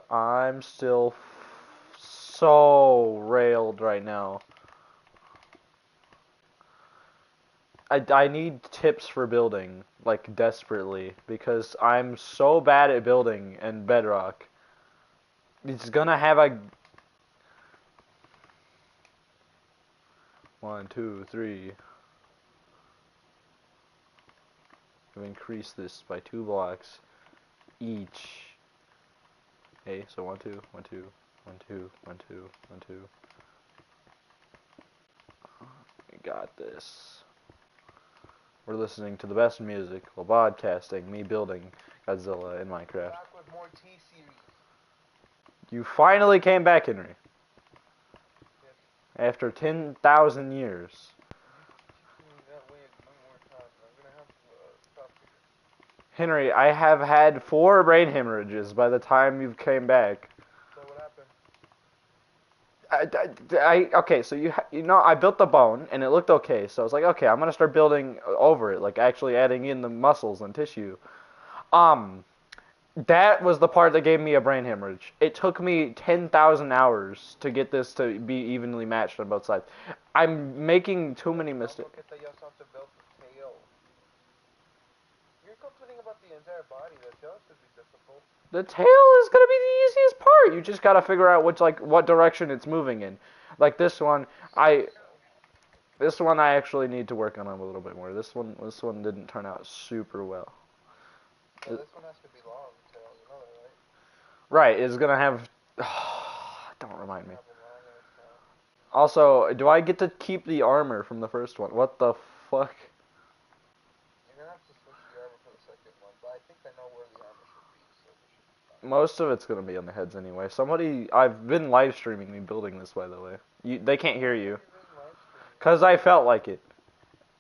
I'm still so railed right now. I need tips for building, like, desperately, because I'm so bad at building in Bedrock. It's gonna have a... 1, 2, 3. Increase this by 2 blocks each. Okay, so 1, 2, 1, 2, 1, 2, 1, 2, 1, 2. We got this. We're listening to the best music while podcasting me building Godzilla in Minecraft. Back with more T-Series. You finally came back, Henry. Yes. After 10,000 years. Henry, I have had 4 brain hemorrhages by the time you came back. So what happened? Okay, so you know, I built the bone and it looked okay, so I was like, okay, I'm gonna start building over it, like actually adding in the muscles and tissue. That was the part that gave me a brain hemorrhage. It took me 10,000 hours to get this to be evenly matched on both sides. I'm making too many mistakes. Look at the yourself to build the tail. You're complaining about the entire body. The tail should be difficult. The tail is gonna be the easiest part. You just gotta figure out what direction it's moving in. Like this one, I actually need to work on a little bit more. This one didn't turn out super well. Yeah, this one has to be long tail. You know that, Right, right? it's gonna have. Don't remind me. Also, do I get to keep the armor from the first one? What the fuck? You're gonna have to switch the armor for the second one, but I think I know where the armor should be, so we should be fine. Most of it's gonna be on the heads anyway. I've been live streaming me building this, by the way. They can't hear you. Cause I felt like it.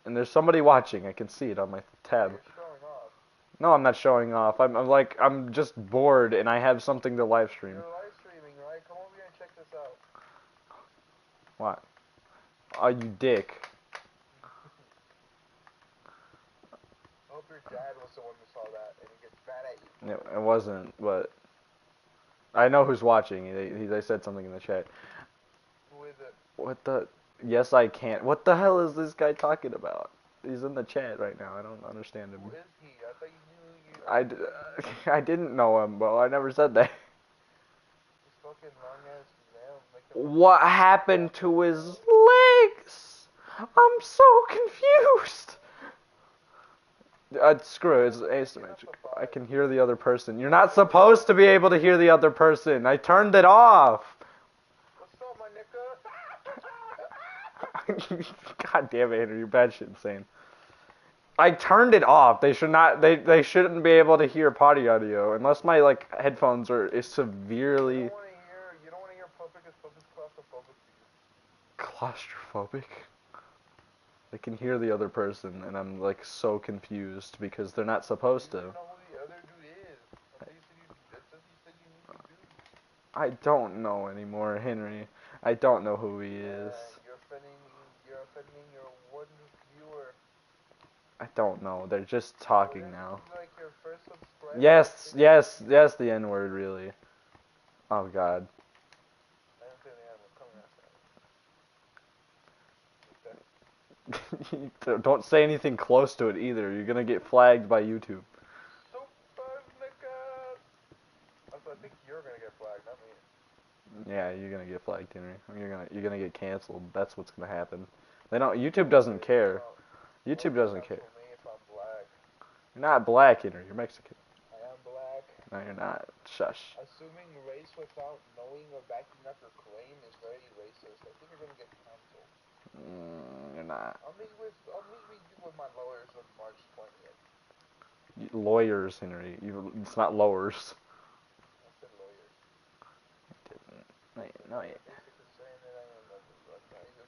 And there's somebody watching. I can see it on my tab. You're showing off. No, I'm not showing off. I'm just bored and I have something to live stream. You're live streaming, right? Come over here and check this out. What? Oh, you dick. I hope your dad was the one who saw that and he gets mad at you. It wasn't, but I know who's watching. They said something in the chat. Who is it? What the? Yes, I can't. What the hell is this guy talking about? He's in the chat right now. I don't understand him. Who is he? I thought you knew you. I didn't know him, bro. I never said that. His fucking long ass nail. What happened to his legs? I'm so confused. Screw it. It's asymmetric. I can hear the other person. You're not supposed to be able to hear the other person. I turned it off. What's up, my nigga? God damn it, Henry, you're bad shit insane. I turned it off. They shouldn't be able to hear potty audio unless my headphones is severely You don't want to hear public as public's claustrophobic. claustrophobic. They can hear the other person and I'm so confused because they're not supposed to. You don't know who the other dude is. That's what you said you need to do. I don't know anymore, Henry. I don't know who he is. You're offending your one viewer. I don't know. They're just talking now. Like your first subscriber. Yes, the N-word, really. Oh, God. I don't say the N-word. Come Don't say anything close to it either. You're gonna get flagged by YouTube. Super nigga. Also, I think you're gonna get flagged, not me. Yeah, you're gonna get flagged, Henry. You're gonna get canceled. That's what's gonna happen. They don't. YouTube doesn't care. YouTube doesn't care. If I'm black. You're not black, Henry. You're Mexican. I am black. No, you're not. Shush. Assuming race without knowing or backing up your claim is very racist. I think you're gonna get canceled. You're not. I'll meet with you with my lawyers on March 20th. Lawyers, Henry. It's not lowers. I said lawyers. No, Basically saying that I am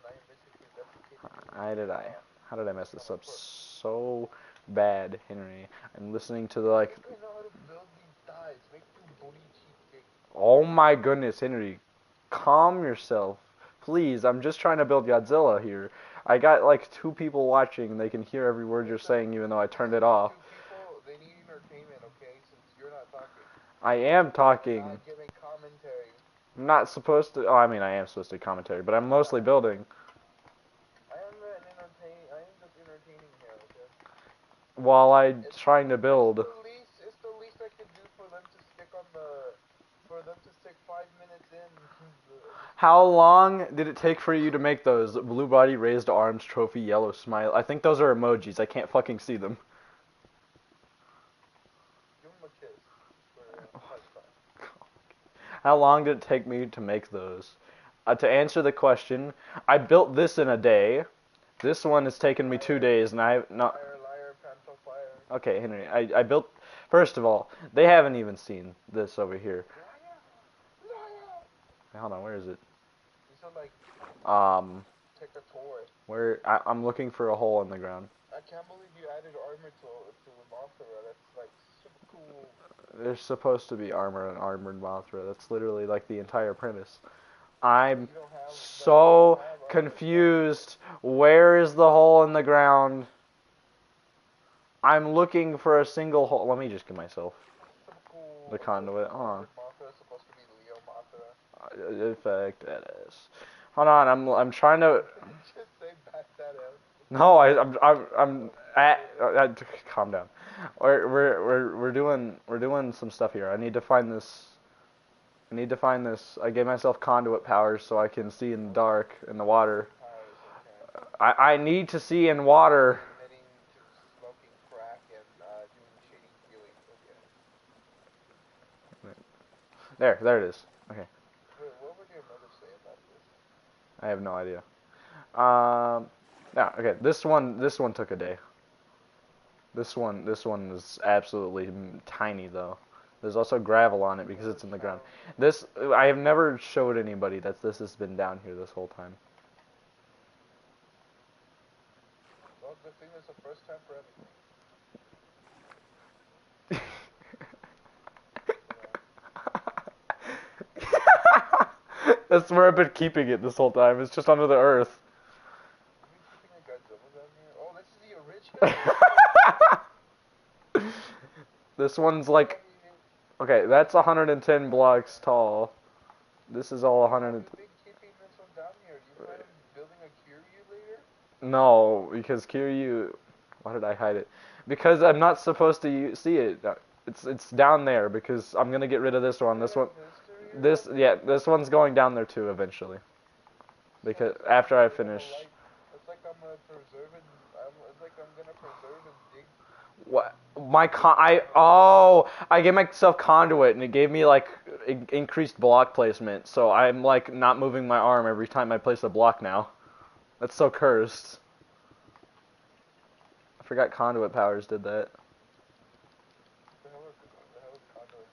basically defecating. How did I mess this up so bad, Henry? I'm listening to the I know how to build these dies. Make two booty cheek. Oh my goodness, Henry. Calm yourself. Please, I'm just trying to build Godzilla here. I got 2 people watching and they can hear every word you're saying even though I turned it off. 2 people, they need entertainment, okay? Since you're not talking. I am talking. You're not giving I'm not supposed to. Oh, I mean, I am supposed to commentary, but I'm mostly building. I am just entertaining here, okay? While I'm trying to build. It's the least I could do for them to stick on the, for them to stick 5 minutes in, because How long did it take for you to make those? Blue body, raised arms, trophy, yellow smile. I think those are emojis. I can't fucking see them. give them a kiss for lunchtime. How long did it take me to make those? To answer the question, I built this in a day. This one has taken me 2 days, and I have not. Liar, liar, pants on fire. Okay, Henry. I built. First of all, they haven't even seen this over here. Liar, liar. Hold on, where is it? You sound like take a toy. Where I'm looking for a hole in the ground. I can't believe you added armor to Mothra. That's like super cool. There's supposed to be armor and armored Mothra. That's literally like the entire premise. I'm so confused. Where is the hole in the ground? I'm looking for a single hole. Let me just give myself the conduit. Hold on. Mothra is supposed to be Leo Mothra. Effect that is. Hold on. I'm trying to. Just say back that up. No, I'm at. Calm down. We're doing some stuff here. I need to find this. I gave myself conduit powers so I can see in the dark in the water. I need to see in water. Admitting to smoking crack and doing shady dealings. Okay. There it is. Okay. What would your mother say about this? I have no idea. Yeah, okay. This one took a day. This one is absolutely tiny though. There's also gravel on it because it's in the ground. This I have never showed anybody that this has been down here this whole time. Well, good thing there's a first time for everything. That's where I've been keeping it this whole time. It's just under the earth. Are you keeping a Godzilla down here? Oh, this is the original. This one's like, okay, that's 110 blocks tall. This is all 100. You've been keeping this one down here. Do you plan on building a Kiryu later? No, because Kiryu. Why did I hide it? Because I'm not supposed to see it. It's down there because I'm gonna get rid of this one. This one, this one's going down there too eventually. Because after I finish. It's like I'm gonna preserve it. It's like I'm gonna preserve and dig. What? I gave myself conduit and it gave me like increased block placement. So I'm like not moving my arm every time I place a block now. That's so cursed. I forgot conduit powers did that. The hell is conduit?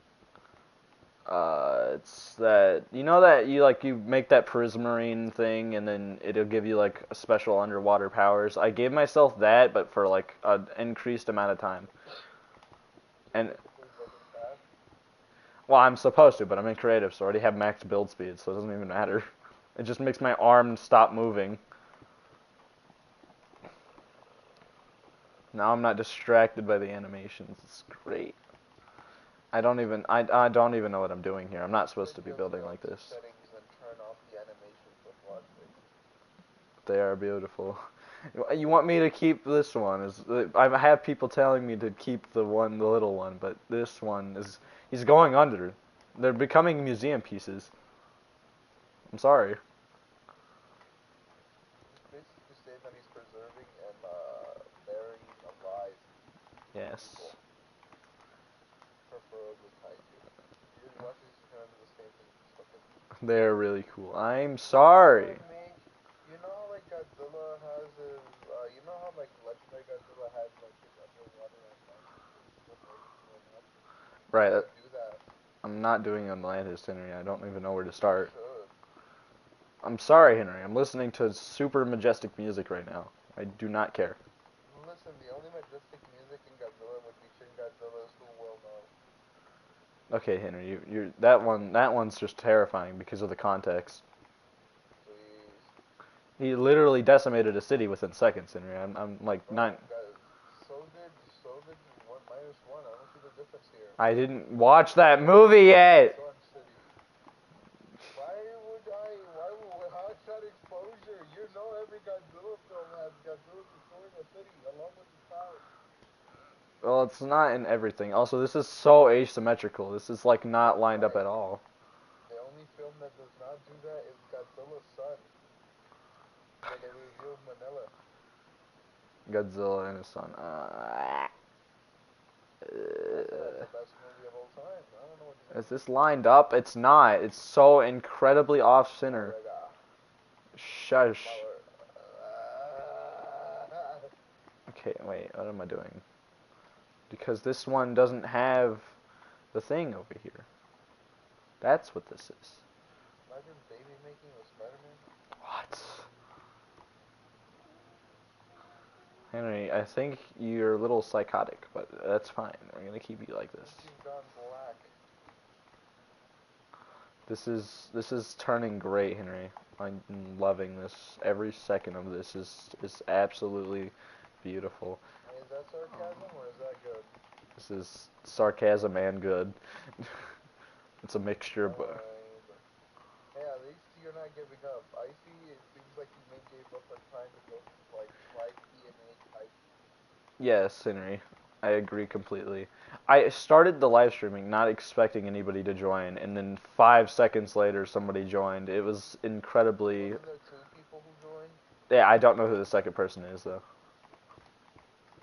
It's that you know that you make that prismarine thing and then it'll give you like a special underwater powers. I gave myself that, but for like an increased amount of time. And well, I'm supposed to, but I'm in creative, so I already have max build speed, so it doesn't even matter. It just makes my arm stop moving. Now I'm not distracted by the animations. It's great. I don't even know what I'm doing here. I'm not supposed to be building like this. They are beautiful. You want me to keep this one? I have people telling me to keep the little one, but this one he's going under. They're becoming museum pieces. I'm sorry. Basically saying that he's preserving and burying alive. Yes. Preferably kaiju. You watch these kind of the same thing. They're really cool. I'm sorry. You know how like Godzilla has his, you know how like legendary Godzilla has like his underwater Atlantis. Right. Do that. I'm not doing Atlantis, Henry. I don't even know where to start. You should. I'm sorry, Henry. I'm listening to super majestic music right now. I do not care. Listen, the only majestic music in Godzilla would be Shin Godzilla's Who Will Know. Okay, Henry, you're that one's just terrifying because of the context. Please. He literally decimated a city within seconds, Henry. I'm like nine. So did one minus one. I don't see the difference here. I didn't watch that movie yet. Sun City. Well, it's not in everything. Also, this is so asymmetrical. This is like not lined up at all. The only film that does not do that is Godzilla's son, where they revealed Manila. Godzilla and his son. That's like the best movie of all time. I don't know what you mean. Is this lined up? It's not. It's so incredibly off center. Shush. Okay, wait. What am I doing? Because this one doesn't have the thing over here. That's what this is. Imagine baby making with Spider-Man. What? Henry, I think you're a little psychotic, but that's fine. We're gonna keep you like this. You've gone black. This is turning great, Henry. I'm loving this. Every second of this is absolutely beautiful. Is that sarcasm or is that good? This is sarcasm and good. It's a mixture, but hey, at least you're not giving up. Icy, it seems like you may gave up on trying to go like try DNA type. yes, Henry, I agree completely. I started the live streaming not expecting anybody to join, and then 5 seconds later somebody joined. It was incredibly. Wasn't there 2 people who joined? Yeah, I don't know who the second person is though.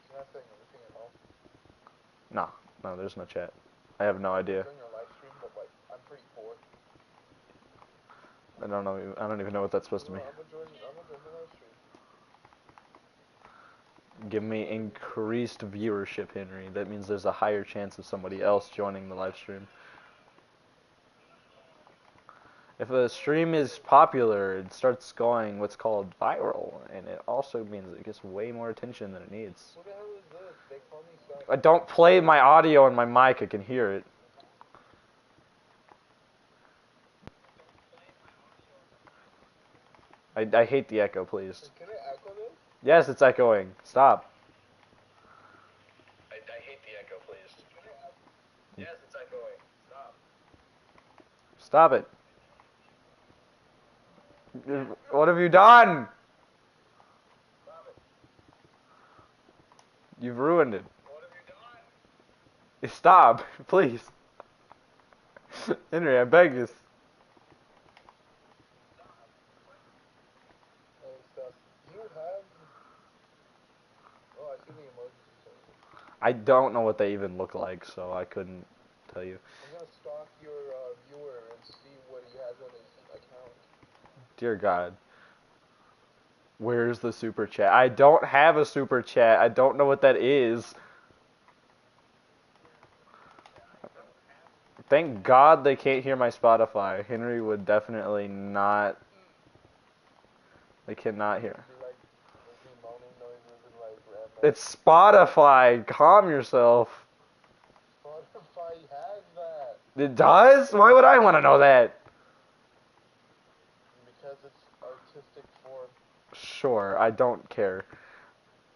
You're not saying anything at all. No, there's no chat. I have no idea. During your live stream, but like I'm pretty poor. I don't know. I don't even know what that's supposed to mean. I'm gonna join the live stream. Give me increased viewership, Henry. That means there's a higher chance of somebody else joining the live stream. If a stream is popular, it starts going what's called viral, and it also means it gets way more attention than it needs. What the hell is this? They call me Psych. I don't play my audio on my mic, I can hear it. I hate the echo, please. Can I echo this? Yes, it's echoing. Stop. I hate the echo, please. Yes, it's echoing. Stop. Stop it. What have you done? Stop it. You've ruined it. What have you done? Stop, please. Henry, I beg you. Oh, I see the emojis. I don't know what they even look like, so I couldn't tell you. I'm gonna stalk your viewer and see what he has on his account. Dear God. Where's the super chat? I don't have a super chat. I don't know what that is. Thank God they can't hear my Spotify. Henry would definitely not. They cannot hear. It's Spotify. Calm yourself. Spotify has that. It does? Why would I want to know that? Because it's artistic form. Sure, I don't care.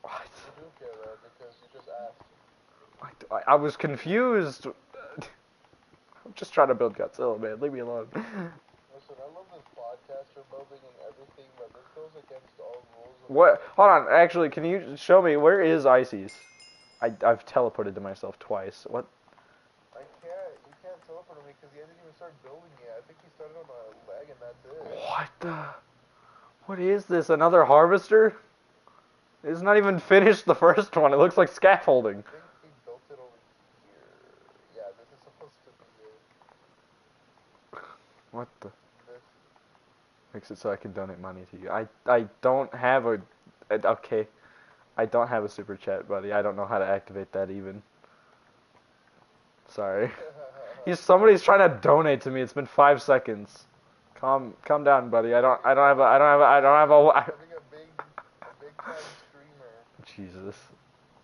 What? You do care though, because you just asked. I was confused. I'm just trying to build Godzilla, man. Leave me alone. Listen, I love this podcast you're building and everything, but this goes against all rules. What? Hold on. Actually, can you show me where is Icy's? I've teleported to myself twice. What? I can't. You can't teleport me because he hasn't even started building yet. I think he started on a leg and that's it. What the? What is this? Another harvester? It's not even finished the first one. It looks like scaffolding. I think he built it over here. Yeah, this is supposed to be it. What the? This. Makes it so I can donate money to you. I don't have a. Okay. I don't have a super chat, buddy. I don't know how to activate that even. Sorry. Somebody's trying to donate to me. It's been 5 seconds. Calm down, buddy. I don't have a. Having a big time streamer. Jesus.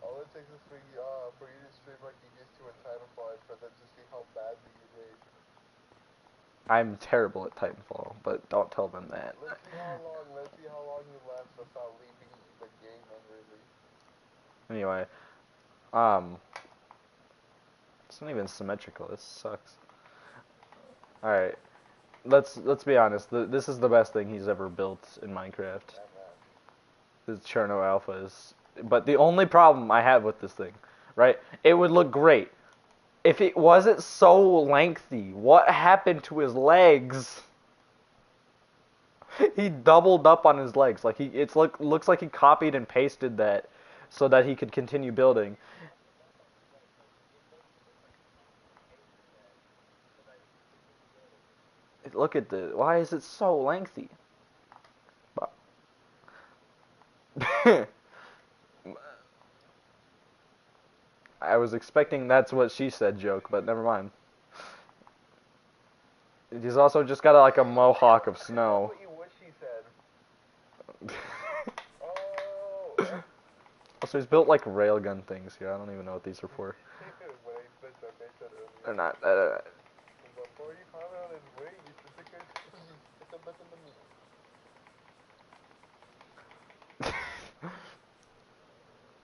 All it takes is for you to stream like you used to in Titanfall for them to see how badly you rate. I'm terrible at Titanfall, but don't tell them that. Let's see how long you last without leaving the game unreleased. Anyway, it's not even symmetrical. This sucks. All right, let's be honest. This is the best thing he's ever built in Minecraft. The Cherno Alpha is, but the only problem I have with this thing, right? It would look great. If it wasn't so lengthy, what happened to his legs? He doubled up on his legs. Like looks like he copied and pasted that so that he could continue building. Look at the. Why is it so lengthy? I was expecting that's what she said joke, but never mind. He's also just got like a mohawk of snow. What she said. Oh. Also, he's built like railgun things here. I don't even know what these are for. When I said that, I said earlier. They're not. Before you found out his way, you should take a button to me.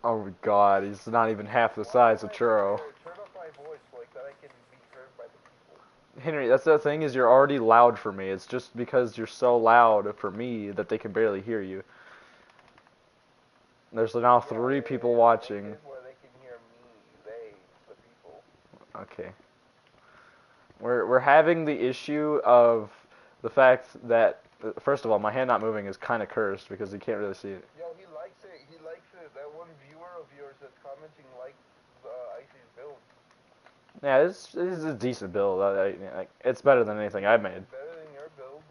Oh my god, he's not even half the size of Churro. Turn off my voice like that I can be heard by the people. Henry, that's the thing is you're already loud for me. It's just because you're so loud for me that they can barely hear you. There's now 3 people watching. This is where they can hear me, they, the people. Okay. We're having the issue of the fact that first of all, my hand not moving is kind of cursed because you can't really see it. Yo, he likes it. He likes it. That one viewer of yours that's commenting likes Icy's build. Yeah, this is a decent build. It's better than anything I've made. Better than your build.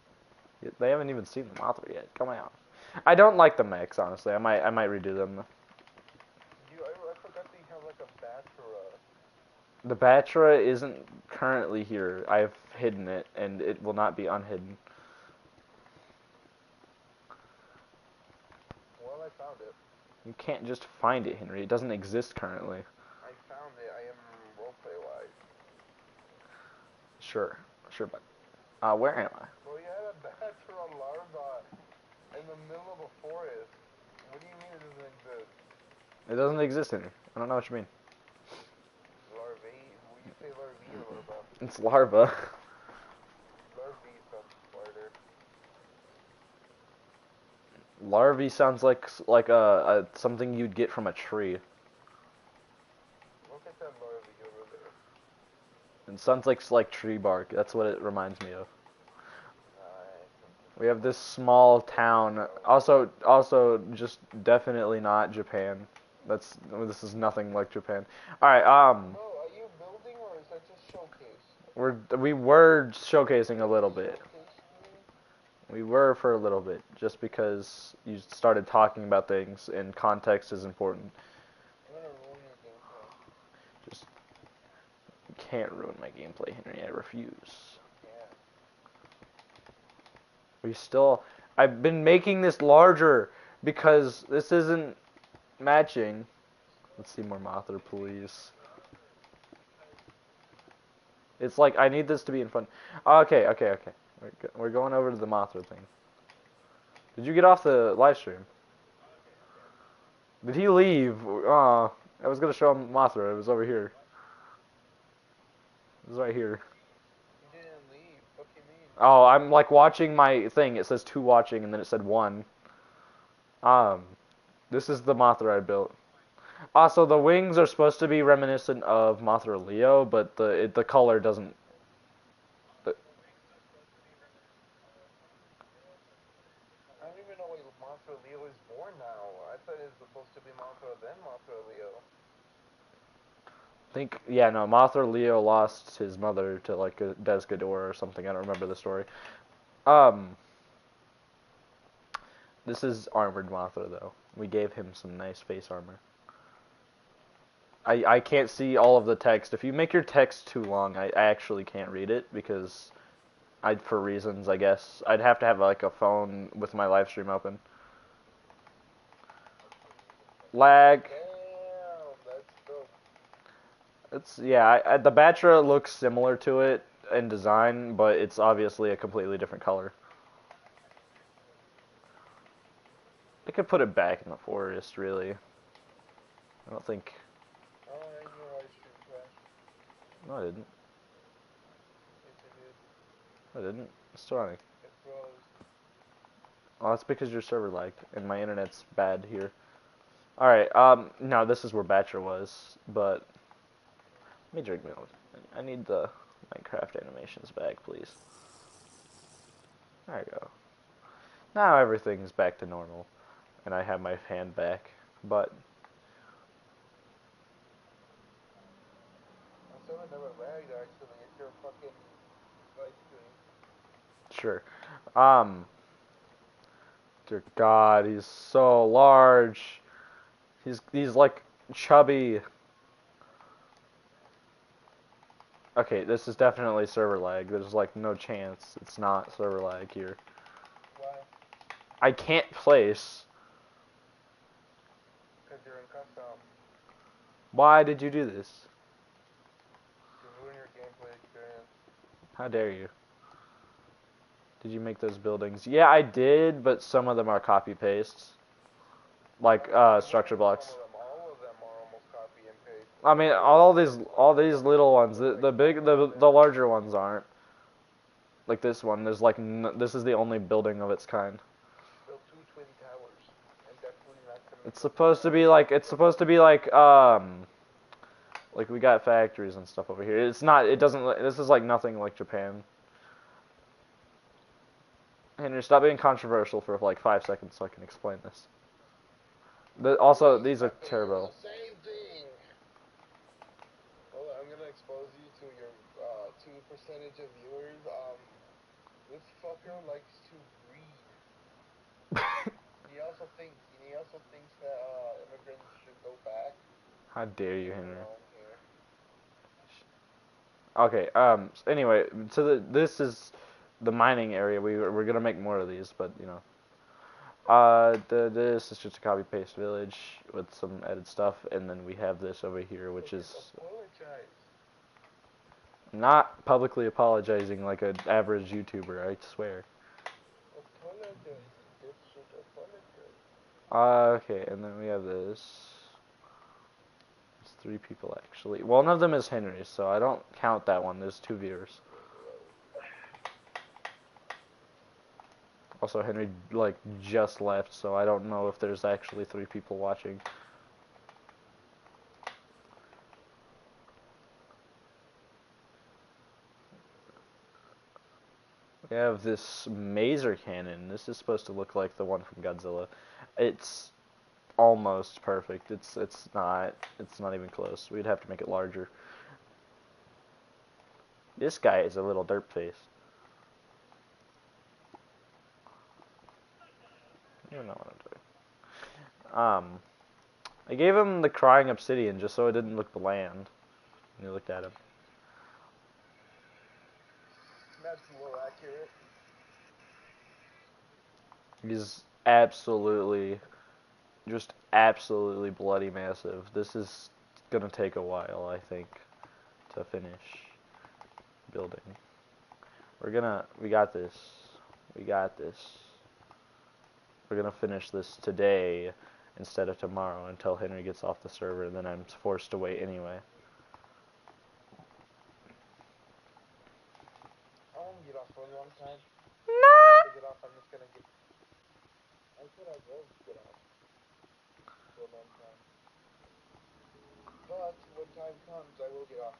They haven't even seen the Mothra yet. Come on. I don't like the mechs, honestly. I might redo them. I forgot that you have like a Batra. The Batra isn't currently here. I've hidden it, and it will not be unhidden. Well, I found it. You can't just find it, Henry. It doesn't exist currently. I found it. I am roleplay-wise. Sure, but where am I? Well, you had a Batra larva in the middle of a forest. What do you mean it doesn't exist? It doesn't exist, Henry. I don't know what you mean. Larvae? Will you say larvae or larva? It's larva. Larvae sounds smarter. Larvae sounds like a something you'd get from a tree. Look at that larvae over there. It sounds like tree bark. That's what it reminds me of. We have this small town. Also, just definitely not Japan. This is nothing like Japan. All right. Oh, are you building or is that just showcase? We were showcasing a little bit. We were for a little bit, just because you started talking about things, and context is important. I'm gonna ruin your gameplay. Just you can't ruin my gameplay, Henry. I refuse. I've been making this larger because this isn't matching. Let's see more Mothra, please. It's like, I need this to be in front. Okay. We're going over to the Mothra thing. Did you get off the live stream? Did he leave? I was going to show him Mothra. It was over here. It was right here. He didn't leave. What do you mean? Oh, I'm like watching my thing. It says 2 watching, and then it said 1. This is the Mothra I built. Also, the wings are supposed to be reminiscent of Mothra Leo, but the color doesn't. I don't even know why Mothra Leo is born now. I thought it was supposed to be Mothra then Mothra Leo. No, Mothra Leo lost his mother to like a Desgador or something. I don't remember the story. This is armored Mothra though. We gave him some nice face armor. I can't see all of the text. If you make your text too long, I actually can't read it because for reasons, I guess. I'd have to have like a phone with my live stream open. Lag. Damn, that's dope. The Batra looks similar to it in design, but it's obviously a completely different color. I could put it back in the forest, really. I don't think. Oh, I know your live stream crashed. No, I didn't. Yes, it did. I didn't. It's still running. It froze. Oh, that's because your server lagged, and my internet's bad here. All right. No, this is where Batcher was, but let me drink milk. I need the Minecraft animations back, please. There you go. Now everything's back to normal, and I have my hand back. But I still never lagged actually. It's your fucking live stream. sure. Um, dear God, he's so large. He's like chubby. Okay, this is definitely server lag. There's like no chance it's not server lag here. Why? I can't place. Because you're in custom. Why did you do this? To ruin your gameplay experience. How dare you? Did you make those buildings? Yeah, I did, but some of them are copy pastes. Like structure blocks. Some of them, all of them are almost copy and paste. I mean, all these little ones, the larger ones aren't. Like this one, there's like this is the only building of its kind. Built 2 twin towers, and definitely not to make It's supposed to be like like we got factories and stuff over here. It's not. It doesn't. This is like nothing like Japan. Henry, stop being controversial for like 5 seconds so I can explain this. Also, these are terrible. Same thing. Well, I'm gonna expose you to your to percentage of viewers. This fucker likes to read. He also thinks that immigrants should go back. How dare you, Henry? Here. Okay. Anyway, this is the mining area. We're gonna make more of these, but you know. This is just a copy paste village with some added stuff, and then we have this over here, which is Apologize. not publicly apologizing like an average YouTuber. I swear. Apologize. You just should apologize. Okay, and then we have this. It's 3 people actually. One of them is Henry, so I don't count that one. There's 2 viewers. Also, Henry like just left, so I don't know if there's actually 3 people watching. We have this maser cannon. This is supposed to look like the one from Godzilla. It's almost perfect. It's not. It's not even close. We'd have to make it larger. This guy is a little derp face. You don't know what I'm doing. I gave him the crying obsidian just so it didn't look bland when you looked at him. That's more accurate. He's absolutely, just absolutely bloody massive. This is gonna take a while, I think, to finish building. We got this. We got this. We're gonna finish this today instead of tomorrow until Henry gets off the server, and then I'm forced to wait anyway. I won't get off for a long time. Nah. To get off, I'm just gonna get. I said I will get off for a long time. But when time comes, I will get off.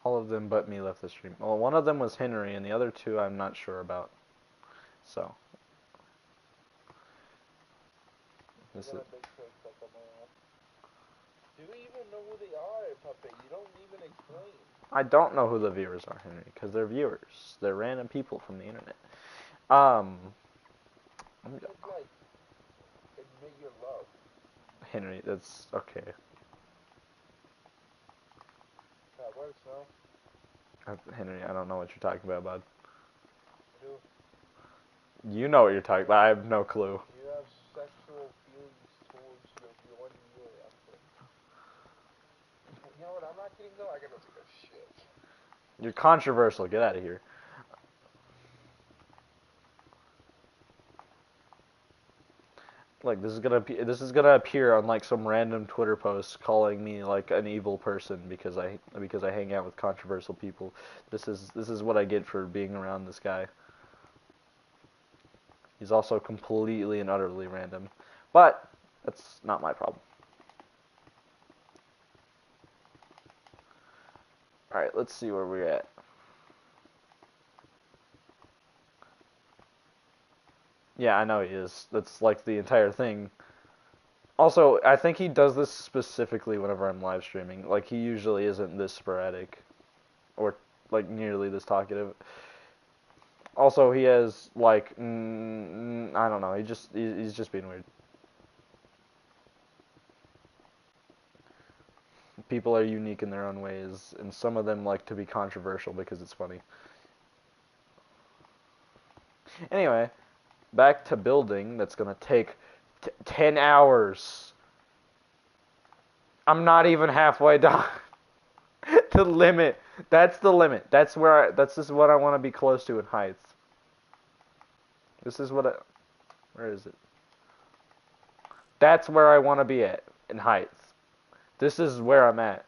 All of them but me left the stream. Well, one of them was Henry, and the other 2 I'm not sure about. So. This is. Do we even know who they are, Puppet? You don't even explain. I don't know who the viewers are, Henry, because they're viewers. They're random people from the internet. Just like admit your love. Henry, that's okay. That works, no? Henry, I don't know what you're talking about, bud. I do. You know what you're talking about. I have no clue. You have sexual feelings towards your one viewer. You know what? I'm not kidding though. I gotta take a shit. You're controversial. Get out of here. Like this is gonna appear on like some random Twitter post calling me like an evil person because I hang out with controversial people. This is what I get for being around this guy. He's also completely and utterly random. But That's not my problem. Alright, let's see where we're at. Yeah, I know he is. That's like the entire thing. Also, I think he does this specifically whenever I'm live streaming. Like, he usually isn't this sporadic. Or, like, nearly this talkative. Also, he has, like, I don't know. He's just being weird. People are unique in their own ways, and some of them like to be controversial because it's funny. Anyway, back to building. That's gonna take 10 hours. I'm not even halfway done. The limit. That's the limit. That's just what I want to be close to in heights. This is where is it? That's where I want to be at in heights. This is where I'm at.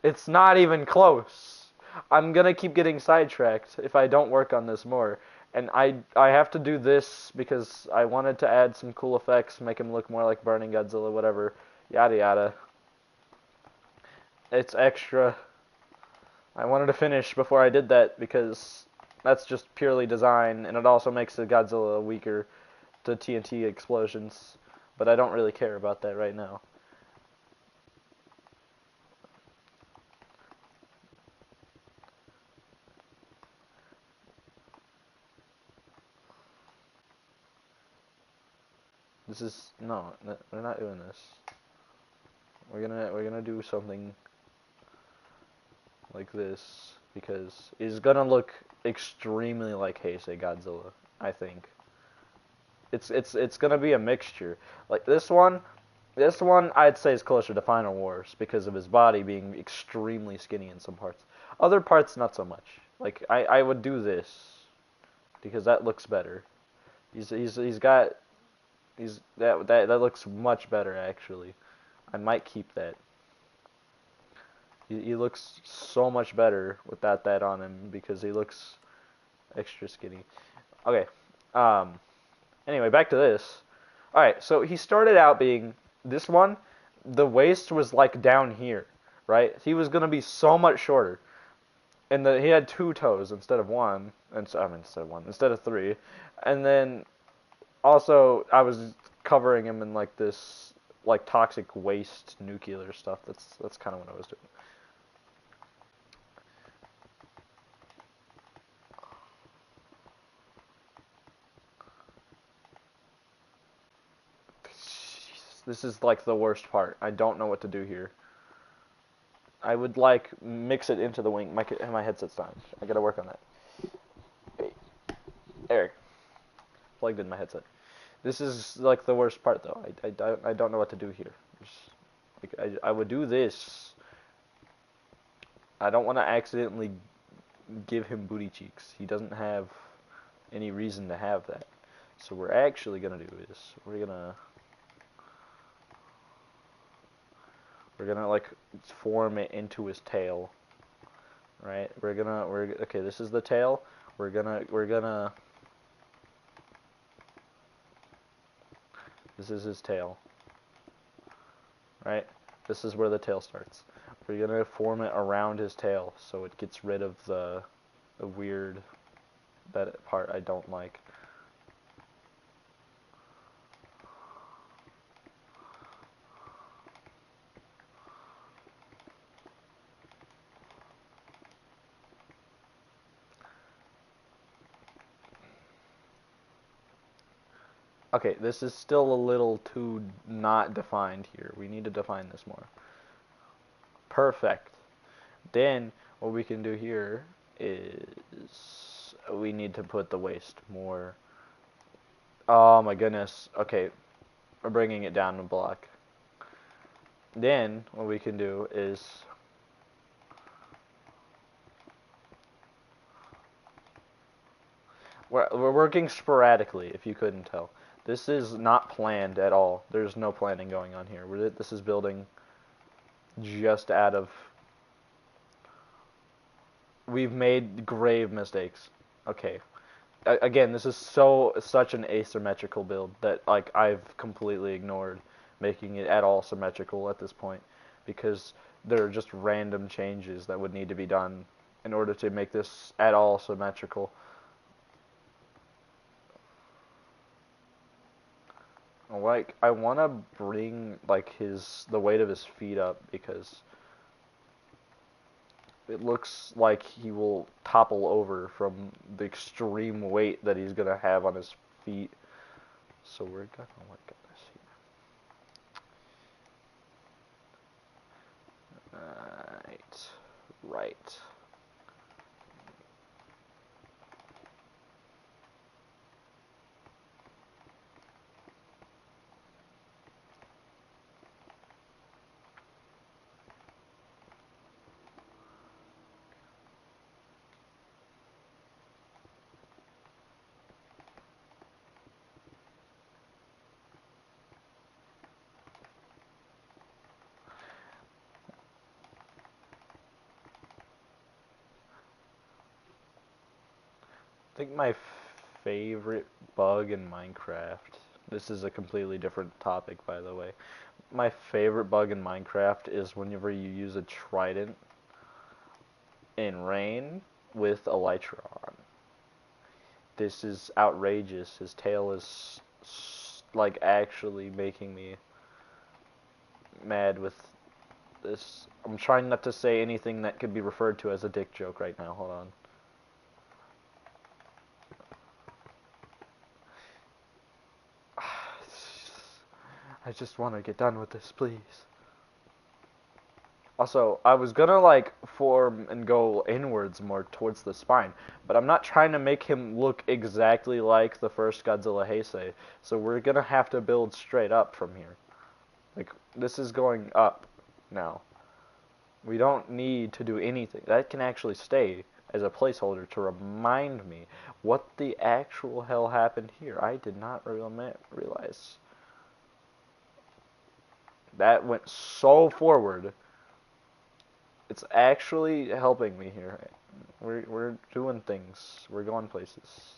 It's not even close. I'm gonna keep getting sidetracked if I don't work on this more. And I have to do this because I wanted to add some cool effects, make him look more like Burning Godzilla, whatever, yada yada. It's extra. I wanted to finish before I did that because that's just purely design, and it also makes the Godzilla weaker to TNT explosions. But I don't really care about that right now. This is no, we're not doing this. We're gonna do something like this because it's gonna look extremely like Heisei Godzilla. I think it's gonna be a mixture. Like this one I'd say is closer to Final Wars because of his body being extremely skinny in some parts. Other parts not so much. Like I would do this because that looks better. He's got that looks much better actually. I might keep that. He looks so much better without that on him because he looks extra skinny. Okay. Anyway, back to this. All right. So he started out being this one. The waist was like down here, right? He was gonna be so much shorter, and he had 2 toes instead of one, and so, I mean instead of 3, and then also I was covering him in like this like toxic waste nuclear stuff. That's kind of what I was doing. This is like the worst part. I don't know what to do here. I would like mix it into the wing. My headset's on. I gotta work on that. Wait. There. Plugged in my headset. This is like the worst part though. I don't know what to do here. I would do this. I don't want to accidentally give him booty cheeks. He doesn't have any reason to have that. So we're actually gonna do is we're gonna like form it into his tail, right? Okay. This is the tail. We're gonna. This is his tail, right? This is where the tail starts. We're gonna form it around his tail so it gets rid of the weird that part I don't like. Okay, this is still a little too not defined here. We need to define this more. Perfect. Then what we can do here is we need to put the waist more. Oh my goodness. Okay, we're bringing it down a block. Then what we can do is we're working sporadically, if you couldn't tell. This is not planned at all. There's no planning going on here. This is building just out of... We've made grave mistakes. Okay. again, this is such an asymmetrical build that like I've completely ignored making it at all symmetrical at this point because there are just random changes that would need to be done in order to make this at all symmetrical. Like I want to bring like the weight of his feet up because it looks like he will topple over from the extreme weight that he's gonna have on his feet. So we're gonna look at this here. Right. I think my favorite bug in Minecraft. This is a completely different topic, by the way. My favorite bug in Minecraft is whenever you use a trident in rain with elytron. This is outrageous. His tail is like actually making me mad with this. I'm trying not to say anything that could be referred to as a dick joke right now. Hold on. I just want to get done with this, please. Also, I was gonna like form and go inwards more towards the spine, but I'm not trying to make him look exactly like the first Godzilla Heisei, so we're gonna have to build straight up from here. Like, this is going up now. We don't need to do anything. That can actually stay as a placeholder to remind me what the actual hell happened here. I did not realize. That went so forward. It's actually helping me here. We're doing things. We're going places.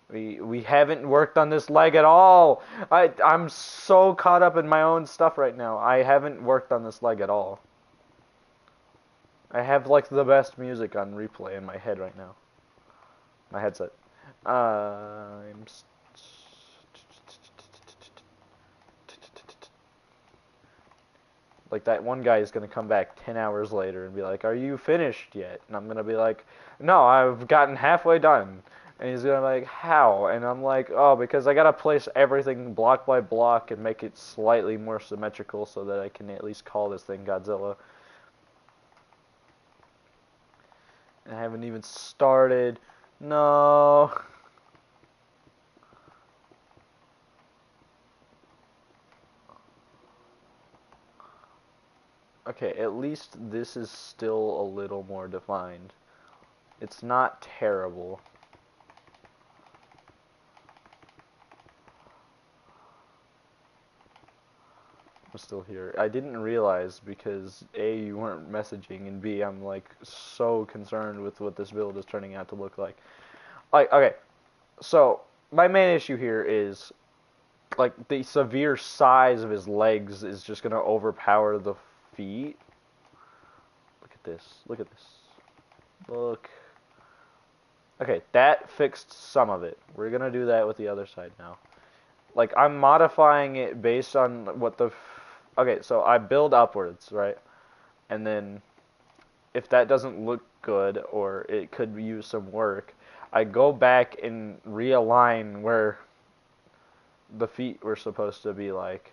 We haven't worked on this leg at all. I'm so caught up in my own stuff right now. I haven't worked on this leg at all. I have like the best music on replay in my head right now. My headset. Like that one guy is gonna come back 10 hours later and be like, "Are you finished yet?" And I'm gonna be like, "No, I've gotten halfway done." And he's gonna be like, "How?" And I'm like, "Oh, because I gotta place everything block by block and make it slightly more symmetrical so that I can at least call this thing Godzilla." And I haven't even started. No. Okay, at least this is still a little more defined. It's not terrible. I'm still here. I didn't realize because A, you weren't messaging, and B, I'm like so concerned with what this build is turning out to look like. Like, okay, so my main issue here is like the severe size of his legs is just gonna overpower the feet. Look at this. Look at this. Look. Okay, that fixed some of it. We're gonna do that with the other side now. Like, I'm modifying it based on what the... Okay, so I build upwards, right? And then, if that doesn't look good, or it could use some work, I go back and realign where the feet were supposed to be like.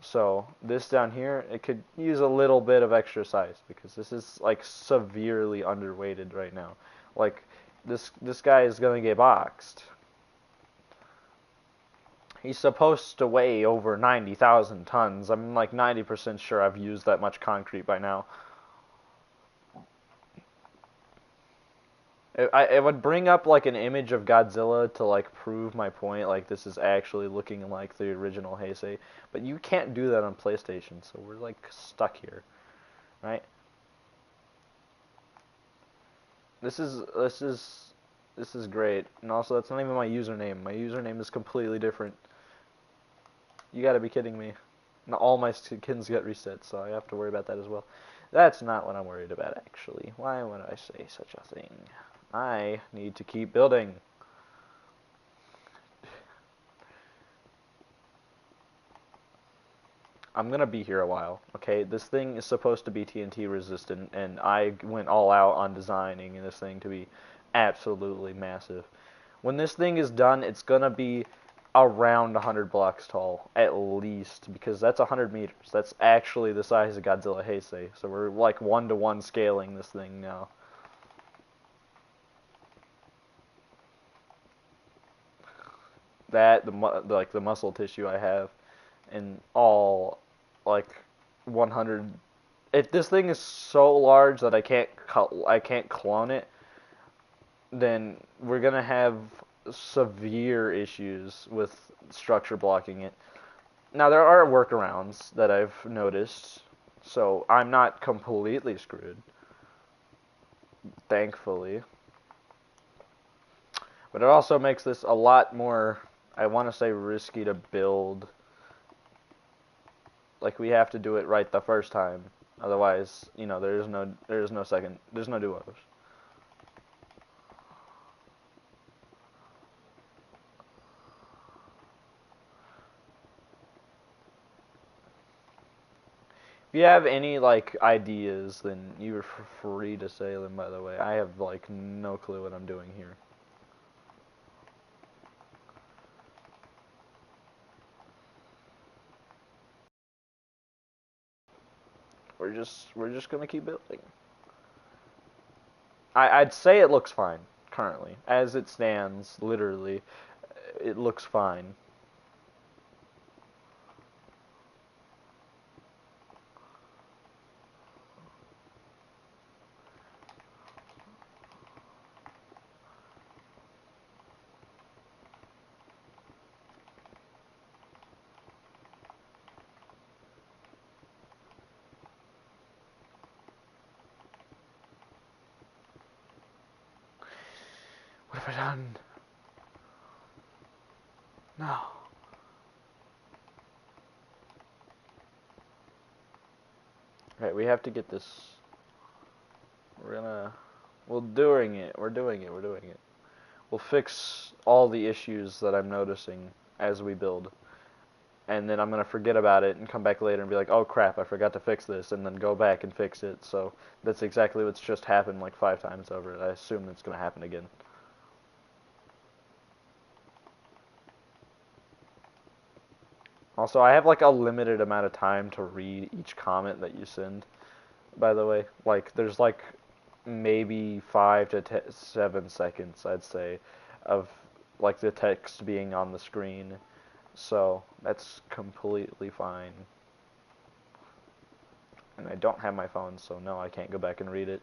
So, this down here, it could use a little bit of extra size, because this is, like, severely underweighted right now. Like, this guy is gonna get boxed. He's supposed to weigh over 90,000 tons. I'm like 90% sure I've used that much concrete by now. It would bring up like an image of Godzilla to like prove my point, like this is actually looking like the original Heisei. But you can't do that on PlayStation, so we're like stuck here, right? This is This is great. And also, that's not even my username. My username is completely different. You gotta be kidding me. Now, all my skins get reset, so I have to worry about that as well. That's not what I'm worried about, actually. Why would I say such a thing? I need to keep building. I'm gonna be here a while, okay? This thing is supposed to be TNT resistant, and I went all out on designing this thing to be absolutely massive. When this thing is done, it's gonna be around 100 blocks tall, at least, because that's 100 meters. That's actually the size of Godzilla Heisei, so we're like 1-to-1 scaling this thing now. That, like the muscle tissue I have, and all, like, 100. If this thing is so large that I can't clone it, then we're gonna have severe issues with structure blocking it. Now there are workarounds that I've noticed, so I'm not completely screwed, thankfully. But it also makes this a lot more, I want to say, risky to build. Like, we have to do it right the first time. Otherwise, there's no second, there's no do-overs. If you have any, like, ideas, then you're free to say them, by the way. I have, like, no clue what I'm doing here. We're just gonna keep building. I'd say it looks fine, currently. As it stands, literally, it looks fine. What have I done? No. Right, we have to get this. We're doing it. We're doing it. We're doing it. We'll fix all the issues that I'm noticing as we build. And then I'm going to forget about it and come back later and be like, oh crap, I forgot to fix this, and then go back and fix it. So that's exactly what's just happened like 5 times over. I assume it's going to happen again. Also, I have like a limited amount of time to read each comment that you send, by the way. Like, there's like maybe 5 to 7 seconds, I'd say, of like the text being on the screen. So that's completely fine. And I don't have my phone, so no, I can't go back and read it.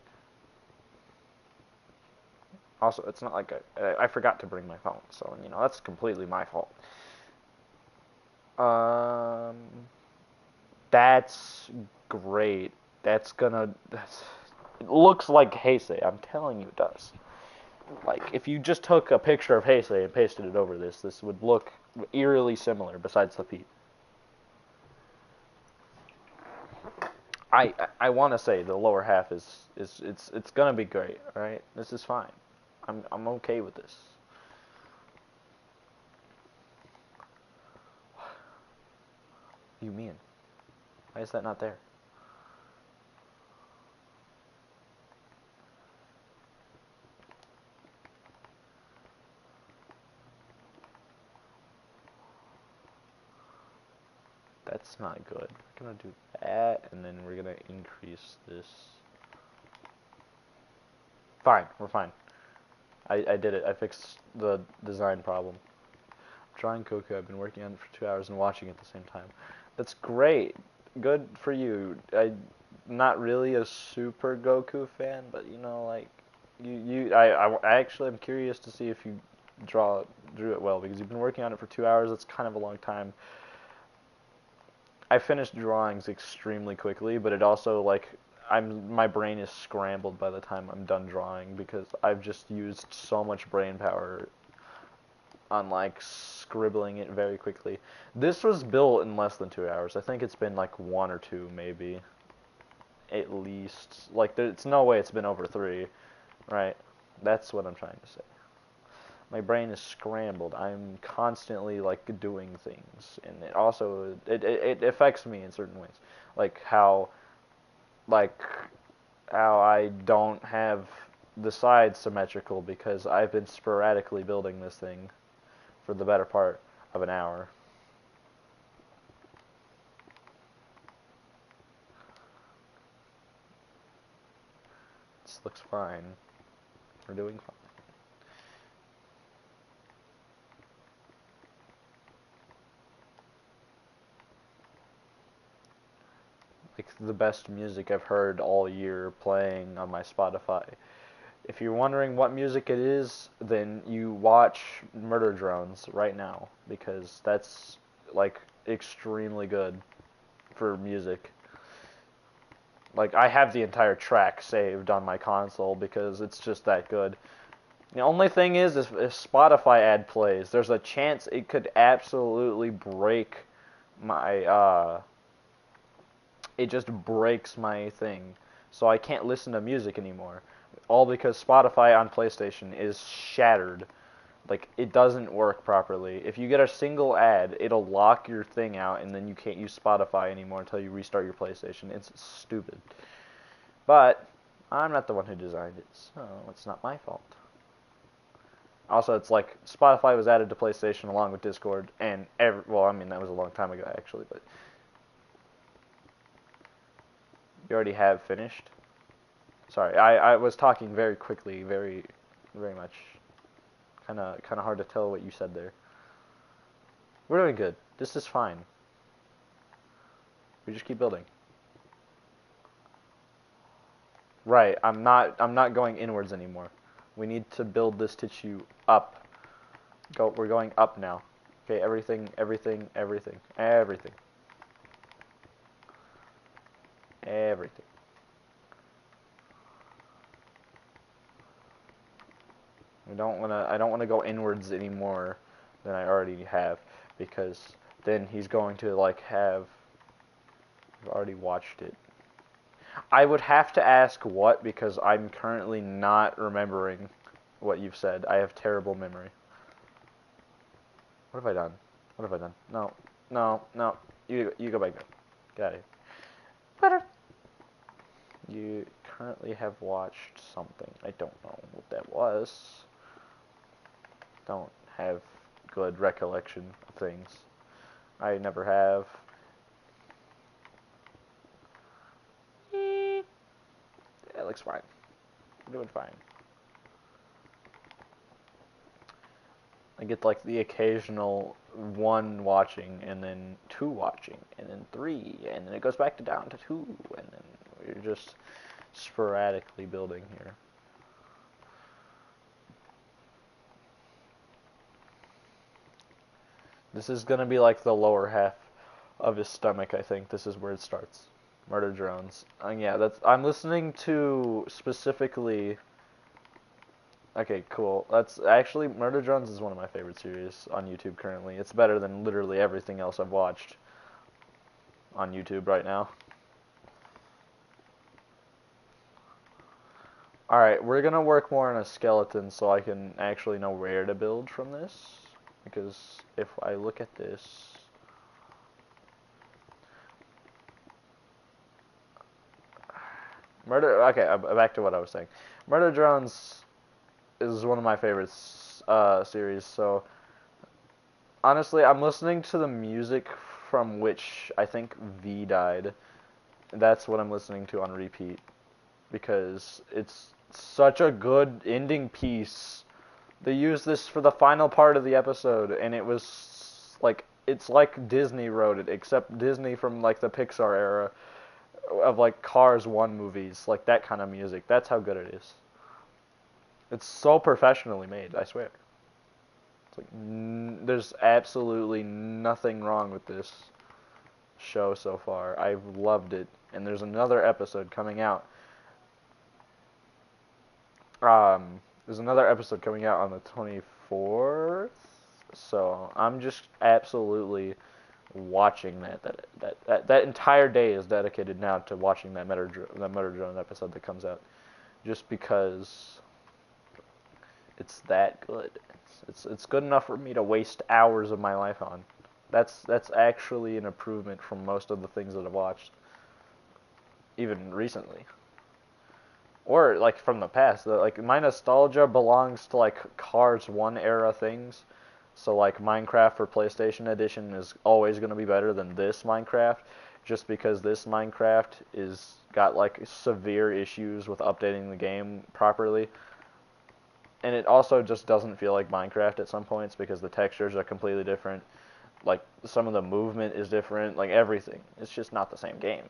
Also, it's not like I forgot to bring my phone, so that's completely my fault. Um, that's great. It looks like Heisei. I'm telling you, it does. Like, if you just took a picture of Heisei and pasted it over this would look eerily similar. Besides the feet, I want to say the lower half is it's gonna be great. All right, this is fine. I'm okay with this. What do you mean? Why is that not there? That's not good. We're gonna do that, and then we're gonna increase this. Fine, we're fine. I did it. I fixed the design problem. I'm trying Coco. I've been working on it for 2 hours and watching it at the same time. That's great. Good for you. I'm not really a super Goku fan, but like I actually am curious to see if you drew it well, because you've been working on it for 2 hours. That's kind of a long time. I finished drawings extremely quickly, but it also, like, my brain is scrambled by the time I'm done drawing because I've just used so much brain power on like scribbling it very quickly. This was built in less than 2 hours. I think it's been like 1 or 2 maybe, at least. Like there's no way it's been over 3, right? That's what I'm trying to say. My brain is scrambled. I'm constantly like doing things, and it also it affects me in certain ways, like like how I don't have the sides symmetrical because I've been sporadically building this thing for the better part of an hour. This looks fine. We're doing fine. Like the best music I've heard all year playing on my Spotify. If you're wondering what music it is, then you watch Murder Drones right now because that's like extremely good for music. Like I have the entire track saved on my console because it's just that good. The only thing is if Spotify ad plays, there's a chance it could absolutely break my it just breaks my thing. So I can't listen to music anymore. All because Spotify on PlayStation is shattered. Like, it doesn't work properly. If you get a single ad, it'll lock your thing out, and then you can't use Spotify anymore until you restart your PlayStation. It's stupid. But, I'm not the one who designed it, so it's not my fault. Also, it's like, Spotify was added to PlayStation along with Discord, and well, I mean, that was a long time ago, actually, but you already have finished? Sorry, I was talking very quickly, very much. Kind of hard to tell what you said there. We're doing good. This is fine. We just keep building. Right. I'm not going inwards anymore. We need to build this tissue up. We're going up now. Okay, everything. I don't wanna go inwards anymore than I already have because then he's going to like have I've already watched it. I would have to ask what because I'm currently not remembering what you've said. I have terrible memory. What have I done? What have I done? No. You go back there. Get out of here. You currently have watched something. I don't know what that was. Don't have good recollection of things. I never have. It looks fine. We're doing fine. I get like the occasional 1 watching, and then 2 watching, and then 3, and then it goes back to down to 2, and then we're just sporadically building here. This is gonna be like the lower half of his stomach, I think. This is where it starts. Murder Drones. Yeah, I'm listening to specifically. Okay, cool. That's actually Murder Drones is one of my favorite series on YouTube currently. It's better than literally everything else I've watched on YouTube right now. Alright, we're gonna work more on a skeleton so I can actually know where to build from this. Because if I look at this... Okay, back to what I was saying. Murder Drones is one of my favorite series, so... Honestly, I'm listening to the music from which I think V died. That's what I'm listening to on repeat. Because it's such a good ending piece. They used this for the final part of the episode, and it was like it's like Disney wrote it, except Disney from like the Pixar era of like Cars 1 movies, like that kind of music. That's how good it is. It's so professionally made, I swear. It's like there's absolutely nothing wrong with this show so far. I've loved it. and there's another episode coming out. There's another episode coming out on the 24th. So I'm just absolutely watching that entire day is dedicated now to watching that Metatron episode that comes out, just because it's that good. It's good enough for me to waste hours of my life on. That's actually an improvement from most of the things that I've watched, even recently, or like from the past. Like my nostalgia belongs to like Cars 1 era things. So like Minecraft for PlayStation Edition is always going to be better than this Minecraft, just because this Minecraft is got like severe issues with updating the game properly. And it also just doesn't feel like Minecraft at some points because the textures are completely different. Like some of the movement is different, like everything. It's just not the same game.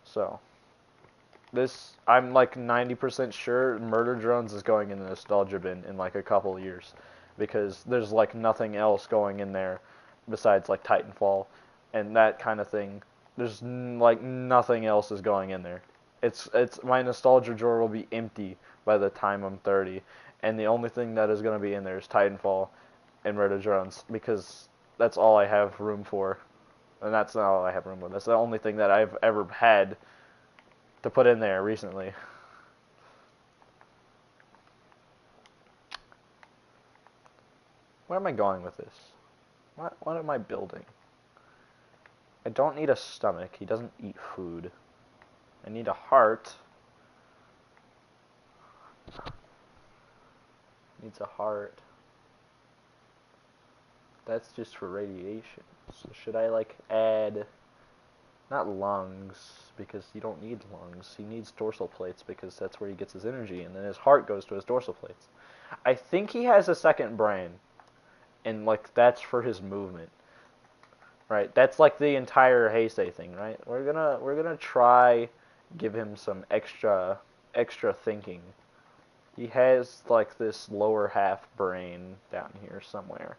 So, I'm like 90% sure Murder Drones is going in the nostalgia bin in like a couple years, because there's like nothing else going in there besides like Titanfall and that kind of thing. There's like nothing else is going in there. It's my nostalgia drawer will be empty by the time I'm 30, and the only thing that is going to be in there is Titanfall and Murder Drones, because that's all I have room for. And that's not all I have room for. That's the only thing that I've ever had to put in there recently. Where am I going with this? What am I building? I don't need a stomach. He doesn't eat food. I need a heart. Needs a heart. That's just for radiation. So should I like add, not lungs, because you don't need lungs. He needs dorsal plates because that's where he gets his energy, and then his heart goes to his dorsal plates. I think he has a second brain, and like that's for his movement. Right? That's like the entire Heisei thing, right? We're gonna try give him some extra thinking. He has like this lower half brain down here somewhere.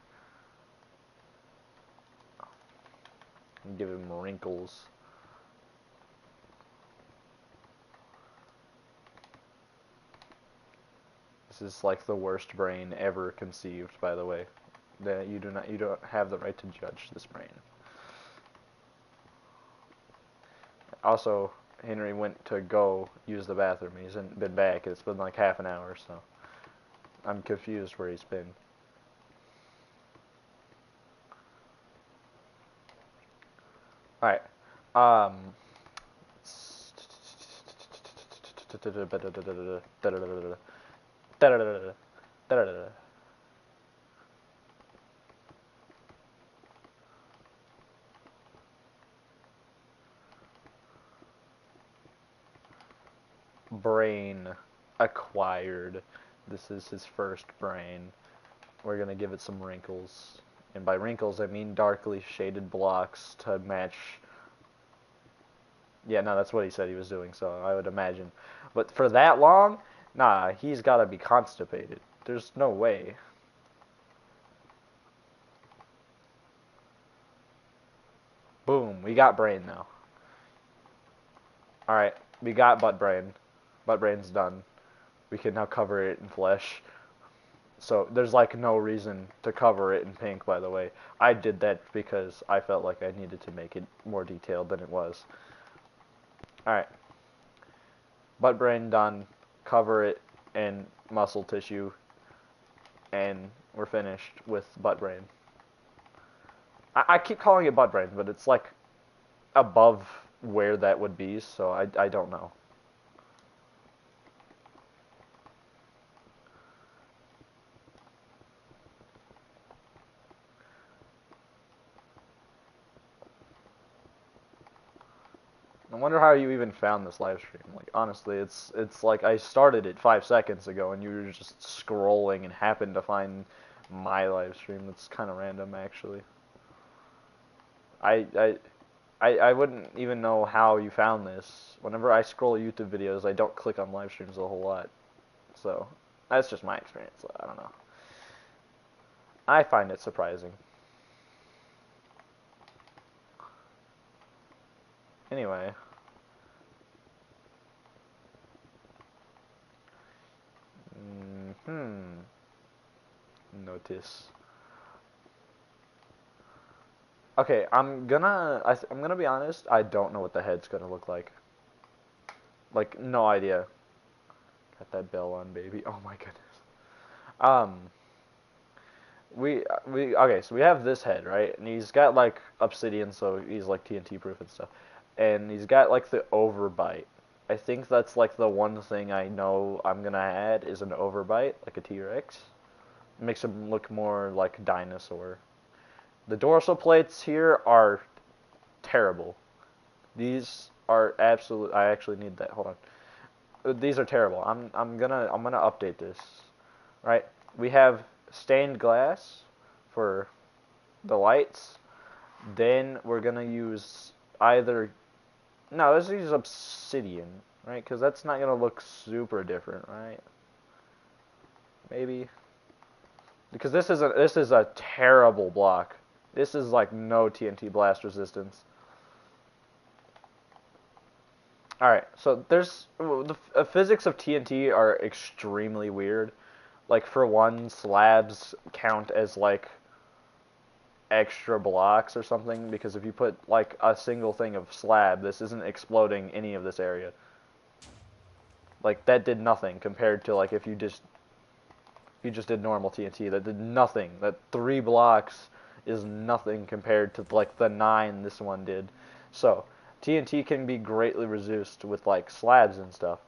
Give him wrinkles. This is like the worst brain ever conceived, by the way. That you don't have the right to judge this brain. Also, Henry went to go use the bathroom. He's been back. It's been like half an hour, so I'm confused where he's been. All right. Brain acquired. This is his first brain. We're gonna give it some wrinkles. And by wrinkles, I mean darkly shaded blocks to match. Yeah, no, that's what he said he was doing, so I would imagine. But for that long, nah, he's gotta be constipated. There's no way. Boom, we got brain now. Alright, we got butt brain. Butt brain's done. We can now cover it in flesh. So there's like no reason to cover it in pink, by the way. I did that because I felt like I needed to make it more detailed than it was. Alright. Butt brain done. Cover it in muscle tissue. And we're finished with butt brain. I keep calling it butt brain, but it's like above where that would be, so I don't know. I wonder how you even found this live stream. Like honestly, it's like I started it 5 seconds ago, and you were just scrolling and happened to find my live stream. That's kind of random, actually. I, I I wouldn't even know how you found this. Whenever I scroll YouTube videos, I don't click on live streams a whole lot. So that's just my experience. I don't know. I find it surprising. Anyway. Notice. Okay, I'm gonna be honest. I don't know what the head's gonna look like. Like, no idea. Got that bell on, baby. Oh my goodness. Um, okay. So we have this head, right? And he's got like obsidian, so he's like TNT proof and stuff. And he's got like the overbite. I think that's like the one thing I know I'm gonna add is an overbite, like a T-Rex. Makes him look more like dinosaur. The dorsal plates here are terrible. These are absolute. I actually need that. Hold on. These are terrible. I'm gonna update this. Right. We have stained glass for the lights. Then we're gonna use either. No, let's use obsidian, right? Because that's not gonna look super different, right? Maybe. Because this is a terrible block. This is like no TNT blast resistance. All right, so the physics of TNT are extremely weird. Like for one, slabs count as like extra blocks or something because if you put like a single thing of slab, this isn't exploding any of this area. Like that did nothing compared to like if you just did normal TNT, that did nothing. That 3 blocks is nothing compared to like the 9 this one did. So TNT can be greatly reduced with like slabs and stuff,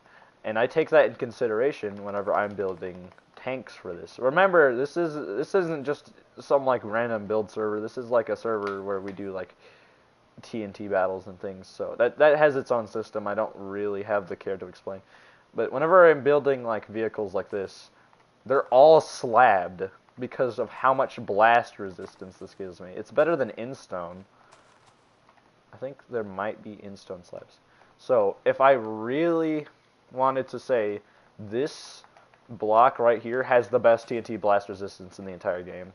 and I take that in consideration whenever I'm building tanks for this. Remember, this isn't just some like random build server. This is like a server where we do like TNT battles and things. So that has its own system. I don't really have the care to explain. But whenever I'm building like vehicles like this, they're all slabbed because of how much blast resistance this gives me. It's better than Instone. I think there might be Instone slabs. So if I really wanted to say this block right here has the best TNT blast resistance in the entire game.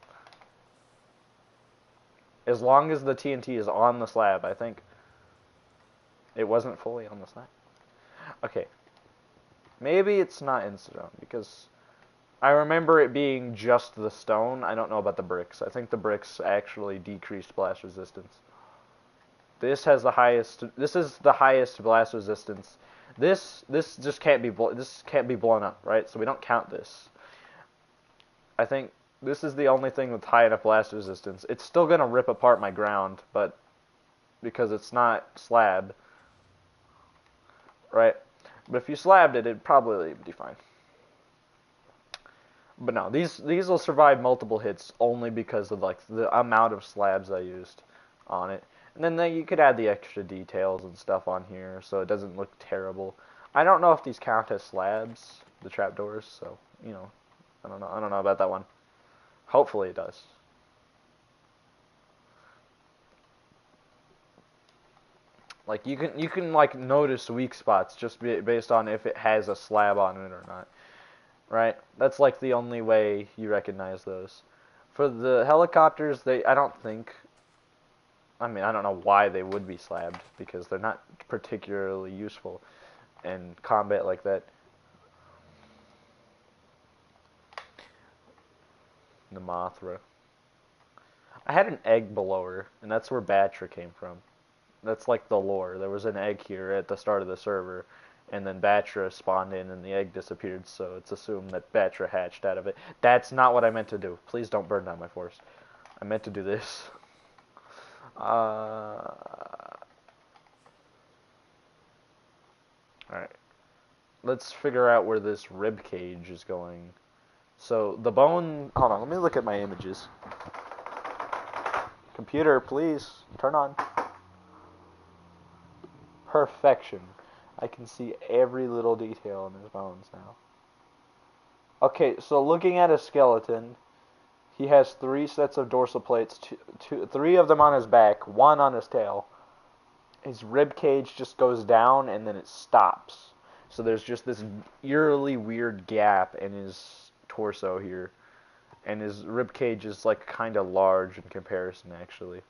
As long as the TNT is on the slab, I think it wasn't fully on the slab. Okay. Maybe it's not Instone because I remember it being just the stone. I don't know about the bricks. I think the bricks actually decreased blast resistance. This has the highest. This is the highest blast resistance. This just can't be this can't be blown up, right? So we don't count this. I think this is the only thing with high enough blast resistance. It's still gonna rip apart my ground, but because it's not slab, right? But if you slabbed it, it'd probably be fine. But no, these will survive multiple hits only because of like the amount of slabs I used on it. And then you could add the extra details and stuff on here so it doesn't look terrible. I don't know if these count as slabs, the trapdoors, so I don't know. I don't know about that one. Hopefully it does. Like you can like notice weak spots just based on if it has a slab on it or not. Right? That's like the only way you recognize those. For the helicopters, I don't think. I mean, I don't know why they would be slabbed because they're not particularly useful in combat like that. The Mothra. I had an egg blower, and that's where Batra came from. That's like the lore. There was an egg here at the start of the server, and then Batra spawned in, and the egg disappeared. So it's assumed that Batra hatched out of it. That's not what I meant to do. Please don't burn down my forest. I meant to do this. Alright. Let's figure out where this rib cage is going. So the bone. Hold on, let me look at my images. Computer, please turn on. Perfection. I can see every little detail in his bones now. Okay, so looking at a skeleton, he has 3 sets of dorsal plates, 3 of them on his back, 1 on his tail. His rib cage just goes down and then it stops. So there's just this eerily weird gap in his torso here. And his rib cage is like kind of large in comparison, actually.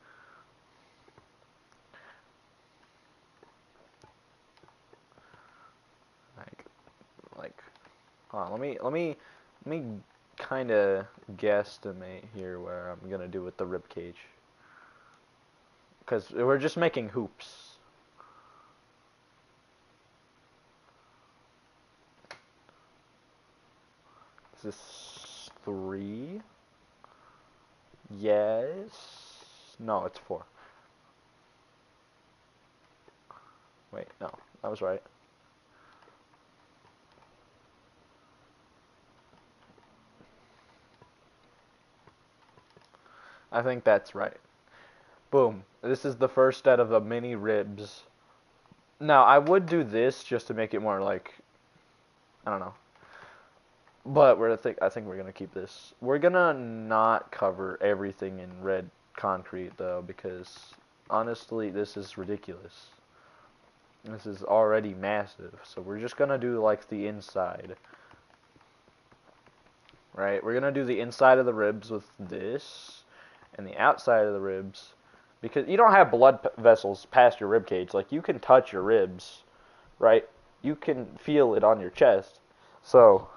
Hold on, let me kind of guesstimate here where I'm gonna do with the rib cage, because we're just making hoops. Is this 3? Yes. No, it's 4. Wait, no, that was right. I think that's right. Boom. This is the first set of the mini ribs. Now, I would do this just to make it more like, I don't know. But I think we're gonna keep this. We're gonna not cover everything in red concrete though, because honestly, this is ridiculous. This is already massive. So we're just gonna do like the inside. Right? We're gonna do the inside of the ribs with this, and the outside of the ribs, because you don't have blood vessels past your rib cage. Like, you can touch your ribs, right? You can feel it on your chest. So,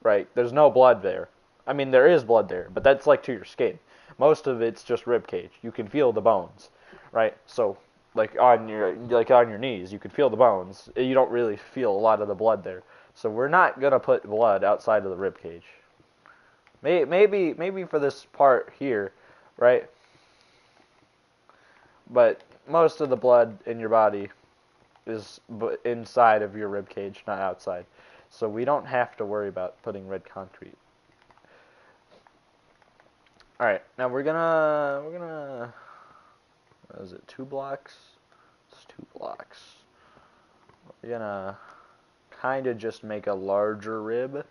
right, there's no blood there. I mean, there is blood there, but that's like to your skin. Most of it's just rib cage. You can feel the bones, right? So, like on your knees, you can feel the bones. You don't really feel a lot of the blood there. So we're not gonna put blood outside of the rib cage. Maybe for this part here, right? But most of the blood in your body is inside of your rib cage, not outside. So we don't have to worry about putting red concrete. All right, now we're gonna what is it? 2 blocks? It's 2 blocks. We're gonna kind of just make a larger rib.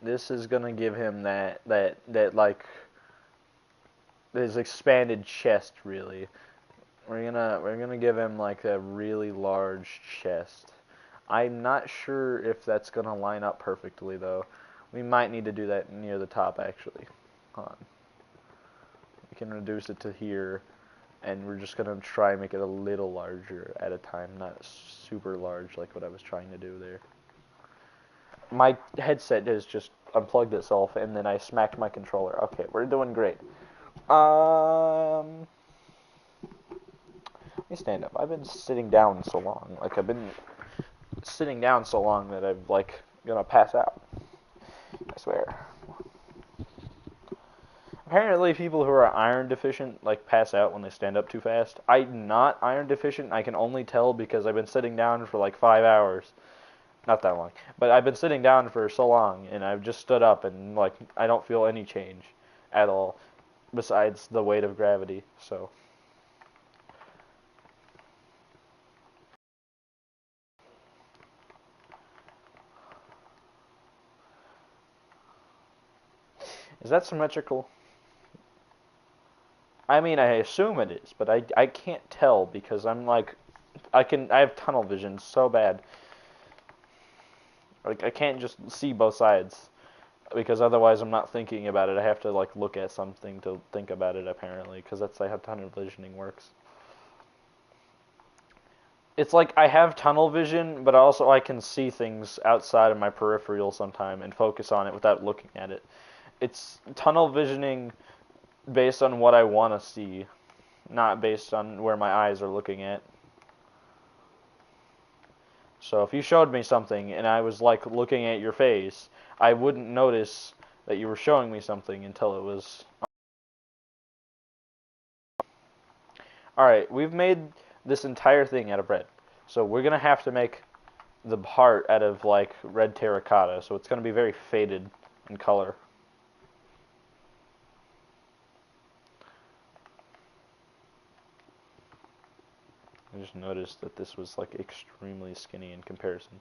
This is gonna give him that like his expanded chest, really. We're gonna give him like a really large chest. I'm not sure if that's gonna line up perfectly though. We might need to do that near the top actually. Hold on. We can reduce it to here, and we're just gonna try and make it a little larger at a time, not super large like what I was trying to do there. My headset has just unplugged itself, and then I smacked my controller. Okay, we're doing great. Let me stand up. I've been sitting down so long. Like, I've been sitting down so long that I'm, like, gonna pass out. I swear. Apparently, people who are iron deficient, like, pass out when they stand up too fast. I'm not iron deficient. I can only tell because I've been sitting down for, like, 5 hours. Not that long. But I've been sitting down for so long, and I've just stood up, and, like, I don't feel any change at all, besides the weight of gravity, so... Is that symmetrical? I mean, I assume it is, but I can't tell because I'm like, I have tunnel vision so bad. Like, I can't just see both sides because otherwise I'm not thinking about it. I have to like look at something to think about it apparently, because that's how tunnel visioning works. It's like I have tunnel vision, but also I can see things outside of my peripheral sometime and focus on it without looking at it. It's tunnel visioning based on what I want to see, not based on where my eyes are looking at. So if you showed me something and I was like looking at your face, I wouldn't notice that you were showing me something until it was... Alright, we've made this entire thing out of bread. So we're going to have to make the heart out of like red terracotta, so it's going to be very faded in color. I just noticed that this was like extremely skinny in comparison.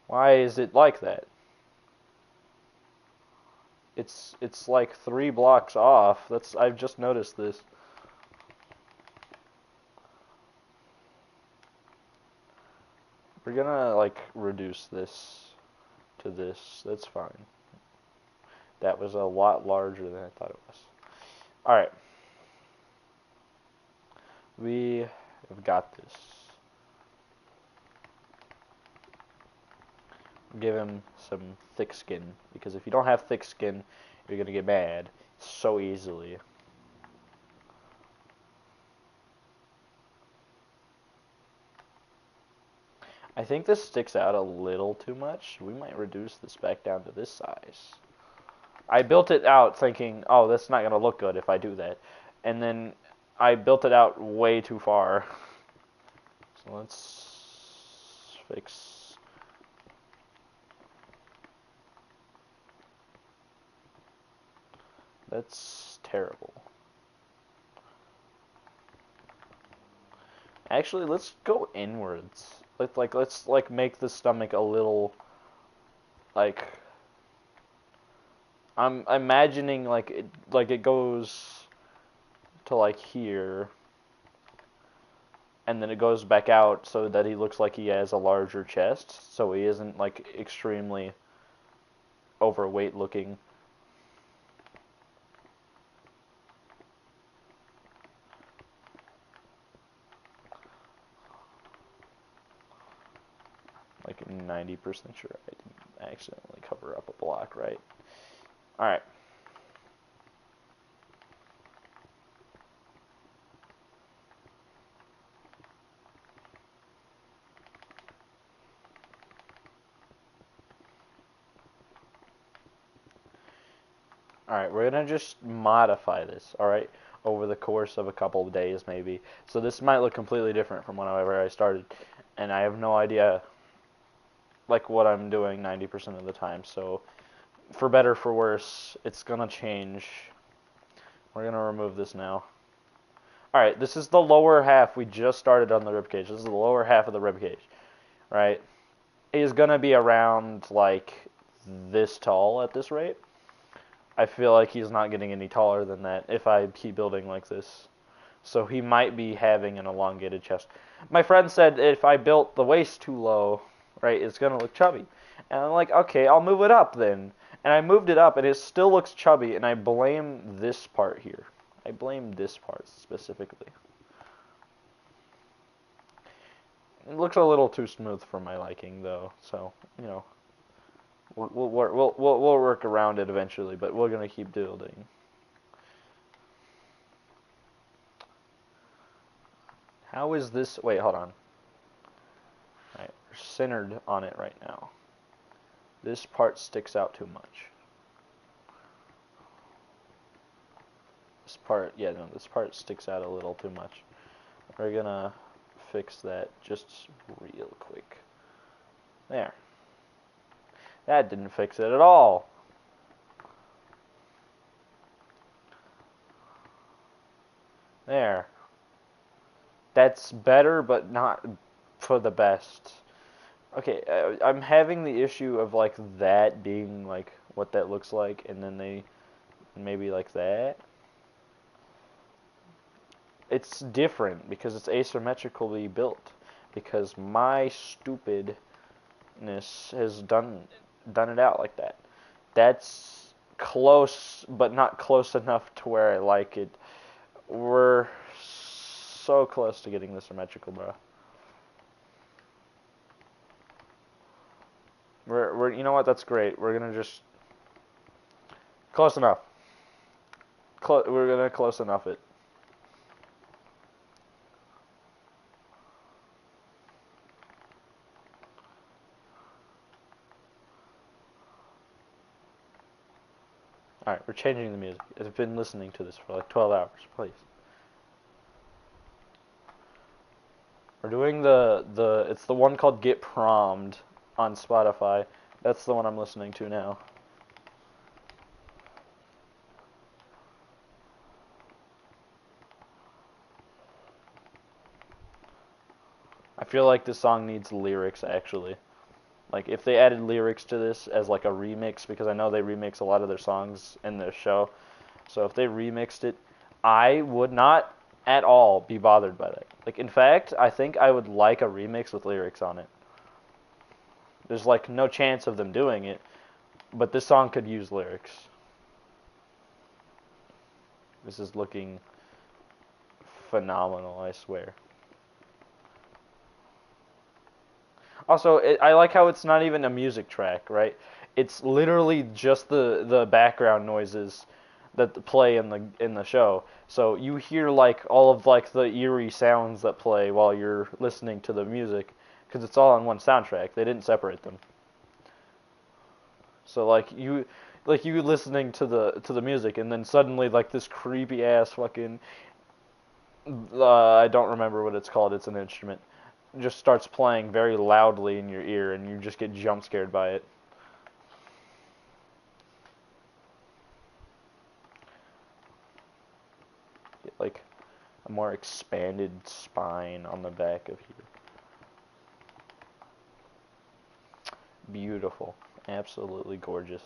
Why is it like that? It's like 3 blocks off. I've just noticed this. We're gonna like reduce this to this. That's fine. That was a lot larger than I thought it was. Alright. We have got this. Give him some thick skin, because if you don't have thick skin, you're gonna get mad so easily. I think this sticks out a little too much. We might reduce this back down to this size. I built it out thinking, oh, that's not gonna look good if I do that, and then I built it out way too far. So let's fix. That's terrible. Actually, let's go inwards. Let's make the stomach a little like I'm imagining like it goes to like here and then it goes back out so that he looks like he has a larger chest, so he isn't like extremely overweight looking. Like 90% sure I didn't accidentally cover up a block, right? Alright. Alright, we're gonna just modify this, alright? Over the course of a couple of days, maybe. So this might look completely different from whenever I started. And I have no idea, like, what I'm doing 90% of the time. So, for better, for worse, it's gonna change. We're gonna remove this now. Alright, this is the lower half. We just started on the ribcage. This is the lower half of the ribcage, right? He's gonna be around, like, this tall at this rate. I feel like he's not getting any taller than that if I keep building like this. So he might be having an elongated chest. My friend said if I built the waist too low, right, it's going to look chubby. And I'm like, okay, I'll move it up then. And I moved it up, and it still looks chubby, and I blame this part here. I blame this part specifically. It looks a little too smooth for my liking, though, so, you know. We'll work around it eventually, but we're going to keep building. How is this? Wait, hold on. Alright, we're centered on it right now. This part sticks out too much. This part, yeah, no, this part sticks out a little too much. We're gonna fix that just real quick. There. That didn't fix it at all. There. That's better, but not for the best. Okay, I'm having the issue of like that being like what that looks like, and then they maybe like that. It's different because it's asymmetrically built. Because my stupidness has done it out like that. That's close, but not close enough to where I like it. We're so close to getting this symmetrical, bro. We're you know what? That's great. We're gonna just close enough. We're gonna close enough it. Alright, we're changing the music. I've been listening to this for like 12 hours, please. We're doing it's the one called Get Prommed on Spotify. That's the one I'm listening to now. I feel like this song needs lyrics, actually. Like, if they added lyrics to this as, like, a remix, because I know they remix a lot of their songs in their show. So if they remixed it, I would not at all be bothered by that. Like, in fact, I think I would like a remix with lyrics on it. There's, like, no chance of them doing it, but this song could use lyrics. This is looking phenomenal, I swear. Also, I like how it's not even a music track, right? It's literally just the background noises that play in the show. So you hear like all of like the eerie sounds that play while you're listening to the music because it's all on one soundtrack. They didn't separate them. So like you listening to the music and then suddenly like this creepy ass fucking I don't remember what it's called. It's an instrument. Just starts playing very loudly in your ear and you just get jump scared by it. Get like a more expanded spine on the back of here. Beautiful. Absolutely gorgeous.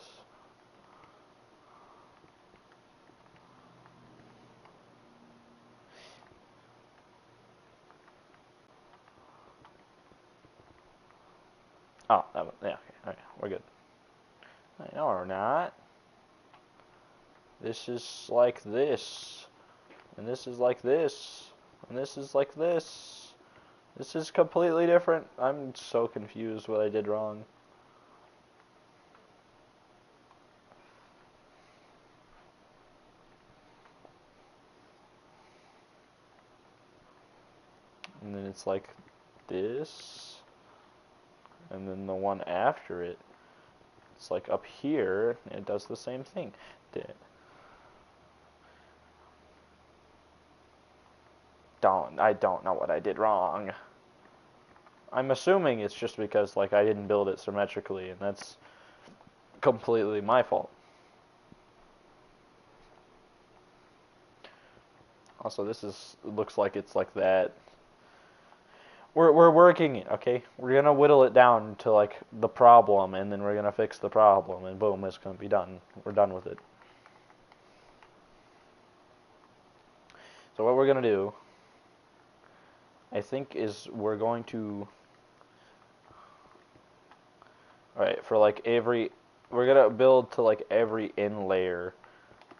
Oh, that one, yeah, okay, alright, we're good. No, we're not. This is like this. And this is like this. And this is like this. This is completely different. I'm so confused what I did wrong. And then it's like this. And then the one after it, it's like up here, and it does the same thing. I don't know what I did wrong. I'm assuming it's just because like I didn't build it symmetrically, and that's completely my fault. Also, looks like it's like that. We're working it, okay? We're gonna whittle it down to like the problem, and then we're gonna fix the problem, and boom, it's gonna be done. We're done with it. So what we're gonna do, I think, is we're going to, all right, for like we're gonna build to like every in layer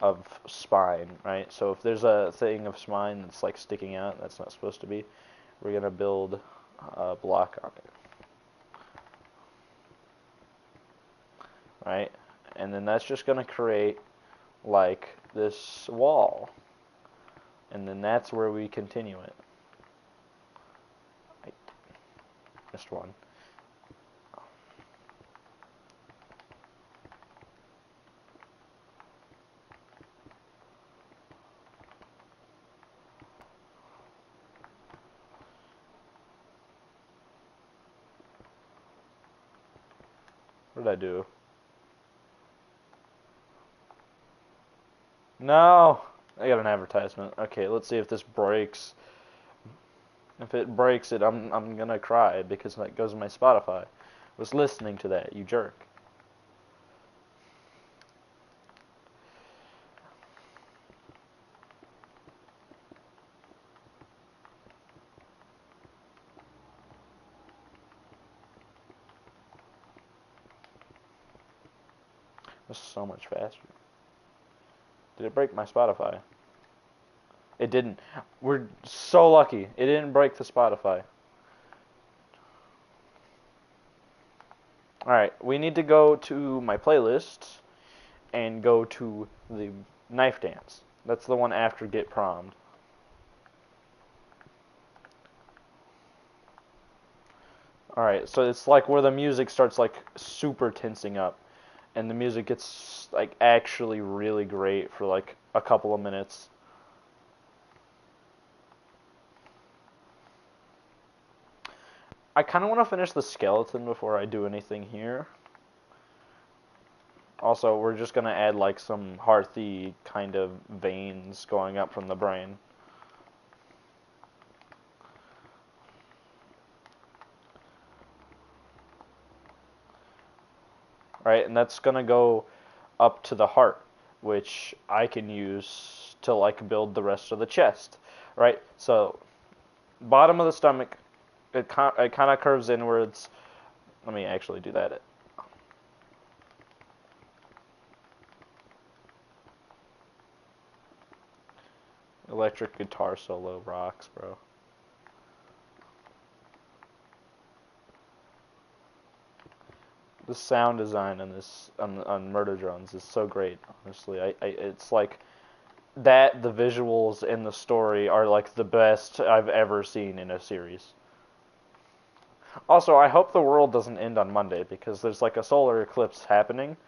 of spine, right? So if there's a thing of spine that's like sticking out, that's not supposed to be, we're gonna build a block on it, right? And then that's just gonna create like this wall, and then that's where we continue it. I missed one. What did I do? No! I got an advertisement. Okay, let's see if this breaks. If it breaks it, I'm gonna cry because that goes in my Spotify. I was listening to that, you jerk. This is so much faster. Did it break my Spotify? It didn't. We're so lucky. It didn't break the Spotify. Alright, we need to go to my playlists and go to the knife dance. That's the one after Get Prommed. Alright, so it's like where the music starts like super tensing up. And the music gets like actually really great for like a couple of minutes. I kind of want to finish the skeleton before I do anything here. Also, we're just going to add like some hearthy kind of veins going up from the brain. Right, and that's going to go up to the heart, which I can use to like build the rest of the chest. Right, so bottom of the stomach, it kind of curves inwards. Let me actually do that. Electric guitar solo rocks, bro. The sound design in this on Murder Drones is so great. Honestly, it's like that. The visuals and the story are like the best I've ever seen in a series. Also, I hope the world doesn't end on Monday because there's like a solar eclipse happening,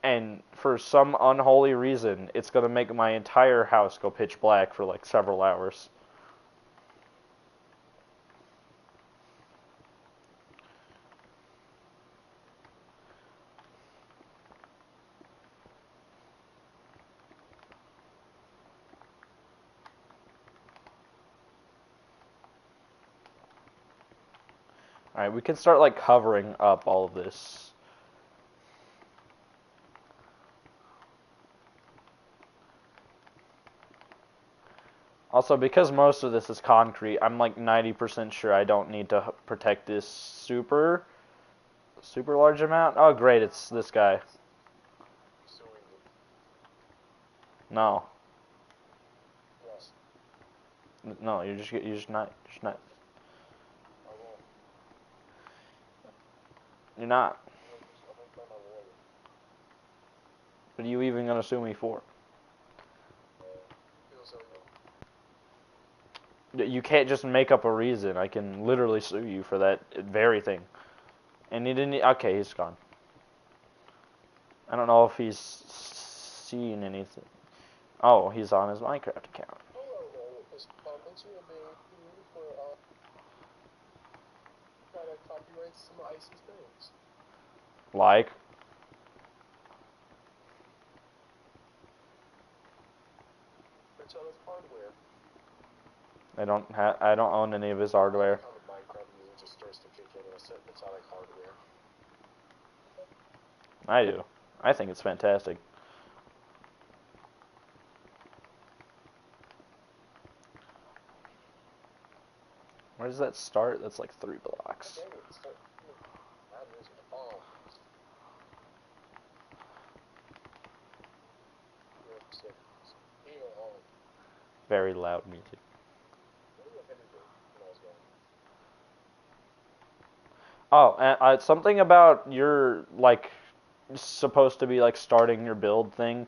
and for some unholy reason, it's gonna make my entire house go pitch black for like several hours. Alright, we can start like covering up all of this. Also, because most of this is concrete, I'm like 90% sure I don't need to protect this super large amount. Oh great, it's this guy. No. Yes. No, you're just not. You're not. What are you even gonna sue me for? You can't just make up a reason. I can literally sue you for that very thing. And he didn't. Okay, he's gone. I don't know if he's seen anything. Oh, he's on his Minecraft account. Like? I don't own any of his hardware. I do. I think it's fantastic. Where does that start? That's like 3 blocks. Very loud music. Oh, and something about your like supposed to be like starting your build thing,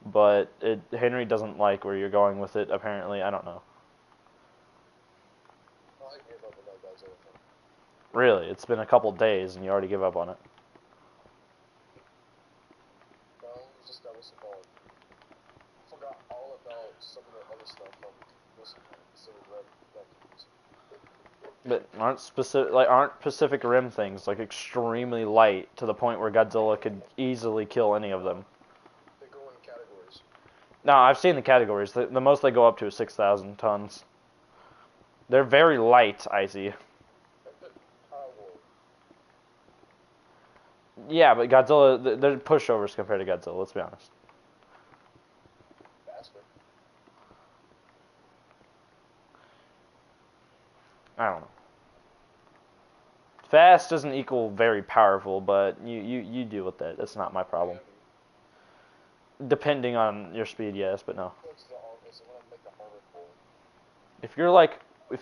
but Henry doesn't like where you're going with it. Apparently, I don't know. Really, it's been a couple days and you already give up on it. But aren't Pacific Rim things like extremely light to the point where Godzilla could easily kill any of them? They go in categories. No, I've seen the categories. The most they go up to is 6,000 tons. They're very light, Icy. Yeah, but Godzilla, they're pushovers compared to Godzilla, let's be honest. Faster. I don't know. Fast doesn't equal very powerful, but you deal with that. That's not my problem. Depending on your speed, yes, but no. If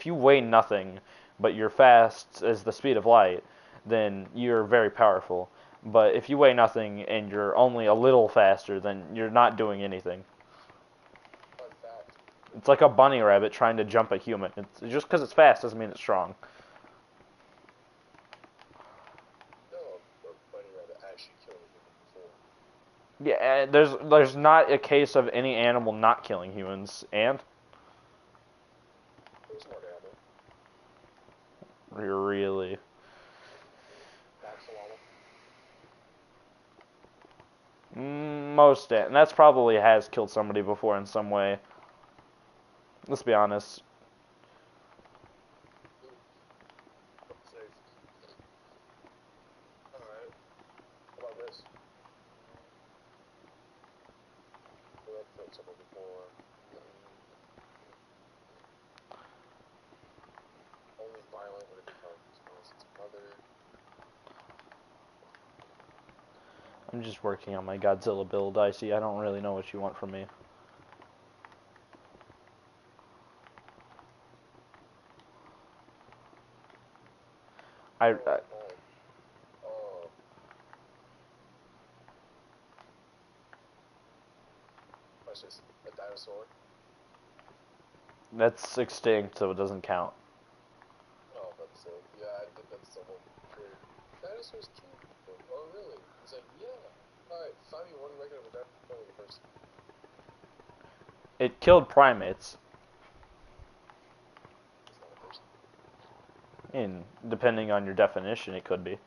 you weigh nothing, but you're fast as the speed of light, then you're very powerful. But if you weigh nothing and you're only a little faster, then you're not doing anything. It's like a bunny rabbit trying to jump a human. Just because it's fast doesn't mean it's strong. Yeah, there's not a case of any animal not killing humans, and really. Most, and that's probably has killed somebody before in some way. Let's be honest. I'm just working on my Godzilla build, Icy. I don't really know what you want from me. I dinosaur. That's extinct, so it doesn't count. Oh, but so yeah, I think that's the whole thing. Dinosaurs kill people. Oh, really? He's like, yeah. All right, find me one record of a dinosaur person. It killed primates. It's not a person. And depending on your definition, it could be.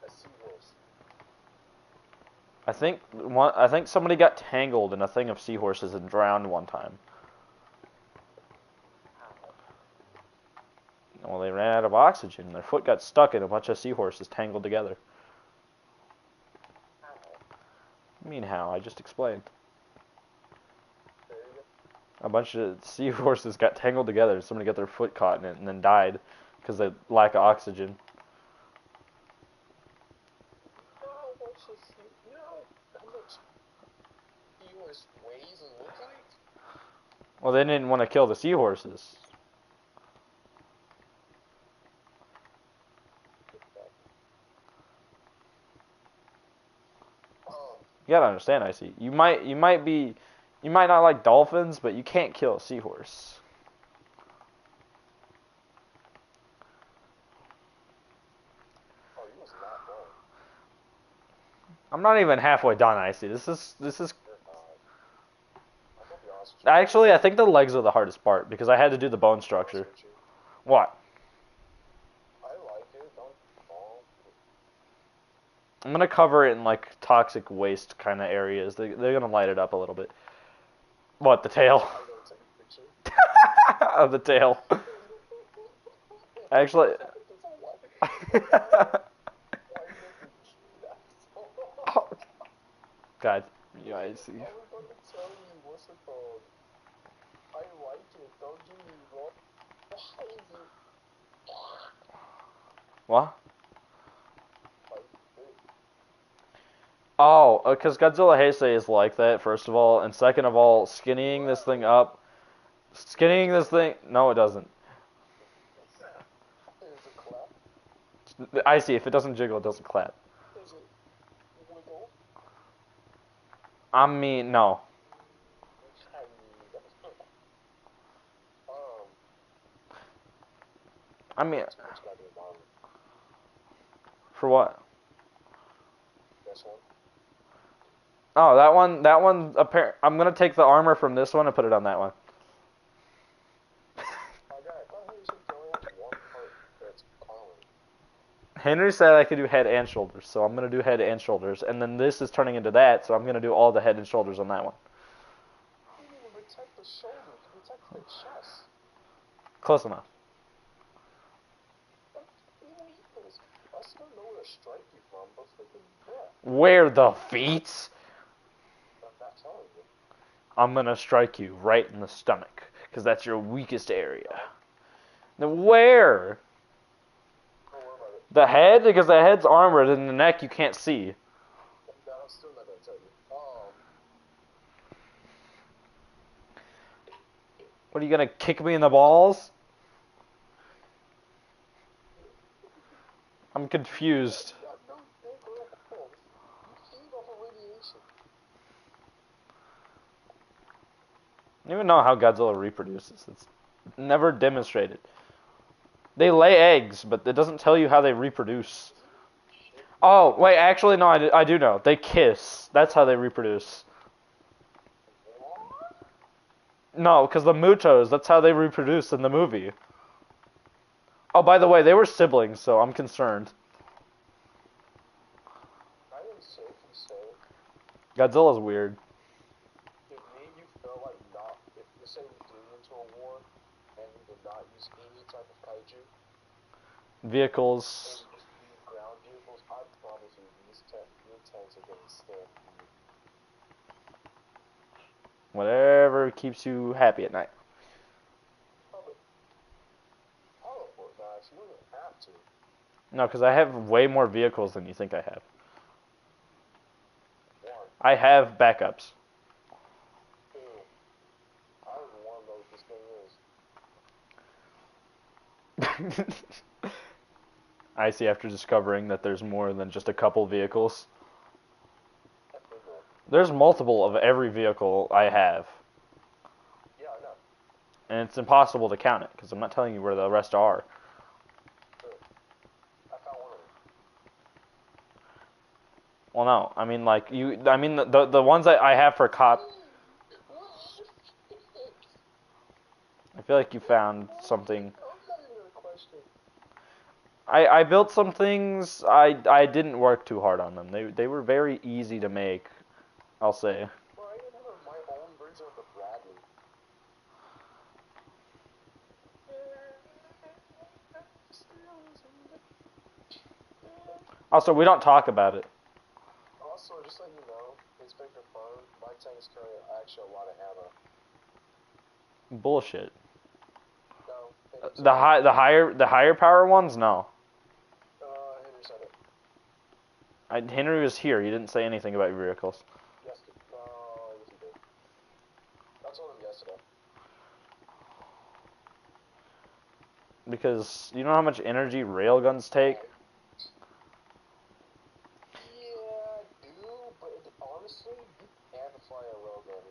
A seahorse. I think somebody got tangled in a thing of seahorses and drowned one time. Well, they ran out of oxygen. Their foot got stuck in a bunch of seahorses tangled together. I mean, how? I just explained. There you go. A bunch of seahorses got tangled together. Somebody got their foot caught in it and then died because they lack of oxygen. You know how much seahorse weighs and looks like? Well, they didn't want to kill the seahorses. You gotta understand, Icy. You might not like dolphins, but you can't kill a seahorse. Oh, you was not done. I'm not even halfway done, Icy. This is. You're not. I'm gonna be honest with you. Actually, I think the legs are the hardest part because I had to do the bone structure. What? I like it. Don't fall. I'm gonna cover it in like toxic waste kind of areas. They're gonna light it up a little bit. What, the tail? I'm gonna take a picture. Of the tail. Actually. God, yeah, I see. I was going to tell you what's it called. I like it. Don't do me wrong. Why is it? What? Like it? Oh, because Godzilla Heisei is like that, first of all, and second of all, skinnying this thing up. Skinnying this thing. No, it doesn't. Is it clap? I see. If it doesn't jiggle, it doesn't clap. Is it wiggle? I mean, no. I mean, for what? This one. Oh, that one. I'm gonna take the armor from this one and put it on that one. Henry said I could do head and shoulders, so I'm gonna do head and shoulders, and then this is turning into that, so I'm gonna do all the head and shoulders on that one. You didn't even protect the shoulders. You protect the chest. Close enough. I still don't know where to strike you from, but freaking yeah. Where the feet? I'm not telling you. I'm gonna strike you right in the stomach, because that's your weakest area. Now where? Don't worry about it. The head? Because the head's armored, and the neck you can't see. No, I'm still not gonna tell you. What, are you gonna kick me in the balls? I'm confused. You got no dick or balls. You feed off of radiation. I don't even know how Godzilla reproduces. It's never demonstrated. They lay eggs, but it doesn't tell you how they reproduce. Oh, wait, actually, no, I do know. They kiss. That's how they reproduce. No, because the Mutos, that's how they reproduce in the movie. Oh, by the way, they were siblings, so I'm concerned. I am so concerned. Godzilla's weird. If me and you felt like not, if let's say we get into a war and we did not use any type of kaiju, Vehicles. and we just use ground vehicles, I promise you, these tanks are getting stamped. Whatever keeps you happy at night. Teleport, guys. You wouldn't have to. No, because I have way more vehicles than you think I have. One, I have backups. two. I don't even want to know what this thing is. I see after discovering that there's more than just a couple vehicles. There's multiple of every vehicle I have. Yeah, I know. And it's impossible to count it, because I'm not telling you where the rest are. Sure. I found one of them. Well, no. I mean, like, the ones that I have for cop... I feel like you found something... I built some things. I didn't work too hard on them. They were very easy to make, I'll say. Well, I even have my own version of the Bradley. Also, we don't talk about it. Also, just letting you know, Inspector Farm, my tanks carry actually a lot of ammo. Bullshit. No, The higher power ones, no. Henry said it. Henry was here. He didn't say anything about your vehicles. Yes, yes he did. I told him yesterday. Because you know how much energy railguns take? Yeah, I do, but honestly, you can't fly a railgun.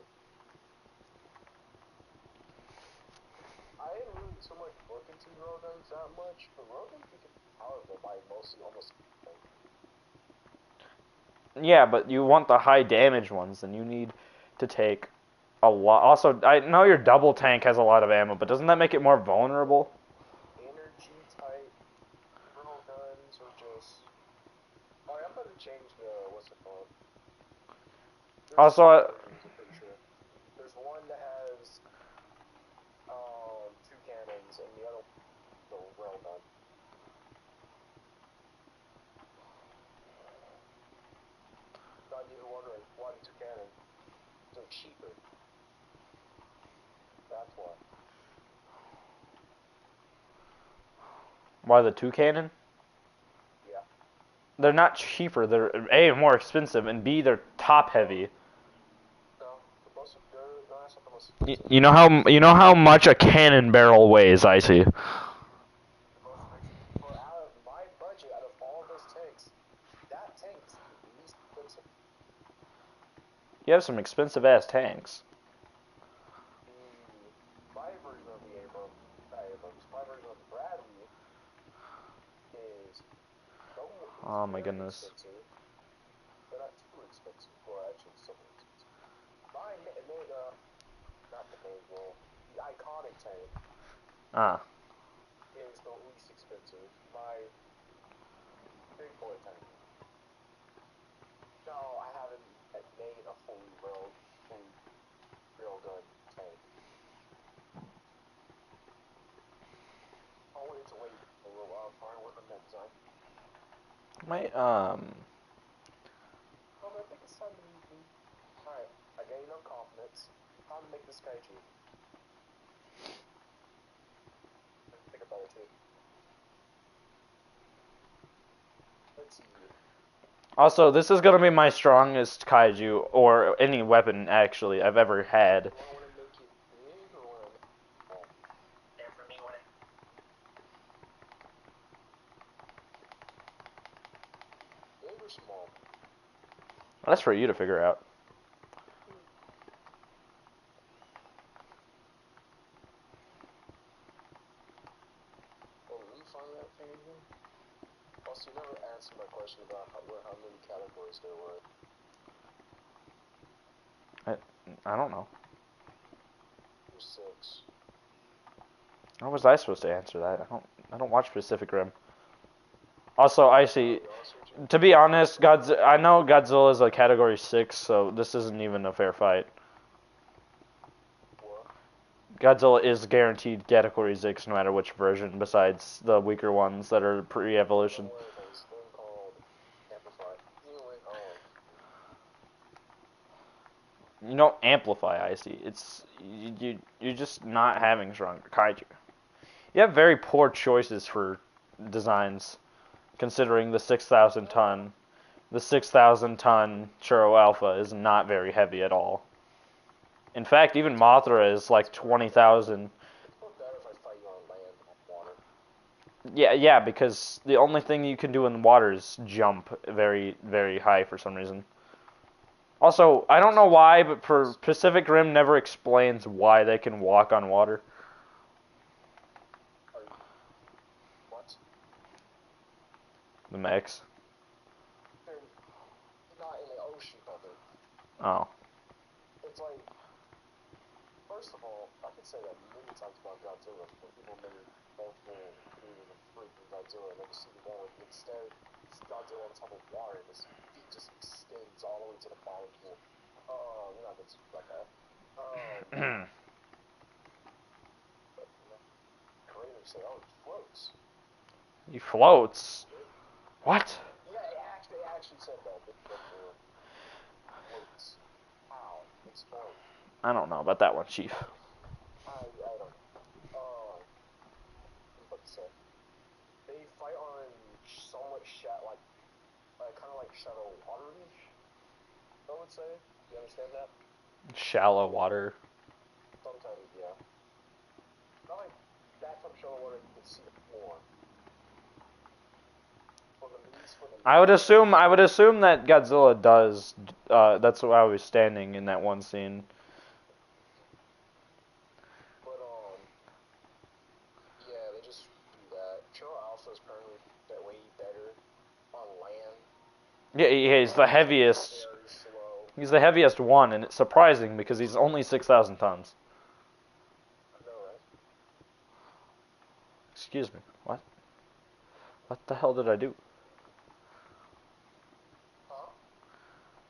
I didn't really so much look into railguns that much, but railguns you can power them by almost anything. Yeah, but you want the high damage ones, and you need to take a lot. Also, I know your double tank has a lot of ammo, but doesn't that make it more vulnerable? Energy type railguns or just... Oh, I'm about to change the... what's it called? There's Also, versions, I'm pretty sure. There's one that has 2 cannons, and the other the railgun. Not even wondering why the 2 cannons. They're cheaper. That's why. why the 2 cannon? Yeah. They're not cheaper. They're A, more expensive, and B, they're top heavy. No, the most no, that's not the most expensive. You know how much a cannon barrel weighs, I see. The most expensive. For out of my budget, out of all those tanks, that tank is the least expensive. You have some expensive ass tanks. My version of the Abrams, my version of the Bradley is Oh my very goodness. expensive, but not too expensive. Well, actually, somewhat expensive. Mine made not the main role, the iconic tank Ah. is the least expensive. My big boy tank. No, I haven't made a fully railgun tank. I wanted to wait a little while before I work on that design. Oh, I think it's time to meet me. Alright, I gained enough confidence. Time to make this kaiju. Think about it too. Let's see. Also, this is gonna be my strongest kaiju, or any weapon, actually, I've ever had. Do I want to make it big or want to make it small? And for me, what? Big or small? That's for you to figure out. Oh, let me find that thing again. Also, you never answered my question about how many categories there were. I don't know. There's 6. How was I supposed to answer that? I don't watch Pacific Rim. Also, I see. To be honest, I know Godzilla is a category 6, so this isn't even a fair fight. What? Godzilla is guaranteed category 6 no matter which version, besides the weaker ones that are pre-evolution. There's one called Amplify. Anyway, You don't amplify IC. It's you're just not having stronger kaiju. You have very poor choices for designs, considering the 6,000 ton. The 6,000 ton Churro Alpha is not very heavy at all. In fact, even Mothra is like 20,000. it's more better if I fight you on land, not water. Yeah, because the only thing you can do in water is jump very, very high for some reason. Also, I don't know why, but for Pacific Rim never explains why they can walk on water. What? The mechs. They're not in the ocean, brother. Oh. It's like, first of all, I could say that many times about Godzilla, but people make multiple videos of freaking Godzilla and never see the one. Instead, it's Godzilla on top of water and his feet just extends all the way to the bottom pool. We're not gonna speak about that. But, you know, creators say, oh, he floats. He floats. What? Yeah, they actually said that. Floats. How? Explain. I don't know about that one, Chief. I don't know. What was I about to say? They fight on somewhat kind of like shallow water-ish, I would say. You understand that? Shallow water. Sometimes, yeah. Not like that type of shallow water you can see the floor. I would assume that Godzilla does. That's why I was standing in that one scene. But yeah, they just do that. True Alpha is apparently way better on land. Yeah, he's the heaviest. Very slow. He's the heaviest one, and it's surprising because he's only 6,000 tons. I know, right? Excuse me. What? What the hell did I do? Huh?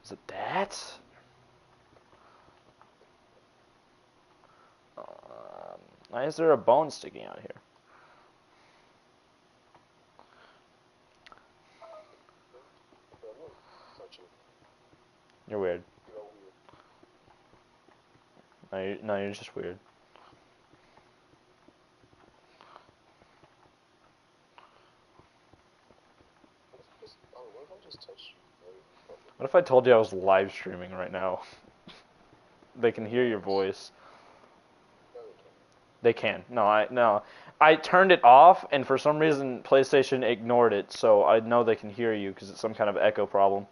Is it that? Why is there a bone sticking out here? You're weird. No, you're just weird. What if I told you I was live streaming right now? They can hear your voice. They can. No. I turned it off, and for some reason PlayStation ignored it, so I know they can hear you because it's some kind of echo problem.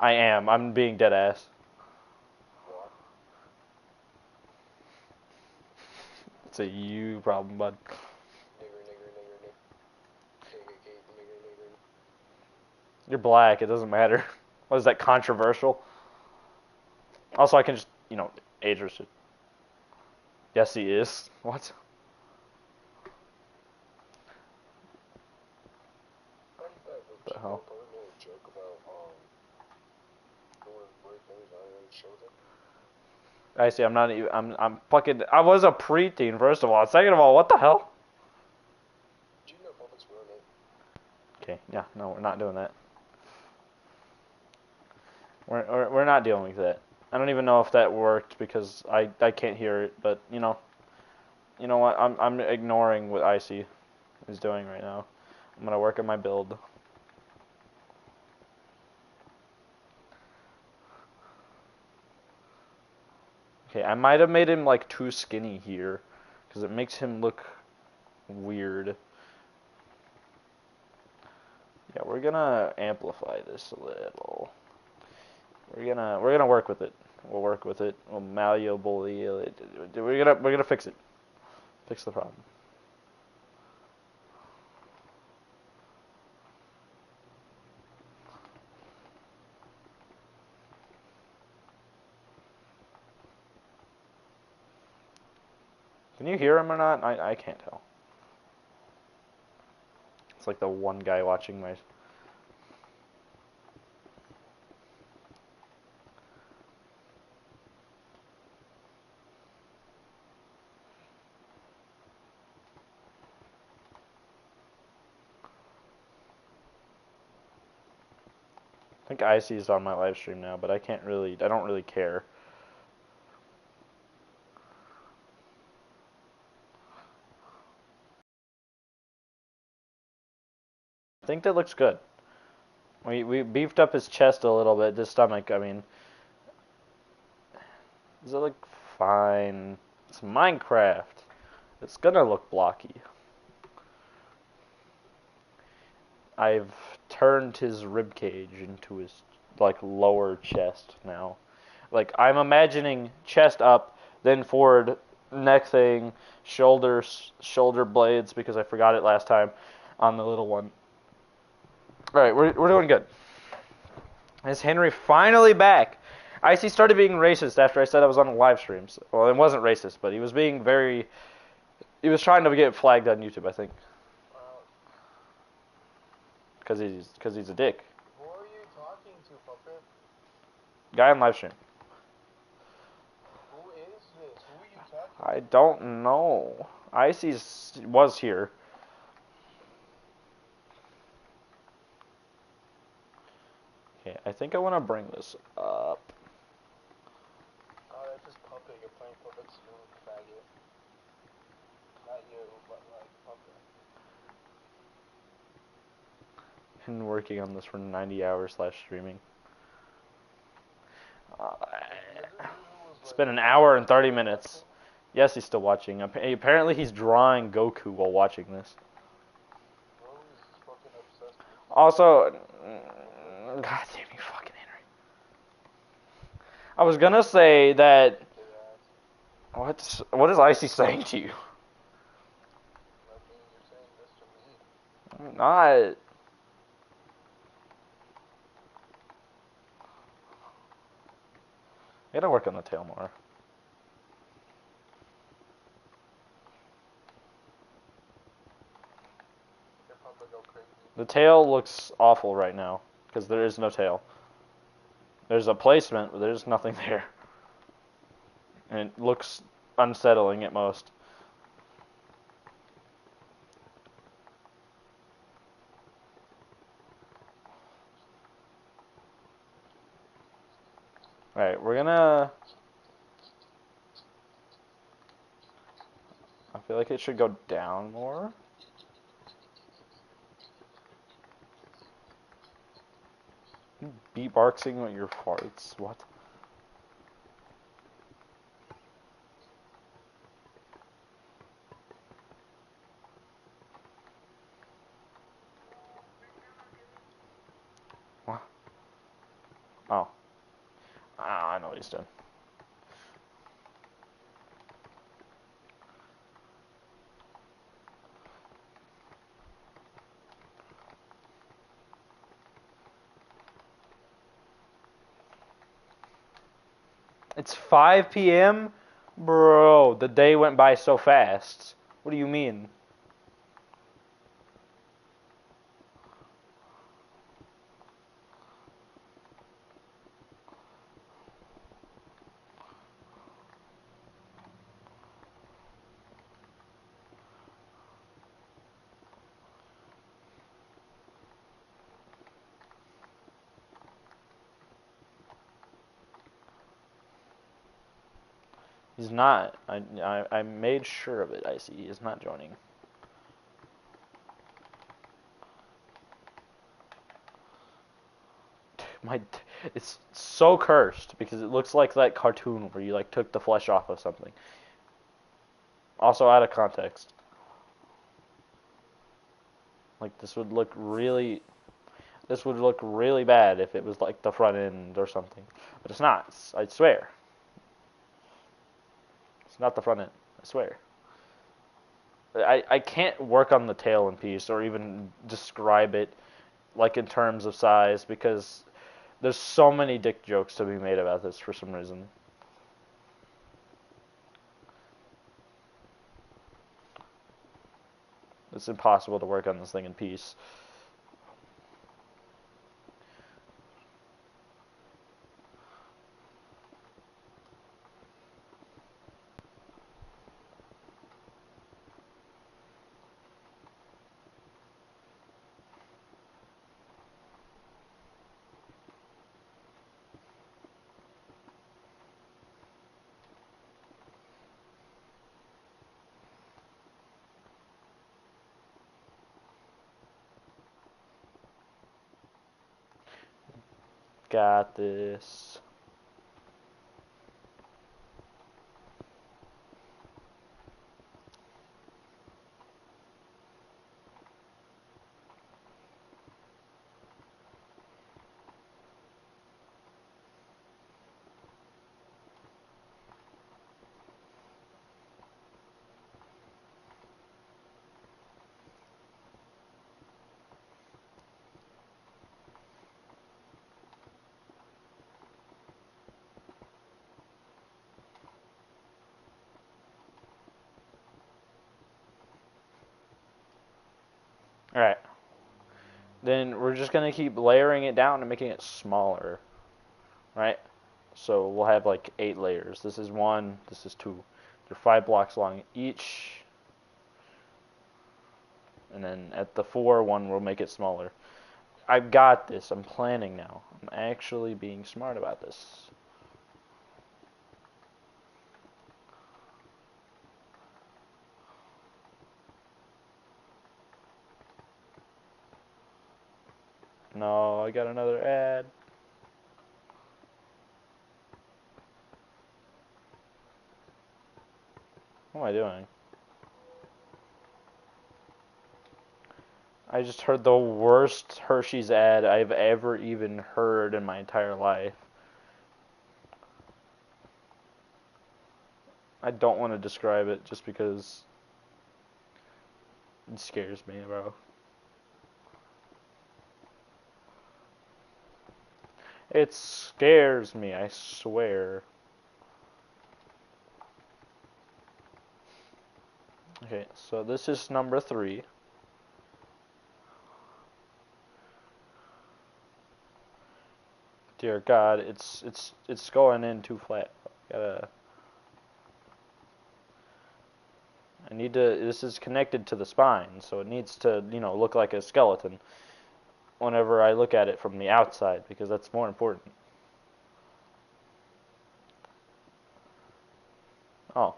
I am. I'm being dead ass. It's a you problem, bud. You're black. It doesn't matter. What is that, controversial? Also, I can just, age restrict. Yes, he is. What? The hell? I see. I'm not even. I'm fucking. I was a preteen, first of all. Second of all, what the hell? Okay. Yeah. No, we're not doing that. We're not dealing with that. I don't even know if that worked because I can't hear it. But you know what? I'm ignoring what Icy is doing right now. I'm gonna work on my build. Okay, I might have made him like too skinny here, because it makes him look weird. Yeah, we're gonna amplify this a little. We're gonna work with it. We'll work with it. We'll malleably. We're gonna fix it. Fix the problem. Can you hear him or not? I can't tell. It's like the one guy watching my. I think Icy's on my live stream now, but I don't really care. I think that looks good. We beefed up his chest a little bit, his stomach, I mean. Does it look fine? It's Minecraft. It's gonna look blocky. I've turned his rib cage into his like lower chest now. Like I'm imagining chest up, then forward, neck thing, shoulder blades because I forgot it last time on the little one. All right, we're doing good. Is Henry finally back? Icy started being racist after I said I was on live streams. Well, it wasn't racist, but he was being very. He was trying to get flagged on YouTube, I think, because he's a dick. Who are you talking to, puppet? Guy on live stream. Who is this? Who are you talking to? I don't know. Icy was here. Okay, I think I want to bring this up. Oh, that's just puppet. You're playing puppet smooth, faggot. Not you, but like puppet. Been working on this for 90 hours / streaming. It's been an hour and 30 minutes. Yes, he's still watching. Apparently he's drawing Goku while watching this. Bro is fucking obsessed with you. Also, God damn you fucking Henry. I was gonna say that, what is Icy saying to you? Nothing, you're saying this to me. I'm not. I gotta work on the tail more. Your puppet go crazy. The tail looks awful right now because there is no tail. There's a placement, but there's nothing there. And it looks unsettling at most. Alright, we're gonna... I feel like it should go down more. You beatboxing with your farts. What? What? Oh. I know what he's doing. It's 5 p.m.? Bro, the day went by so fast. What do you mean? He's not. I made sure of it, Icy. He is not joining. It's so cursed because it looks like that cartoon where you like took the flesh off of something. Also out of context. Like this would look really bad if it was like the front end or something. But it's not. I swear. It's not the front end. I swear. I can't work on the tail in peace or even describe it like in terms of size because there's so many dick jokes to be made about this for some reason. It's impossible to work on this thing in peace. Got this. then we're just going to keep layering it down and making it smaller, right? So we'll have like 8 layers. This is 1, this is 2. They're 5 blocks long each. And then at the 4 one, we'll make it smaller. I've got this. I'm planning now. I'm actually being smart about this. No, I got another ad. What am I doing? I just heard the worst Hershey's ad I've ever even heard in my entire life. I don't want to describe it just because it scares me, bro. It scares me, I swear. Okay, so this is number 3. Dear God, it's going in too flat. I need to. This is connected to the spine, so it needs to, look like a skeleton. Whenever I look at it from the outside, because that's more important. Oh, all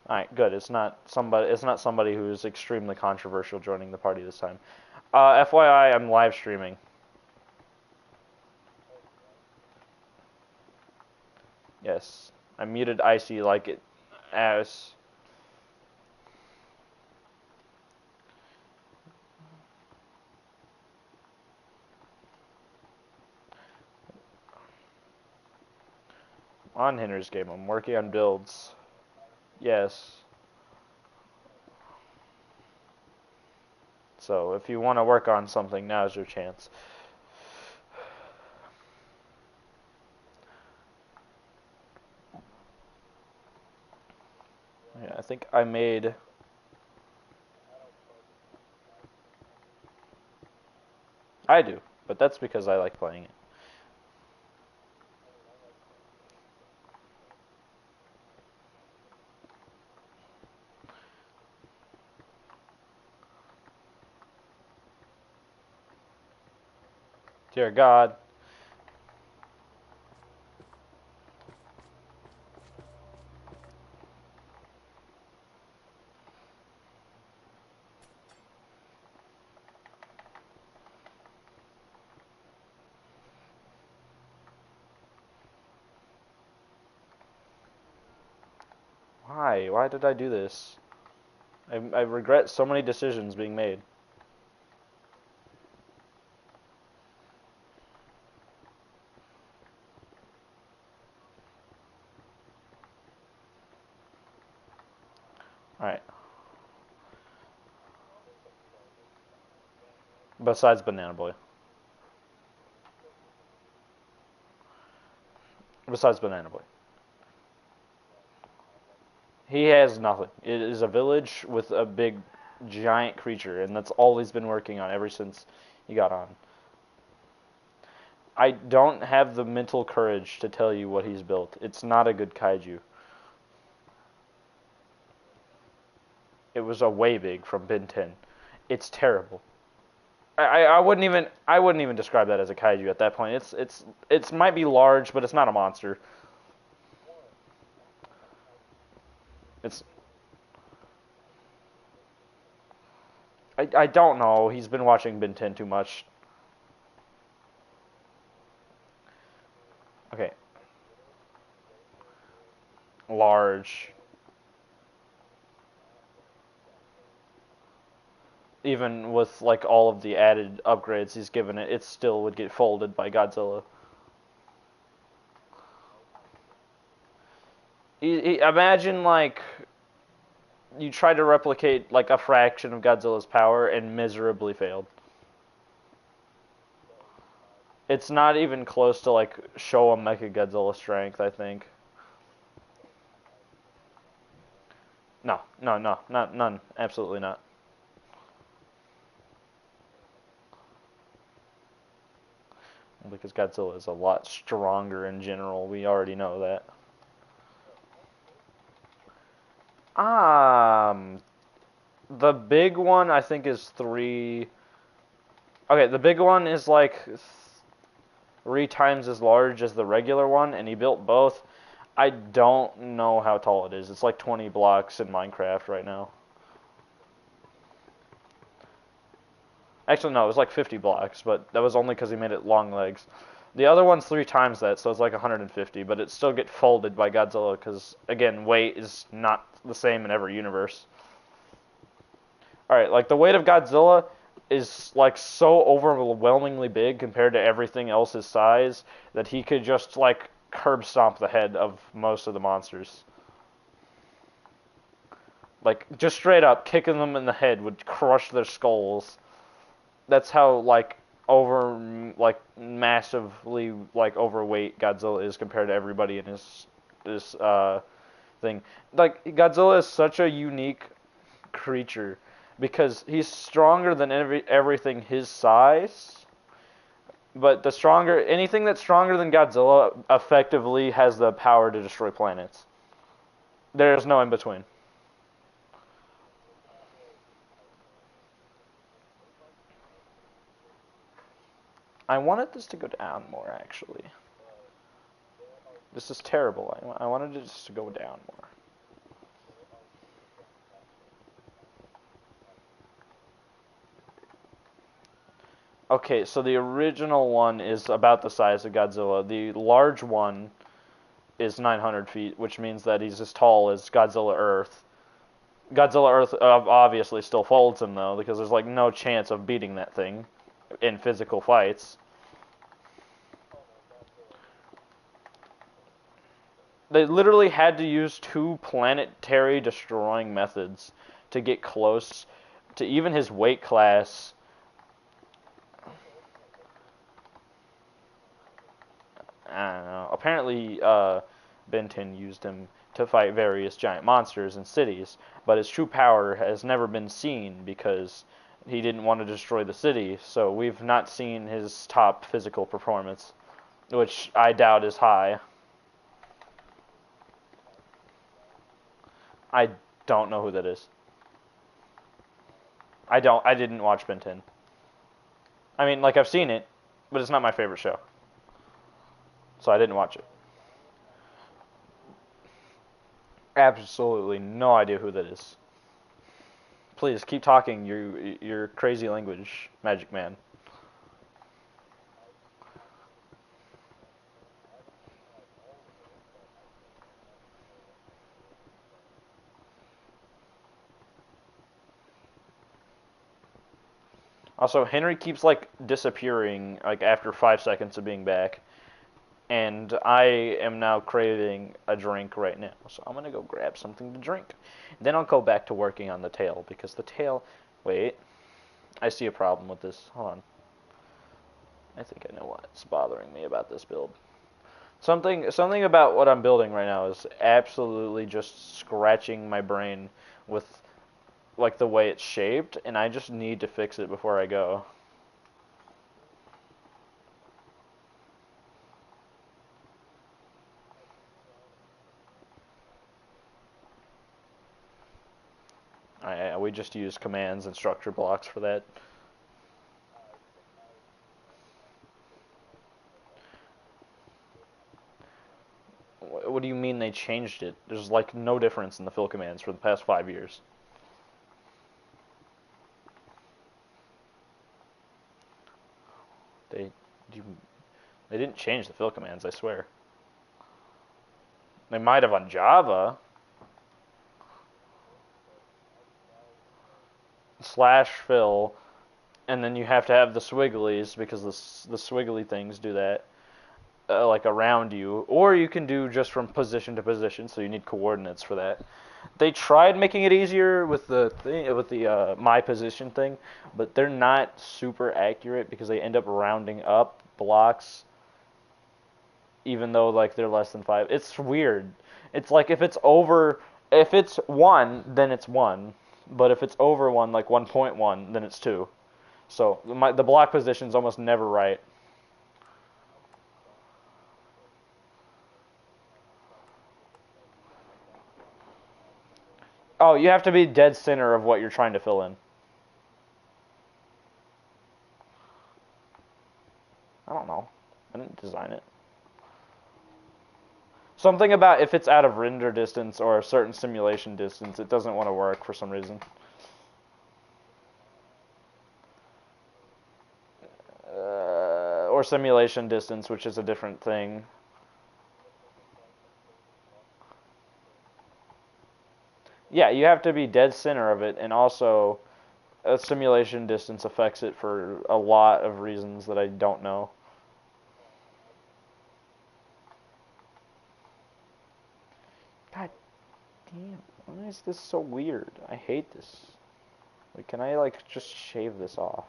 right, good. It's not somebody. It's not somebody who's extremely controversial joining the party this time. FYI, I'm live streaming. Yes, I muted Icy like it as. On Hinder's game, I'm working on builds. Yes. So if you want to work on something, now's your chance. Yeah, I think I made. I do, but that's because I like playing it. Dear God. Why? Why did I do this? I regret so many decisions being made. Alright. Besides Banana Boy. Besides Banana Boy. He has nothing. It is a village with a big, giant creature, and that's all he's been working on ever since he got on. I don't have the mental courage to tell you what he's built. It's not a good kaiju. It was a way big from Ben 10. It's terrible. I wouldn't even describe that as a kaiju at that point. It's might be large, but it's not a monster. It's I don't know. He's been watching Ben 10 too much. Okay. Large. Even with like all of the added upgrades he's given it, it still would get folded by Godzilla. Imagine like you tried to replicate like a fraction of Godzilla's power and miserably failed. It's not even close to like show a Mecha Godzilla strength, I think. No, none, absolutely not. because Godzilla is a lot stronger in general. We already know that. The big one I think is 3. Okay, the big one is like 3 times as large as the regular one, and he built both. I don't know how tall it is. It's like 20 blocks in Minecraft right now. Actually, no, it was like 50 blocks, but that was only because he made it long legs. The other one's 3 times that, so it's like 150, but it still get folded by Godzilla because, again, weight is not the same in every universe. Alright, like the weight of Godzilla is like so overwhelmingly big compared to everything else's size that he could just like curb stomp the head of most of the monsters. Like just straight up kicking them in the head would crush their skulls. That's how like massively like overweight Godzilla is compared to everybody in his thing. Like Godzilla is such a unique creature because he's stronger than everything his size. But anything that's stronger than Godzilla effectively has the power to destroy planets. There's no in between. I wanted this to go down more, actually. This is terrible. I wanted it just to go down more. Okay, so the original one is about the size of Godzilla. The large one is 900 feet, which means that he's as tall as Godzilla Earth. Godzilla Earth obviously still folds him, though, because there's like no chance of beating that thing in physical fights. They literally had to use 2 planetary destroying methods to get close to even his weight class. I don't know. Apparently, Ben 10 used him to fight various giant monsters in cities, but his true power has never been seen because he didn't want to destroy the city, so we've not seen his top physical performance, which I doubt is high. I don't know who that is. I didn't watch Ben 10. I mean, like, I've seen it, but it's not my favorite show. So I didn't watch it. Absolutely no idea who that is. Please keep talking your crazy language, Magic Man. Also, Henry keeps like disappearing like after 5 seconds of being back. And I am now craving a drink right now. So I'm going to go grab something to drink. Then I'll go back to working on the tail. Because the tail... Wait. I see a problem with this. Hold on. I think I know what's bothering me about this build. Something about what I'm building right now is absolutely just scratching my brain with like the way it's shaped. And I just need to fix it before I go. We just use commands and structure blocks for that. What do you mean they changed it? There's like no difference in the fill commands for the past 5 years. They didn't change the fill commands, I swear. They might have on Java. /fill, and then you have to have the swigglies because the swiggly things do that, like around you, or you can do just from position to position. So you need coordinates for that. They tried making it easier with the thing, with the my position thing, but they're not super accurate because they end up rounding up blocks, even though like they're less than 5. It's weird. It's like if it's 1, then it's 1. But if it's over 1, like 1.1, then it's 2. So the block position's almost never right. Oh, you have to be dead center of what you're trying to fill in. I don't know. I didn't design it. Something about if it's out of render distance or a certain simulation distance, it doesn't want to work for some reason. Or simulation distance, which is a different thing. Yeah, you have to be dead center of it, and also a simulation distance affects it for a lot of reasons that I don't know. God damn, why is this so weird? I hate this. Like, can I, like, just shave this off?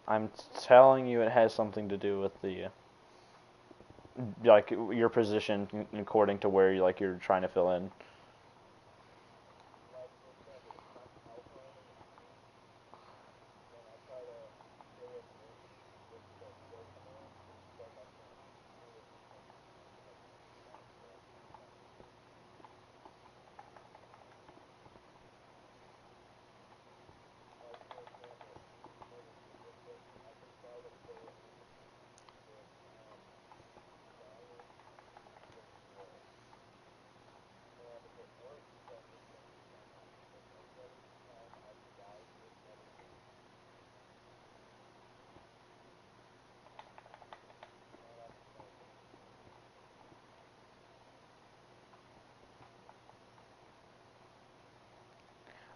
I'm telling you it has something to do with the, like, your position according to where, like, you're trying to fill in.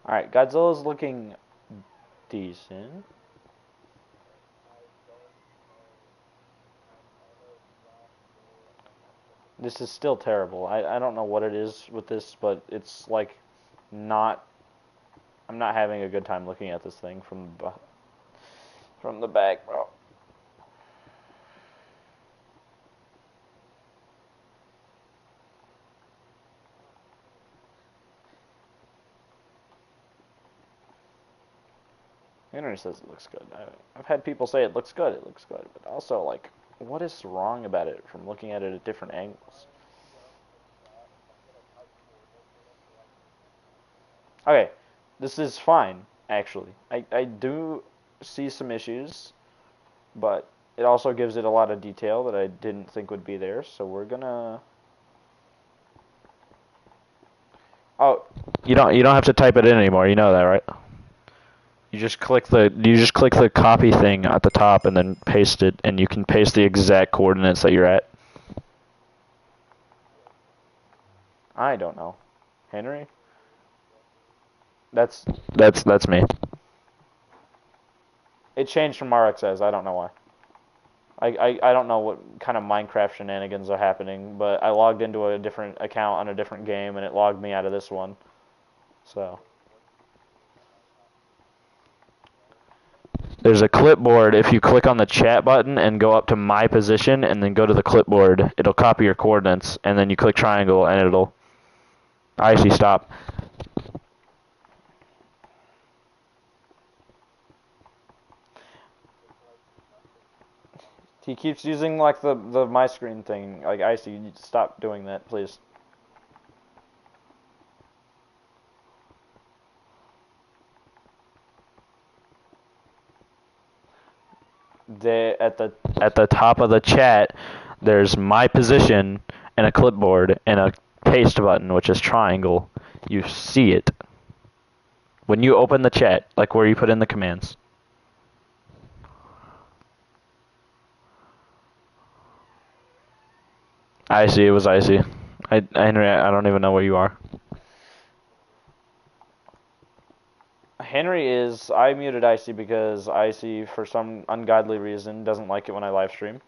Alright, Godzilla's looking decent. This is still terrible. I don't know what it is with this, but it's like not. I'm not having a good time looking at this thing from the back, bro. Henry says it looks good. I've had people say it looks good, but also, like, what is wrong about it from looking at it at different angles? Okay, this is fine, actually. I do see some issues, but it also gives it a lot of detail that I didn't think would be there, so we're gonna... Oh, you don't have to type it in anymore, you know that, right? You just click the copy thing at the top and then paste it, and you can paste the exact coordinates that you're at. I don't know. Henry? That's that's me. It changed from RxS. I don't know why. I don't know what kind of Minecraft shenanigans are happening, but I logged into a different account on a different game, and it logged me out of this one. So there's a clipboard. If you click on the chat button and go up to my position, and then go to the clipboard, it'll copy your coordinates, and then you click triangle, and it'll. I see. Stop. He keeps using like the my screen thing. Like Icy, you need to stop doing that, please. At the top of the chat, there's my position and a clipboard and a paste button, which is triangle. You see it when you open the chat, like where you put in the commands. Icy, it was Icy. Henry, I don't even know where you are. Henry is. I muted Icy because Icy, for some ungodly reason, doesn't like it when I live stream.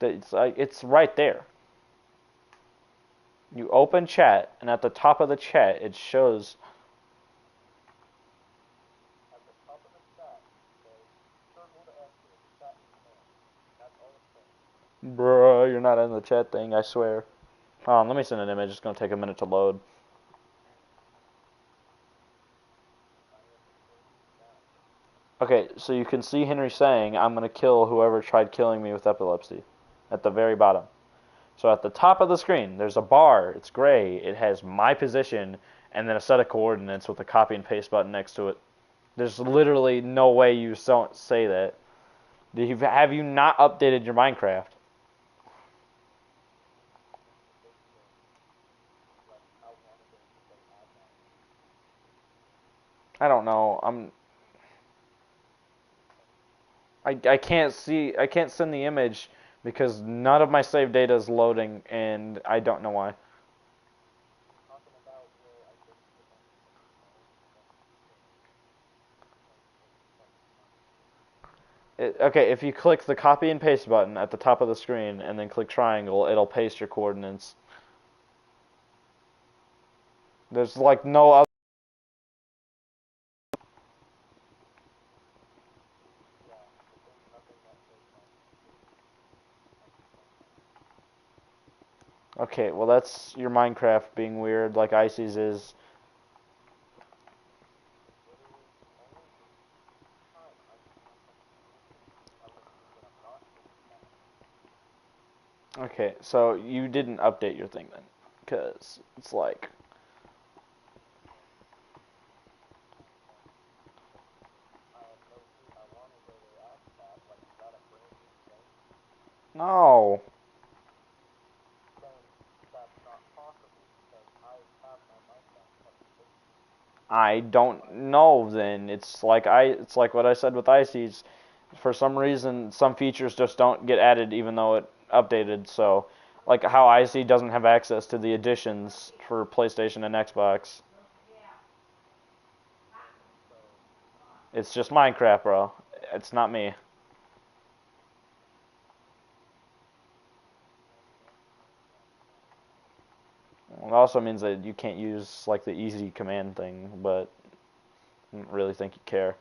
It's right there. You open chat, and at the top of the chat, it shows. At the top of the chat, it says, circle to exit, chat command. That's all it says. Bruh, you're not in the chat thing, I swear. Hold on, let me send an image. It's gonna take a minute to load. Okay, so you can see Henry saying, I'm gonna kill whoever tried killing me with epilepsy. At the very bottom. So at the top of the screen, there's a bar. It's gray. It has my position and then a set of coordinates with a copy and paste button next to it. There's literally no way you don't say that. Have you not updated your Minecraft? I don't know. I can't see. I can't send the image because none of my saved data is loading, and I don't know why. Okay, if you click the copy and paste button at the top of the screen and then click triangle, it'll paste your coordinates. There's like no other. Okay, well that's your Minecraft being weird like Icy's is. Okay, so you didn't update your thing then, because it's like. No. I don't know then. It's like what I said with Icy's. For some reason some features just don't get added even though it updated, so like how Icy doesn't have access to the additions for PlayStation and Xbox. It's just Minecraft, bro. It's not me. It also means that you can't use like the easy command thing, but I don't really think you care.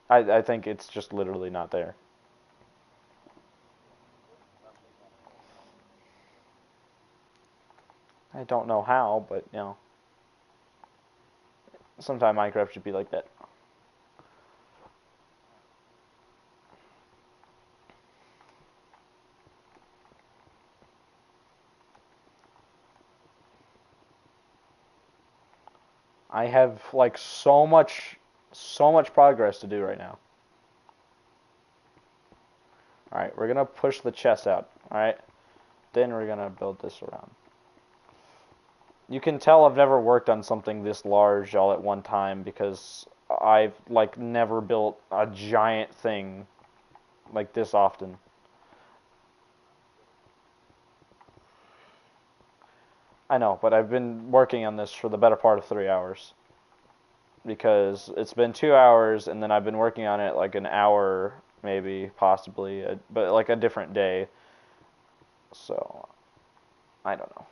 I think it's just literally not there. I don't know how, but you know, sometimes Minecraft should be like that. I have like so much progress to do right now. All right, we're gonna push the chest out. All right, then we're gonna build this around. You can tell I've never worked on something this large all at one time because I've like never built a giant thing like this often. I know, but I've been working on this for the better part of 3 hours because it's been 2 hours and then I've been working on it like an hour, maybe, possibly, but like a different day. So, I don't know.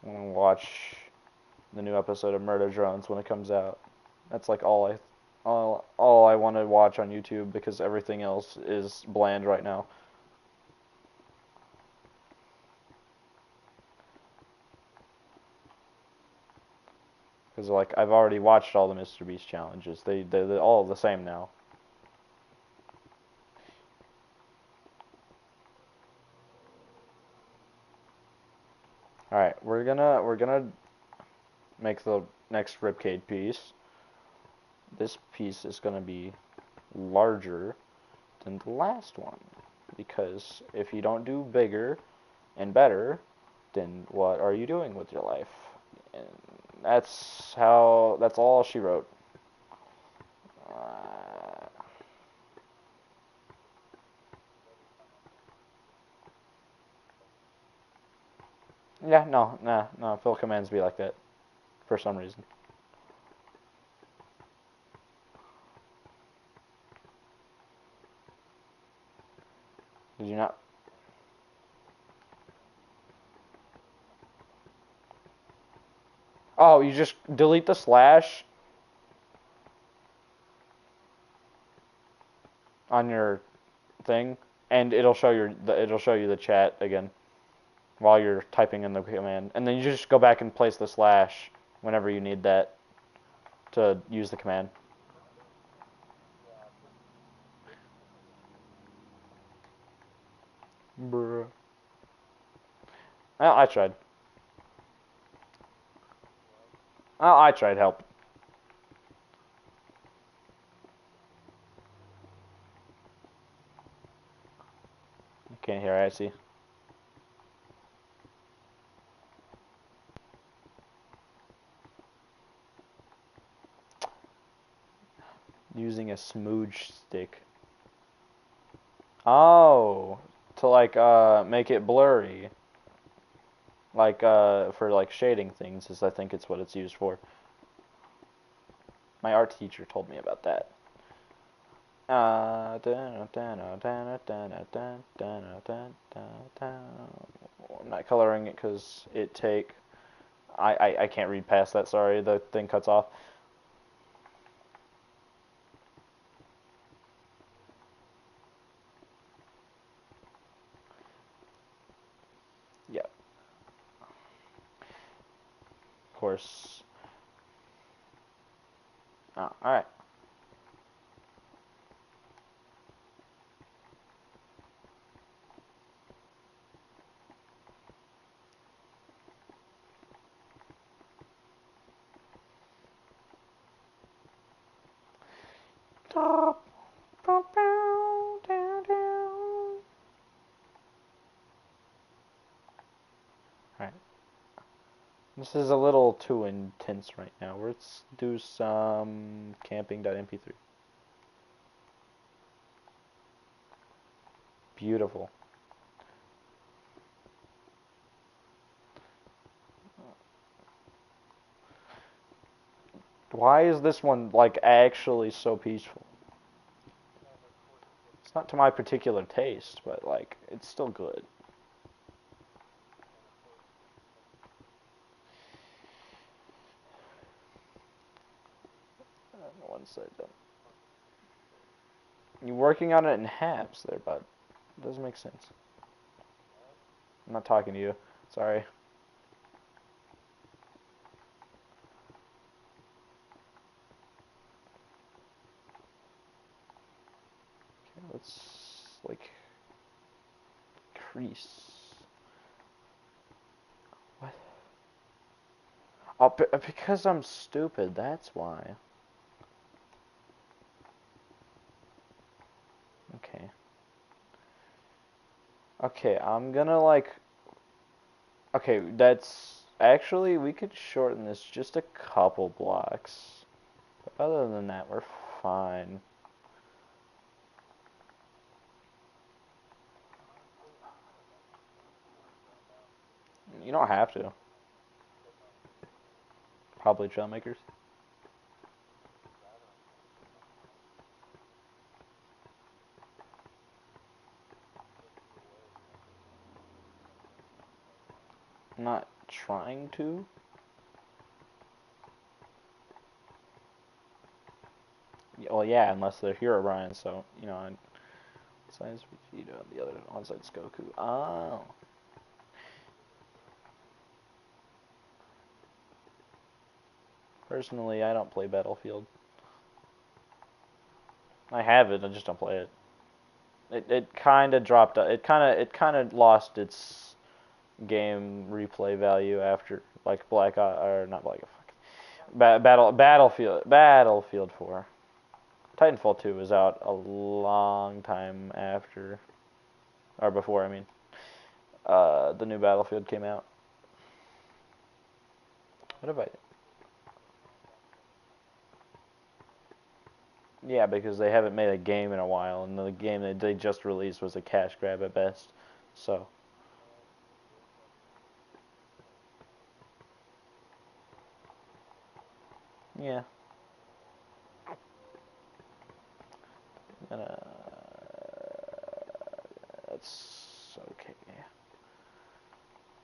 I'm gonna watch the new episode of Murder Drones when it comes out. That's like all I want to watch on YouTube because everything else is bland right now. Because like I've already watched all the Mr. Beast challenges. They're all the same now. All right, we're gonna make the next ribcage piece. This piece is gonna be larger than the last one because if you don't do bigger and better, then what are you doing with your life? And that's all she wrote. Uh, Yeah, no. Fill commands be like that for some reason. Did you not? Oh, you just delete the slash on your thing, and it'll show you the chat again while you're typing in the command, and then you just go back and place the slash whenever you need that to use the command. Bruh. Well, I tried. Well, I tried help. You can't hear. I see. Using a smooge stick. Oh, to like make it blurry. Like for like shading things is I think it's what it's used for. My art teacher told me about that. I'm not coloring it because I can't read past that, sorry, the thing cuts off. Yeah, of course. Oh, alright. Top. Alright. This is a little too intense right now. Let's do some camping.mp3. Beautiful. Why is this one like actually so peaceful? It's not to my particular taste, but like it's still good. One side done. You're working on it in halves there, bud. It doesn't make sense. I'm not talking to you. Sorry. Okay, let's like crease. What? Oh, because I'm stupid. That's why. Okay. Okay, I'm gonna like. Okay, that's actually we could shorten this just a couple blocks. But other than that, we're fine. You don't have to. Probably trailmakers. I'm not trying to. Well, yeah, unless they're Hero Brian, so, you know, on side's Vegeta, on the other one side's Goku. Oh. Personally, I don't play Battlefield. I have it, I just don't play it. It kind of dropped. It kind of lost its game replay value after like or not Black Battlefield 4. Titanfall 2 was out a long time after or before. I mean, the new Battlefield came out. What have I? Yeah, because they haven't made a game in a while, and the game that they just released was a cash grab at best. So Yeah. Gonna. That's okay.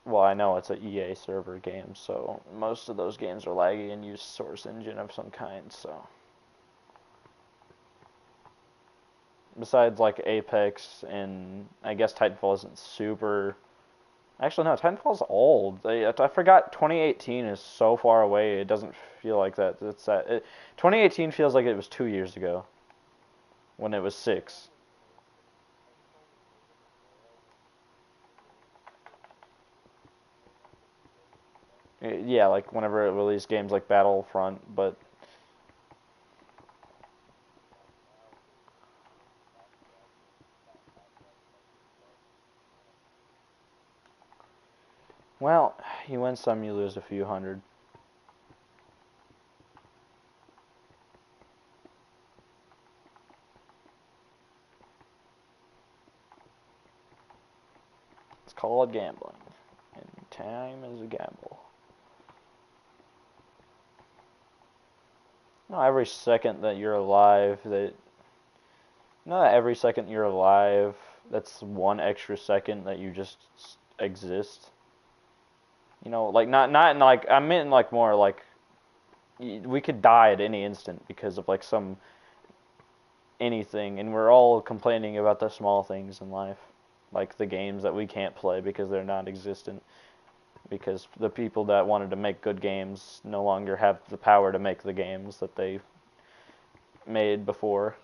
Well, I know it's a EA server game, so most of those games are laggy and use source engine of some kind. So, besides like Apex and I guess Titanfall isn't super. Actually, no, Titanfall's old. I forgot 2018 is so far away. It doesn't feel like that. 2018 feels like it was 2 years ago when it was 6. Yeah, like whenever it released games like Battlefront, but well, you win some, you lose a few hundred. It's called gambling, and time is a gamble. No, every second that you're alive, not every second you're alive, that's one extra second that you just exist. You know, like not in like I meant like more like we could die at any instant because of like some anything, and we're all complaining about the small things in life, like the games that we can't play because they're non-existent, because the people that wanted to make good games no longer have the power to make the games that they made before.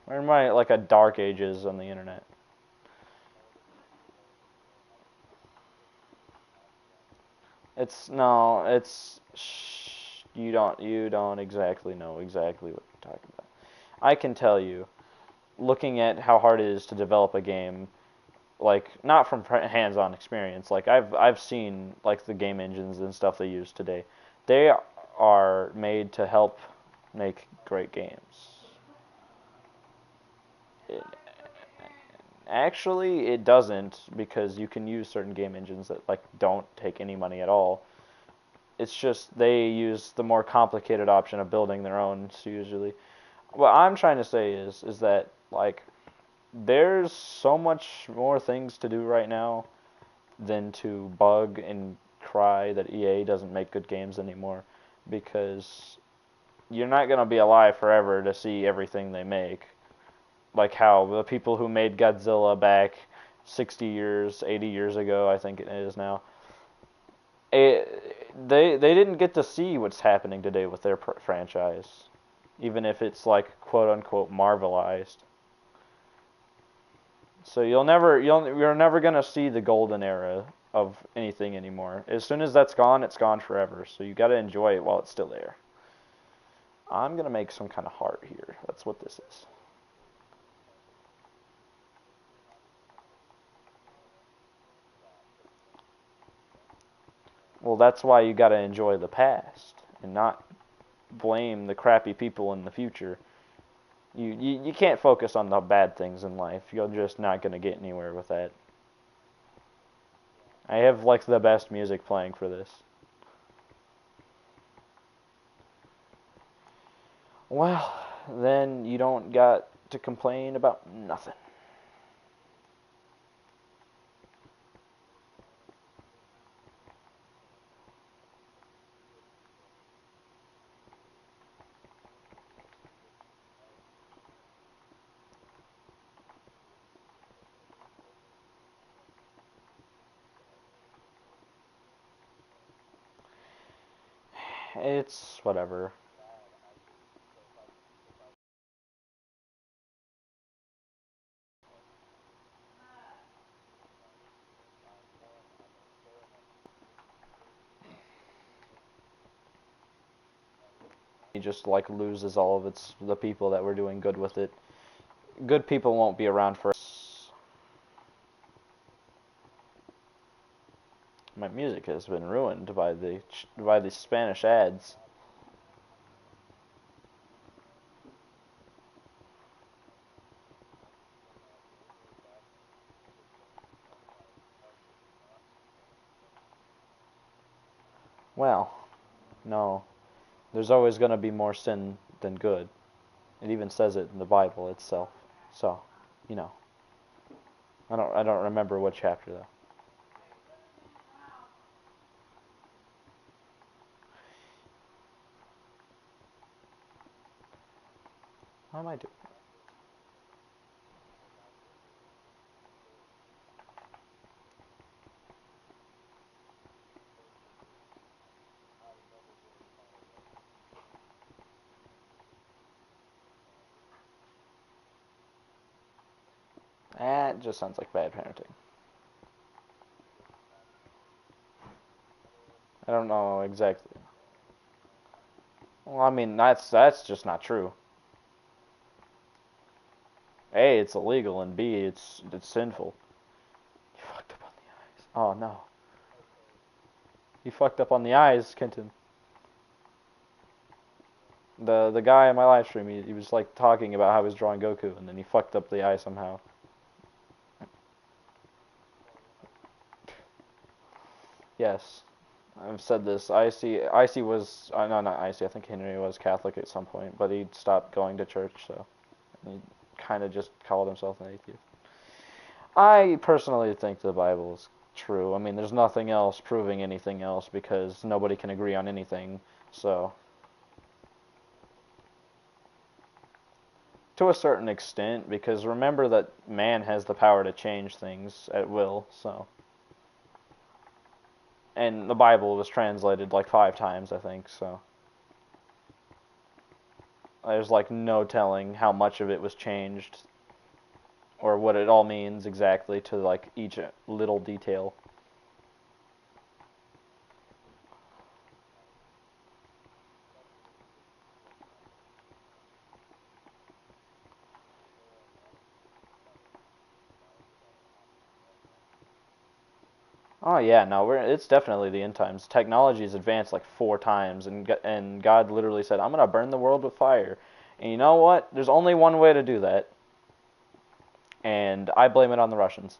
We're in my like a dark ages on the internet. It's no, it's you don't exactly know exactly what you're talking about. I can tell you, looking at how hard it is to develop a game, like not from hands-on experience. Like I've seen like the game engines and stuff they use today. They are made to help make great games. It, actually, it doesn't because you can use certain game engines that like don't take any money at all. It's just they use the more complicated option of building their own. So usually, what I'm trying to say is that like there's so much more things to do right now than to bug and cry that EA doesn't make good games anymore, because you're not going to be alive forever to see everything they make. Like how the people who made Godzilla back 60 years, 80 years ago, I think it is now, they didn't get to see what's happening today with their franchise, even if it's like quote unquote marvelized. So you're never gonna see the golden era of anything anymore. As soon as that's gone, it's gone forever. So you gotta enjoy it while it's still there. I'm gonna make some kind of heart here. That's what this is. Well, that's why you gotta enjoy the past and not blame the crappy people in the future. You can't focus on the bad things in life. You're just not gonna get anywhere with that. I have like the best music playing for this. Well, then you don't got to complain about nothing. It's whatever. He just like loses all of its the people that were doing good with it. Good people won't be around for us. My music has been ruined by the Spanish ads. Well, no. There's always going to be more sin than good. It even says it in the Bible itself. So, you know. I don't remember what chapter though. How am I doing? That just sounds like bad parenting. I don't know exactly. Well, I mean that's just not true. A, it's illegal, and B, it's sinful. You fucked up on the eyes. Oh no. You fucked up on the eyes, Kenton. The guy in my live stream, he was like talking about how he was drawing Goku, and then he fucked up the eye somehow. Yes, I've said this. Icy was no, not Icy. I think Henry was Catholic at some point, but he stopped going to church, so he kind of just called himself an atheist. I personally think the Bible is true. I mean, there's nothing else proving anything else because nobody can agree on anything. So, to a certain extent, because remember that man has the power to change things at will. So, and the Bible was translated like 5 times, I think. So, there's like no telling how much of it was changed or what it all means exactly to like each little detail. Oh yeah, no, it's definitely the end times. Technology has advanced like 4 times, and God literally said, "I'm gonna burn the world with fire." And you know what? There's only one way to do that, and I blame it on the Russians.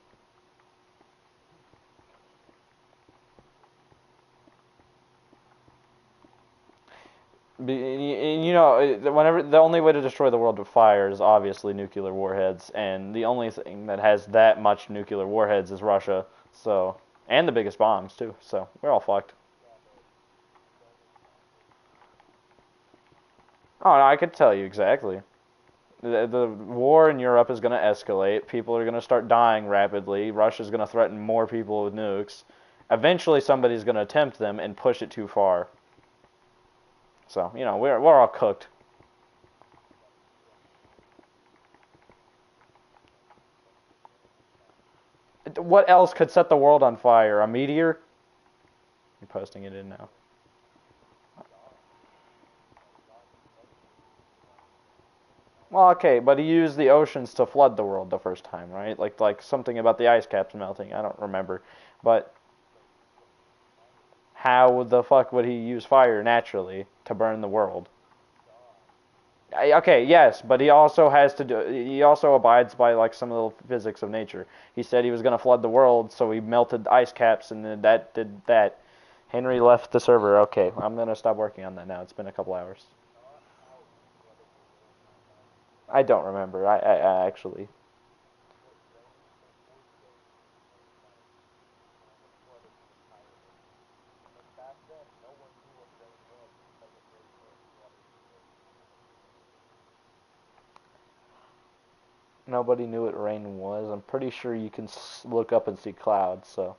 You know, whenever the only way to destroy the world with fire is obviously nuclear warheads, and the only thing that has that much nuclear warheads is Russia. So, and the biggest bombs too. So we're all fucked. Oh, no, I could tell you exactly. The war in Europe is going to escalate. People are going to start dying rapidly. Russia's going to threaten more people with nukes. Eventually, somebody's going to attempt them and push it too far. So, you know, we're all cooked. What else could set the world on fire? A meteor? I'm posting it in now. Well, okay, but he used the oceans to flood the world the first time, right? Like something about the ice caps melting. I don't remember, but how the fuck would he use fire naturally to burn the world? Okay, yes, but he also has to do. He also abides by like some of the physics of nature. He said he was going to flood the world, so he melted ice caps, and then that did that. Henry left the server. Okay, I'm going to stop working on that now. It's been a couple hours. I don't remember. I actually. Nobody knew what rain was. I'm pretty sure you can look up and see clouds. So.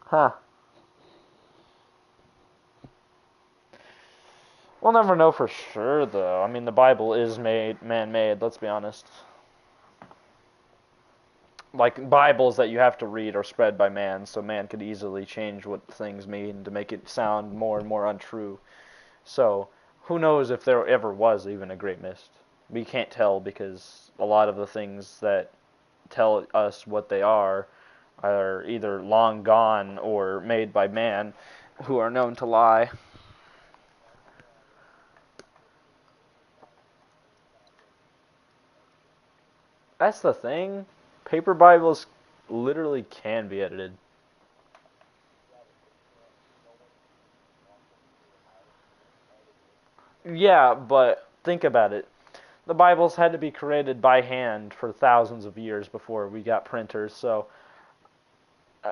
Huh. We'll never know for sure, though. I mean, the Bible is man-made. Let's be honest. Like Bibles that you have to read are spread by man, so man could easily change what things mean to make it sound more and more untrue. So, who knows if there ever was even a great mist? We can't tell because a lot of the things that tell us what they are either long gone or made by man, who are known to lie. That's the thing. Paper Bibles literally can be edited. Yeah, but think about it. The Bibles had to be created by hand for thousands of years before we got printers, so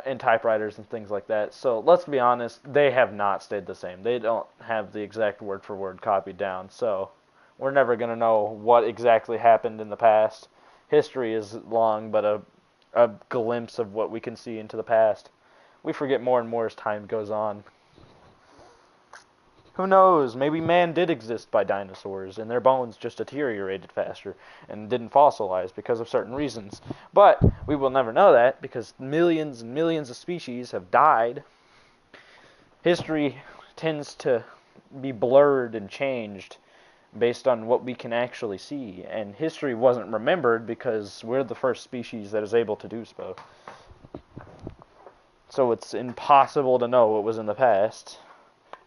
and typewriters and things like that. So let's be honest, they have not stayed the same. They don't have the exact word for word copied down. So we're never going to know what exactly happened in the past. History is long, but a glimpse of what we can see into the past. We forget more and more as time goes on. Who knows? Maybe man did exist by dinosaurs, and their bones just deteriorated faster and didn't fossilize because of certain reasons. But we will never know that because millions and millions of species have died. History tends to be blurred and changed based on what we can actually see, and history wasn't remembered because we're the first species that is able to do so. So it's impossible to know what was in the past,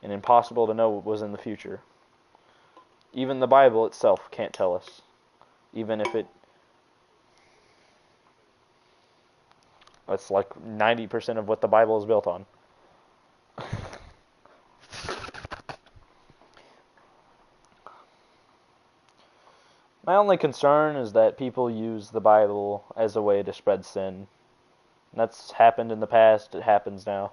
and impossible to know what was in the future. Even the Bible itself can't tell us. Even if it's like 90% of what the Bible is built on. My only concern is that people use the Bible as a way to spread sin. That's happened in the past, it happens now.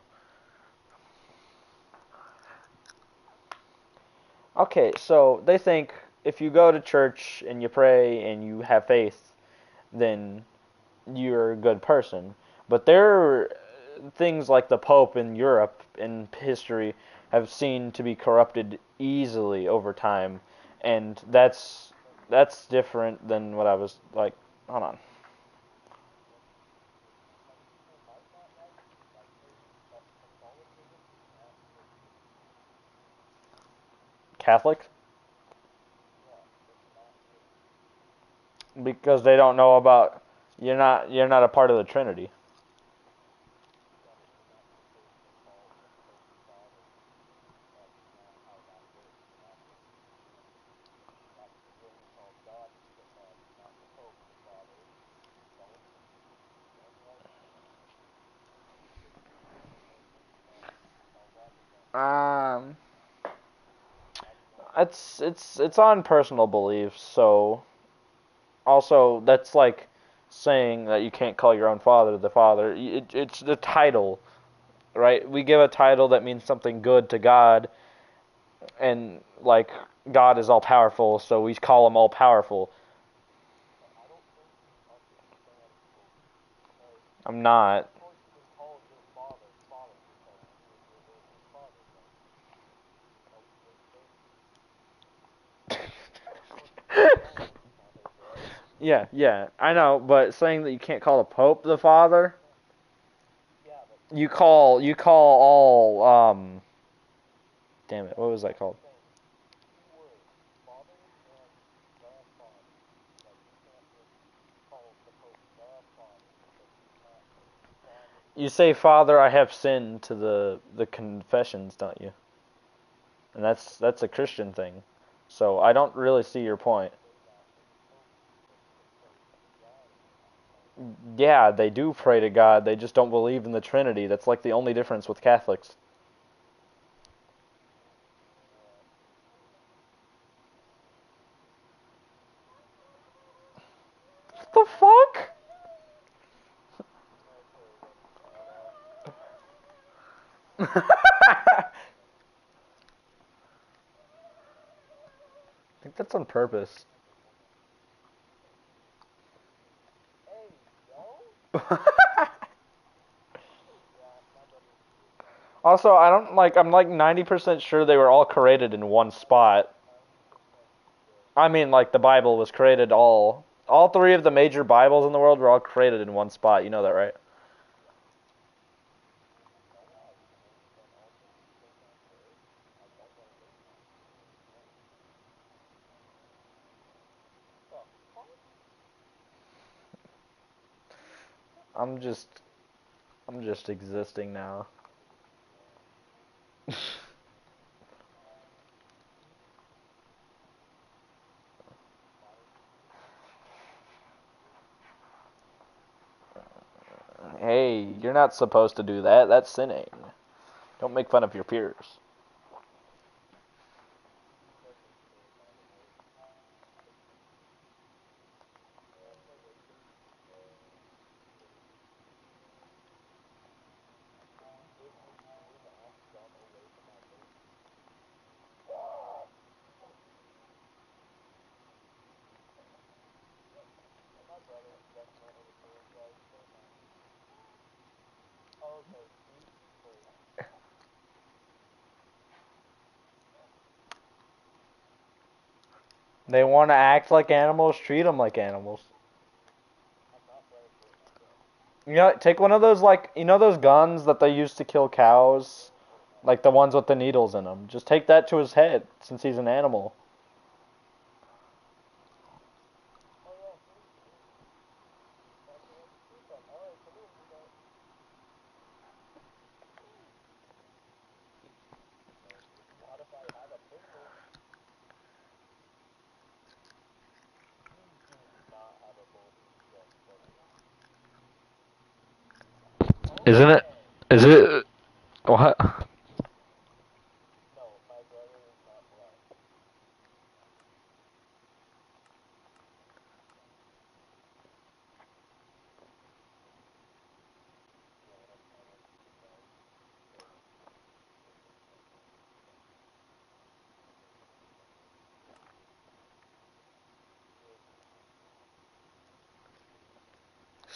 Okay, so they think if you go to church and you pray and you have faith, then you're a good person. But there are things like the Pope in Europe in history have seen to be corrupted easily over time, and that's different than what I was like. Hold on. Catholic? Because they don't know about you're not a part of the Trinity. Um, it's on personal beliefs. So also that's like saying that you can't call your own father the father. It's the title, right? We give a title that means something good to God, and like God is all powerful, so we call him all powerful. I'm not. Yeah, yeah, I know, but saying that you can't call the Pope the father, you call all damn it, what was that called? You say, "Father, I have sinned" to the confessions, don't you? And that's a Christian thing. So I don't really see your point. Yeah, they do pray to God. They just don't believe in the Trinity. That's like the only difference with Catholics. What the fuck? I think that's on purpose. Also, I don't like. I'm like 90% sure they were all created in one spot. I mean, like the Bible was created all three of the major Bibles in the world were all created in one spot. You know that, right? I'm just I'm just existing now. Hey, you're not supposed to do that. That's sinning. Don't make fun of your peers. They want to act like animals, treat them like animals. You know, take one of those, like, you know those guns that they used to kill cows? Like the ones with the needles in them. Just take that to his head, since he's an animal. Isn't it? Is it? What?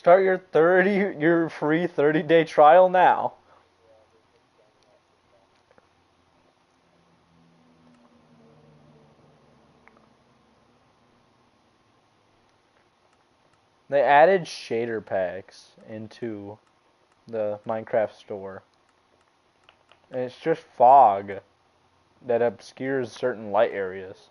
Start your free 30-day trial now. They added shader packs into the Minecraft store. And it's just fog that obscures certain light areas.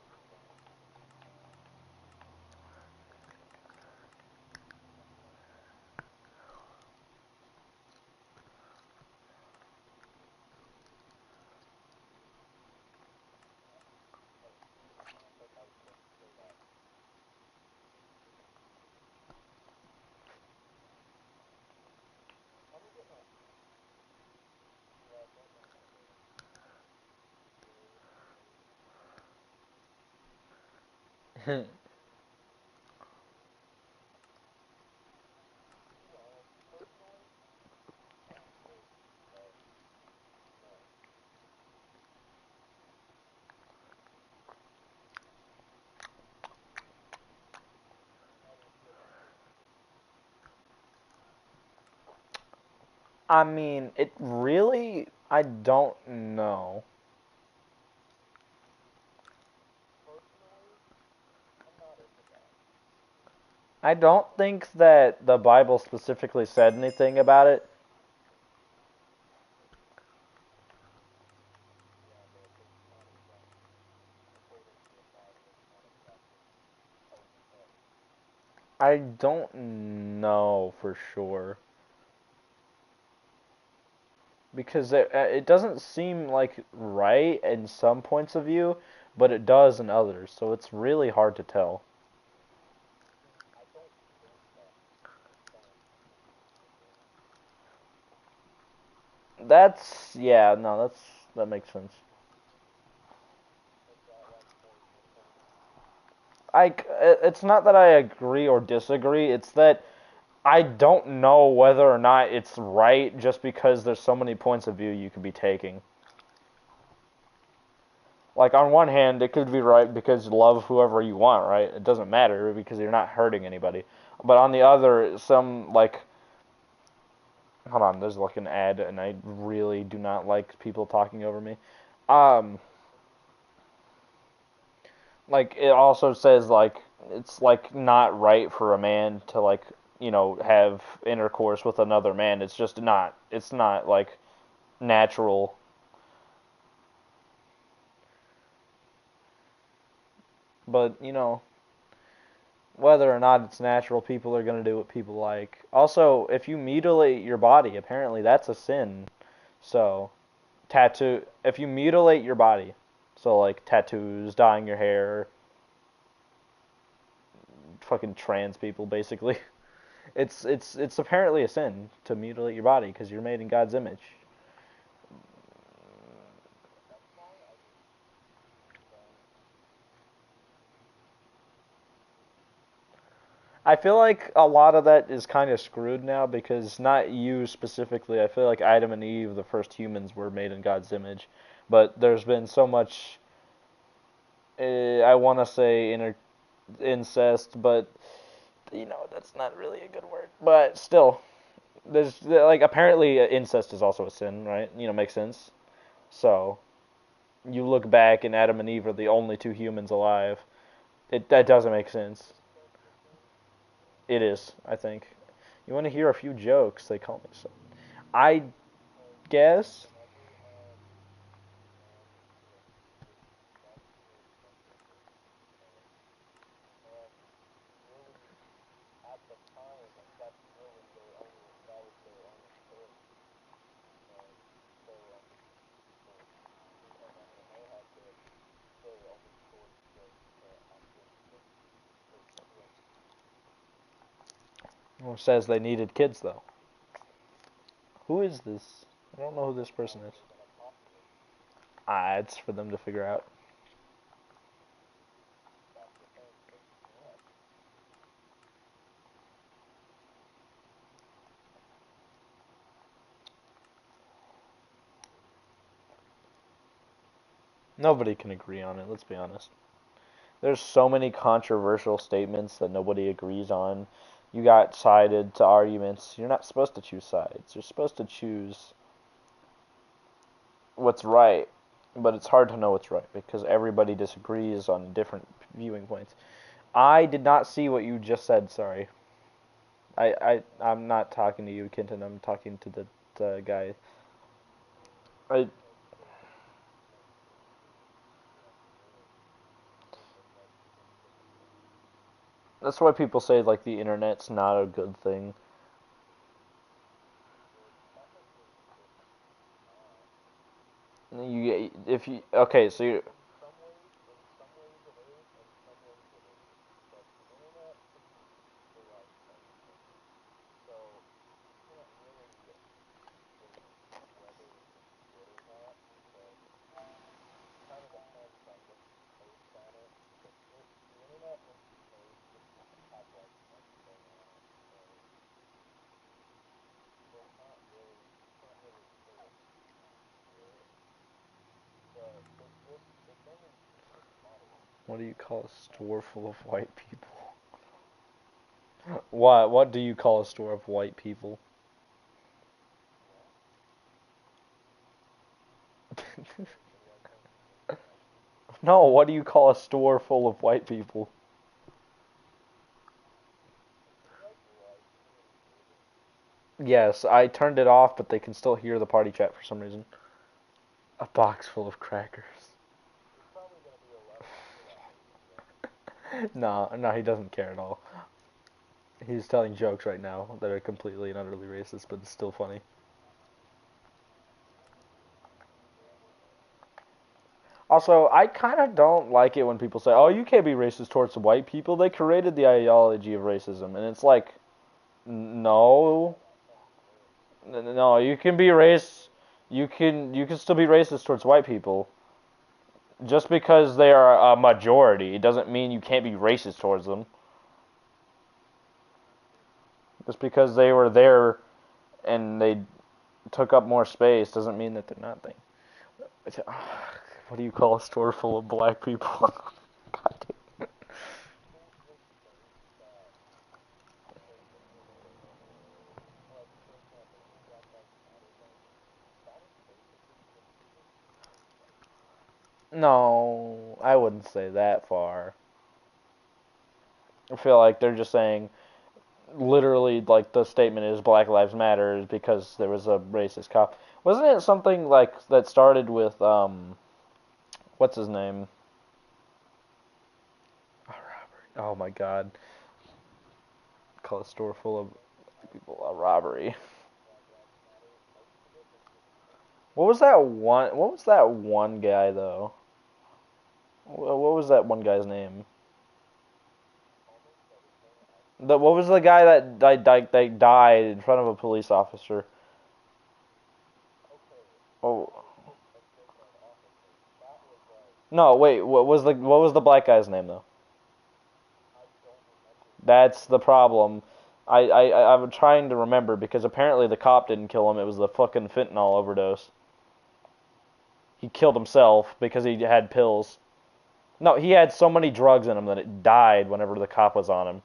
I mean, it really, I don't know. I don't think that the Bible specifically said anything about it. I don't know for sure. Because it doesn't seem like right in some points of view, but it does in others. So it's really hard to tell. Yeah, no, that makes sense. It's not that I agree or disagree. It's that I don't know whether or not it's right just because there's so many points of view you could be taking. Like, on one hand, it could be right because you love whoever you want, right? It doesn't matter because you're not hurting anybody. But on the other, hold on, there's like an ad, and I really do not like people talking over me. Um, like, it also says, like, it's, like, not right for a man to, like, have intercourse with another man. It's not, like, natural. But, Whether or not it's natural, people are going to do what people like. Also, if you mutilate your body, apparently that's a sin. So, if you mutilate your body, so like tattoos, dyeing your hair, fucking trans people basically. It's apparently a sin to mutilate your body because you're made in God's image. I feel like a lot of that is kind of screwed now because not you specifically. I feel like Adam and Eve, the first humans, were made in God's image, but there's been so much. I want to say incest, but that's not really a good word. But still, there's like apparently incest is also a sin, right? Makes sense. So you look back and Adam and Eve are the only two humans alive. That doesn't make sense. It is, I think. You want to hear a few jokes? They call me so. I guess. At the time, that's really that was their only choice. And then when they had kids, their only choice was to actually just procreate. Well, says they needed kids though. Who is this? I don't know who this person is. It's for them to figure out. Nobody can agree on it, let's be honest. There's so many controversial statements that nobody agrees on. You got sided to arguments. You're not supposed to choose sides. You're supposed to choose what's right, but it's hard to know what's right because everybody disagrees on different viewing points. I did not see what you just said, sorry. I'm not talking to you, Kenton. I'm talking to the guy. I, that's why people say, like, the internet's not a good thing. Okay, so you, In some ways it is, in some ways it isn't. But the internet can be the right place. So you can't really state whether it's good or not because it kind of depends on what you post on it. Because the internet, what you post, can have like everything on it. So it's not really, you can't really say it's good. The thing is, this model is what do built you on call a store like full of white people? What do you call a store of white people? what? What do I call a store of white people? No, what do you call a store full of white people? Is your guys' live stream muted? Yes, I turned it off, but they can still hear the party chat for some reason. A box full of crackers. He's probably gonna be arrested for that later today. No, no, he doesn't care at all. He's telling jokes right now that are completely and utterly racist, but it's still funny. Also, I kind of don't like it when people say, "Oh, you can't be racist towards white people. They created the ideology of racism," and it's like, no, no, you can be race, you can still be racist towards white people. Just because they are a majority, it doesn't mean you can't be racist towards them. Just because they were there and they took up more space doesn't mean that they're not thing. What do you call a store full of black people? God damn. People just think that because the internet is there, like for example, in the Black Lives Matter thing, that is basically just ridiculous. Like, No, I wouldn't say that far. I feel like they're just saying literally like the statement is Black Lives Matter because there was a racist cop. Wasn't it something like that started with what's his name? Oh, Robert. Oh my God. Call a store full of people a robbery. What was that one? What was that one guy though? What was that one guy's name? What was the guy that died in front of a police officer? Oh no, wait. What was the black guy's name though? That's the problem. I'm trying to remember because apparently the cop didn't kill him. It was the fucking fentanyl overdose. He killed himself because he had pills. No, he had so many drugs in him that it died whenever the cop was on him.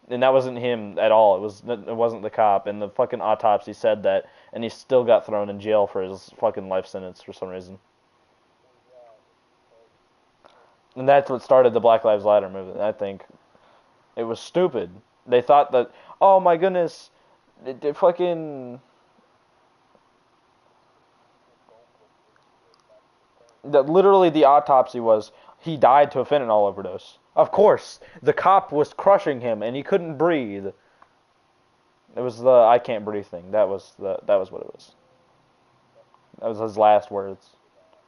And that wasn't him at all. It wasn't the cop. And the fucking autopsy said that, and he still got thrown in jail for his fucking life sentence for some reason. And that's what started the Black Lives Matter movement. I think it was stupid. They thought that, oh my goodness, it fucking that literally the autopsy was he died to a fentanyl overdose. Of course, the cop was crushing him and he couldn't breathe. It was the I can't breathe thing. That was what it was. That was his last words.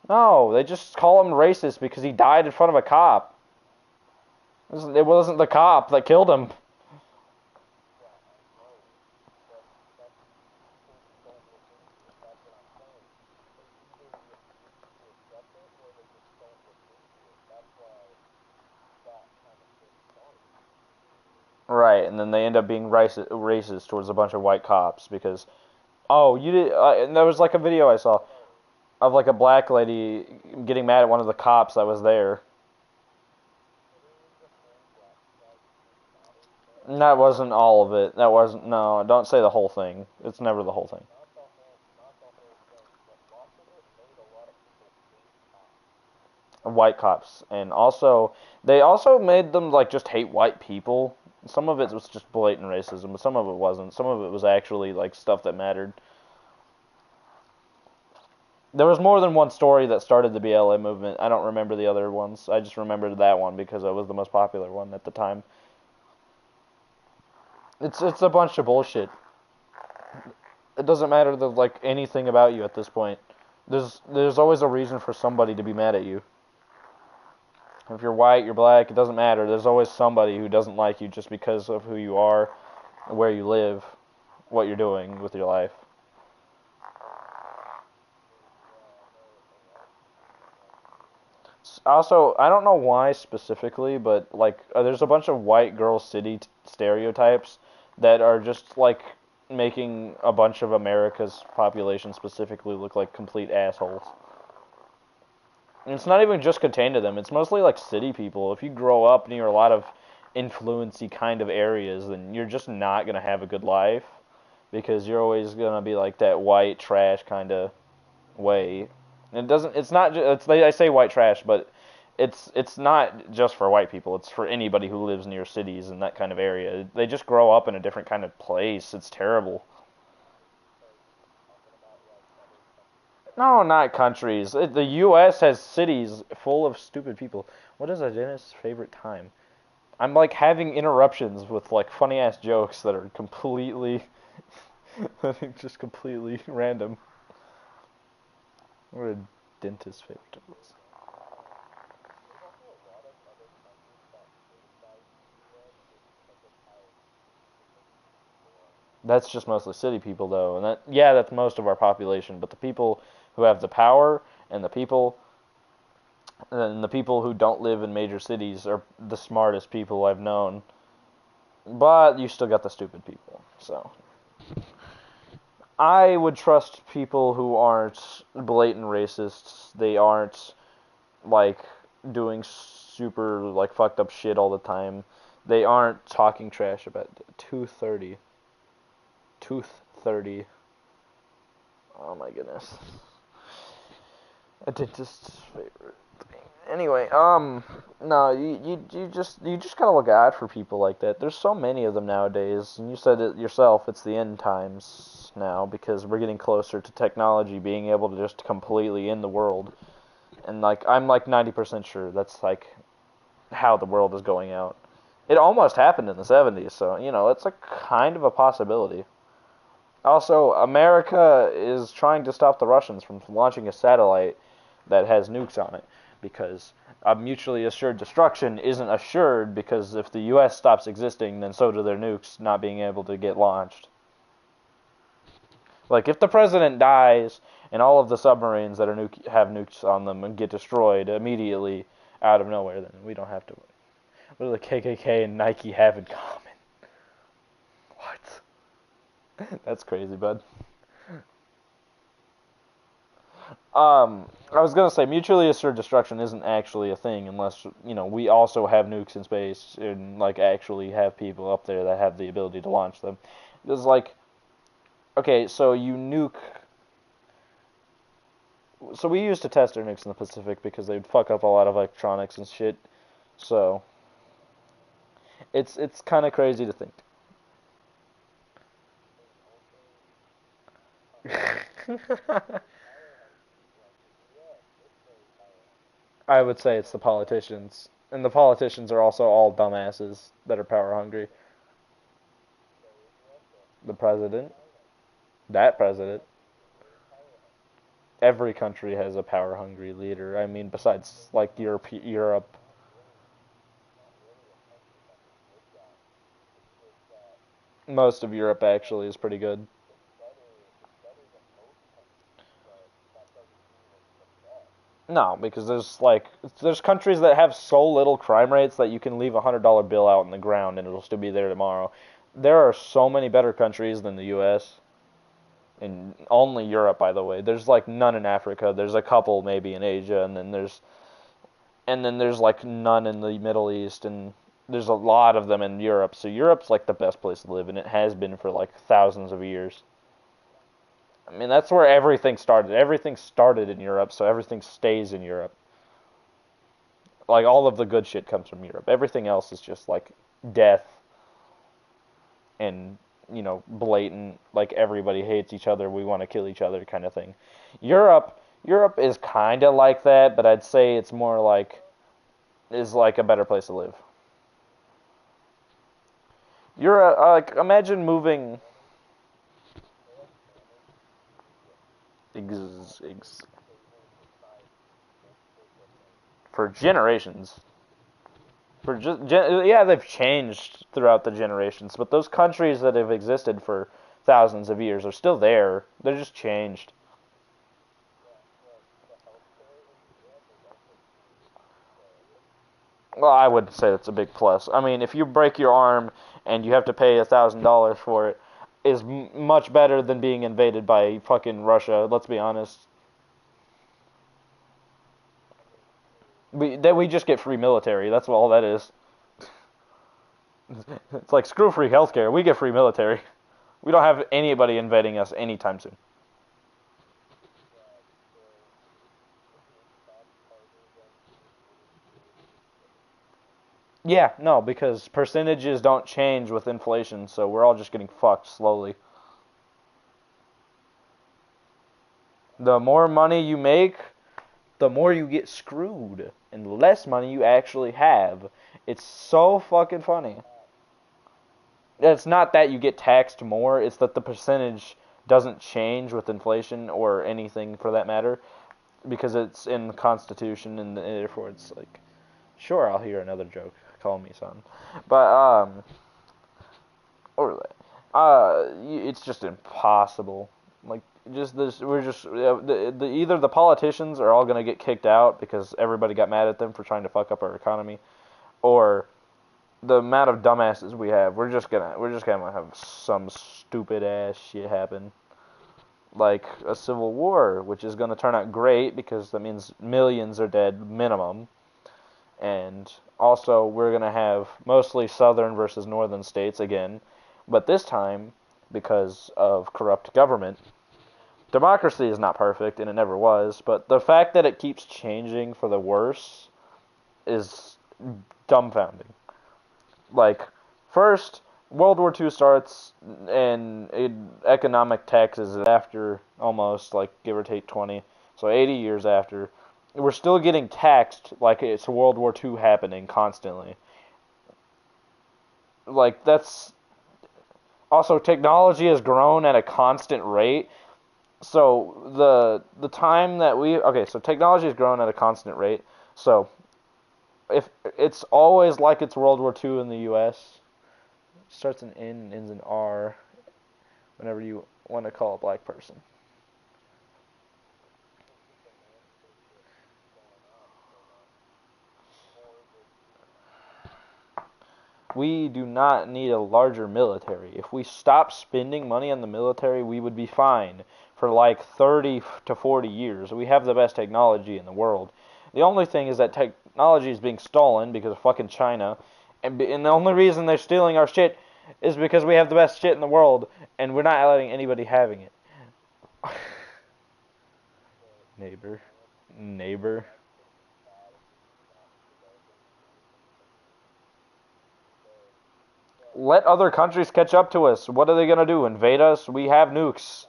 No, they just call him racist because he died in front of a cop. It wasn't the cop that killed him. Right, and then they end up being racist towards a bunch of white cops because, oh, you did. And there was like a video I saw of like a black lady getting mad at one of the cops that was there. And that wasn't all of it. That wasn't. No, don't say the whole thing. It's never the whole thing. White cops, and also they also made them like just hate white people. Some of it was just blatant racism, but some of it wasn't. Some of it was actually like stuff that mattered. There was more than one story that started the BLA movement. I don't remember the other ones. I just remembered that one because it was the most popular one at the time. It's a bunch of bullshit. It doesn't matter like anything about you at this point. There's always a reason for somebody to be mad at you. If you're white, you're black, it doesn't matter. There's always somebody who doesn't like you just because of who you are, where you live, what you're doing with your life. Also, I don't know why specifically, but like there's a bunch of white girl city stereotypes that are just like making a bunch of America's population specifically look like complete assholes. And it's not even just contained to them. It's mostly like city people. If you grow up near a lot of influency kind of areas, then you're just not gonna have a good life because you're always gonna be like that white trash kind of way. And it doesn't. It's not. I say white trash, but it's not just for white people. It's for anybody who lives near cities and that kind of area. They just grow up in a different kind of place. It's terrible. No, not countries. The U.S. has cities full of stupid people. What is a dentist's favorite time? I'm like having interruptions with like funny ass jokes that are completely, just completely random. What a dentist's favorite time was. That's just mostly city people though, and that's most of our population. But the people who have the power and the people who don't live in major cities are the smartest people I've known. But you still got the stupid people. So I would trust people who aren't blatant racists. They aren't like doing super like fucked up shit all the time. They aren't talking trash about 2:30. 2:30. Oh my goodness. A dentist's favorite thing. Anyway, no, you just gotta look out for people like that. There's so many of them nowadays, and you said it yourself. It's the end times now because we're getting closer to technology being able to just completely end the world. And like I'm like 90% sure that's like how the world is going out. It almost happened in the 70s, so, you know, it's a kind of a possibility. Also, America is trying to stop the Russians from launching a satellite that has nukes on it, because a mutually assured destruction isn't assured, because if the U.S. stops existing, then so do their nukes not being able to get launched. Like, if the president dies and all of the submarines that have nukes on them and get destroyed immediately out of nowhere, then we don't have to. What do the KKK and Nike have in common? What? That's crazy, bud. I was gonna say mutually assured destruction isn't actually a thing unless, you know, we also have nukes in space and, like, actually have people up there that have the ability to launch them. It's like, okay, so you nuke. So we used to test our nukes in the Pacific because they'd fuck up a lot of electronics and shit. So it's kind of crazy to think. I would say it's the politicians. And the politicians are also all dumbasses that are power hungry. The president, that president. Every country has a power hungry leader. I mean, besides, like, Europe. Most of Europe actually is pretty good. No, because there's countries that have so little crime rates that you can leave $100 bill out in the ground and it'll still be there tomorrow. There are so many better countries than the U.S. In only Europe, by the way. There's like none in Africa. There's a couple maybe in Asia, and then there's like none in the Middle East, and there's a lot of them in Europe. So Europe's like the best place to live, and it has been for like thousands of years. I mean, that's where everything started. Everything started in Europe, so everything stays in Europe. Like, all of the good shit comes from Europe. Everything else is just, like, death and, you know, blatant, like, everybody hates each other, we want to kill each other kind of thing. Europe is kind of like that, but I'd say it's more like, is like a better place to live. Like, imagine moving. For generations. Yeah, they've changed throughout the generations, but those countries that have existed for thousands of years are still there. They're just changed. Well, I would say that's a big plus. I mean, if you break your arm and you have to pay $1,000 for it, is much better than being invaded by fucking Russia. Let's be honest. We just get free military. That's all that is. It's like, screw free healthcare. We get free military. We don't have anybody invading us anytime soon. Yeah, no, because percentages don't change with inflation, so we're all just getting fucked slowly. The more money you make, the more you get screwed, and the less money you actually have. It's so fucking funny. It's not that you get taxed more, it's that the percentage doesn't change with inflation or anything for that matter, because it's in the Constitution, and therefore it's like, sure, I'll hear another joke. Call me son. But, or, it's just impossible. Like, just this, we're just, either the politicians are all gonna get kicked out because everybody got mad at them for trying to fuck up our economy, or the amount of dumbasses we have, we're just gonna have some stupid ass shit happen, like a civil war, which is gonna turn out great because that means millions are dead minimum, and also we're gonna have mostly southern versus northern states again, but this time because of corrupt government. Democracy is not perfect, and it never was, but the fact that it keeps changing for the worse is dumbfounding. Like, first, World War II starts, and economic taxes after almost, like, give or take 20, so 80 years after. We're still getting taxed like it's World War II happening constantly. like that's also technology has grown at a constant rate. So the time that so technology has grown at a constant rate. So if it's always like it's World War II in the U.S. Starts in N, ends in R. Whenever you want to call a black person. We do not need a larger military. If we stop spending money on the military, we would be fine for like 30 to 40 years. We have the best technology in the world. The only thing is that technology is being stolen because of fucking China. And the only reason they're stealing our shit is because we have the best shit in the world and we're not letting anybody having it. Neighbor. Neighbor. Let other countries catch up to us. What are they going to do? Invade us? We have nukes.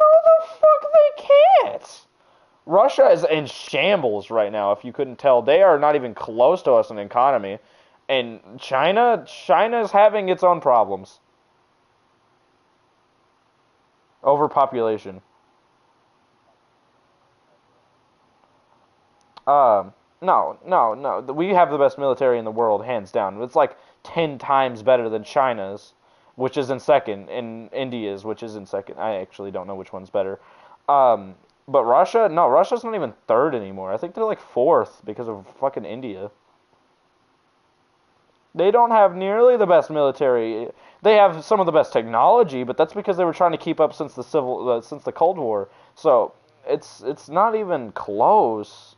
No, the fuck they can't. Russia is in shambles right now, if you couldn't tell. They are not even close to us in economy. And China's having its own problems. Overpopulation. No. We have the best military in the world, hands down. It's like 10 times better than China's, which is in second, and India's, which is in second. I actually don't know which one's better. But Russia, no, Russia's not even third anymore. I think they're like fourth because of fucking India. They don't have nearly the best military. They have some of the best technology, but that's because they were trying to keep up since the Cold War. So it's not even close.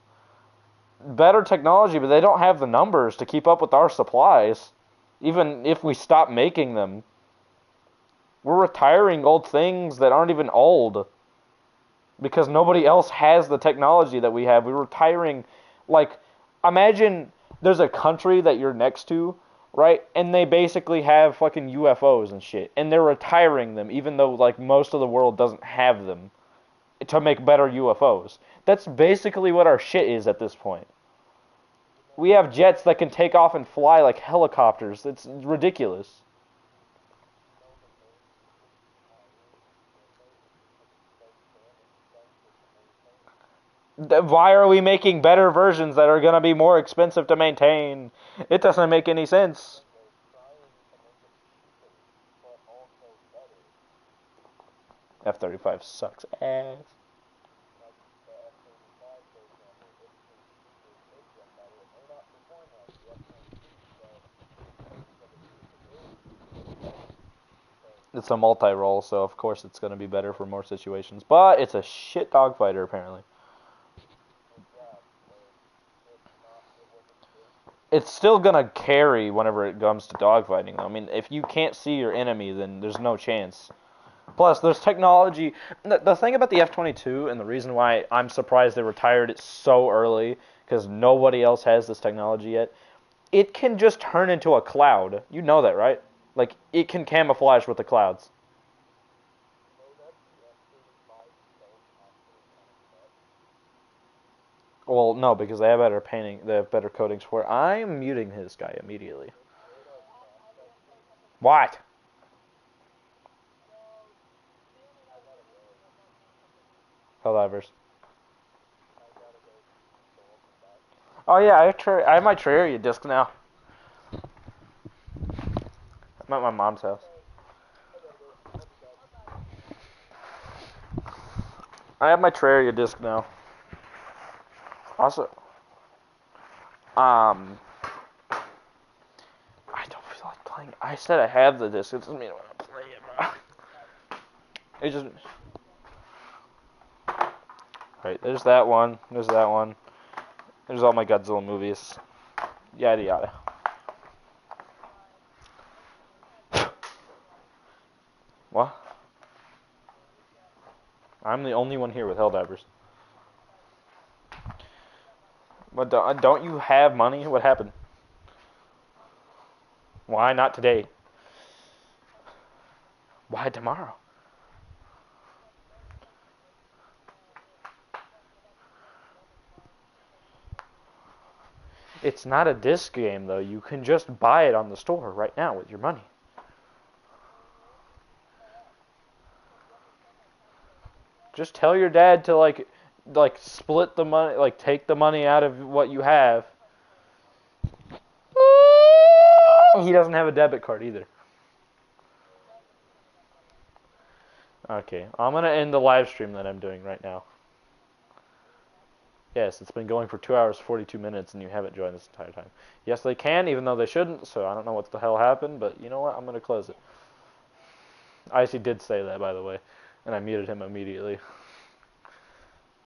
Better technology, but they don't have the numbers to keep up with our supplies. Even if we stop making them, we're retiring old things that aren't even old because nobody else has the technology that we have. We're retiring, like, imagine there's a country that you're next to, right? And they basically have fucking UFOs and shit, and they're retiring them, even though like most of the world doesn't have them to make better UFOs. That's basically what our shit is at this point. We have jets that can take off and fly like helicopters. It's ridiculous. Why are we making better versions that are going to be more expensive to maintain? It doesn't make any sense. F-35 sucks ass. It's a multi-role, so of course it's going to be better for more situations. But it's a shit dogfighter, apparently. It's still going to carry whenever it comes to dogfighting, though. I mean, if you can't see your enemy, then there's no chance. Plus, there's technology. The thing about the F-22, and the reason why I'm surprised they retired it so early, because nobody else has this technology yet, it can just turn into a cloud. You know that, right? Like, it can camouflage with the clouds. Well, no, because they have better painting, they have better coatings for it. I'm muting this guy immediately. What? Helldivers. Oh yeah, I have my Terraria disc now. I'm at my mom's house. I have my Terraria disc now. Also, I don't feel like playing. I said I have the disc. It doesn't mean I want to play it, bro. It just. Right, there's that one. There's that one. There's all my Godzilla movies. Yada yada. What? I'm the only one here with Helldivers. But don't you have money? What happened? Why not today? Why tomorrow? It's not a disc game, though. You can just buy it on the store right now with your money. Just tell your dad to, like split the money, like, take the money out of what you have. He doesn't have a debit card either. Okay, I'm going to end the live stream that I'm doing right now. Yes, it's been going for 2 hours, 42 minutes, and you haven't joined this entire time. Yes, they can, even though they shouldn't, so I don't know what the hell happened, but you know what? I'm going to close it. Icy did say that, by the way, and I muted him immediately.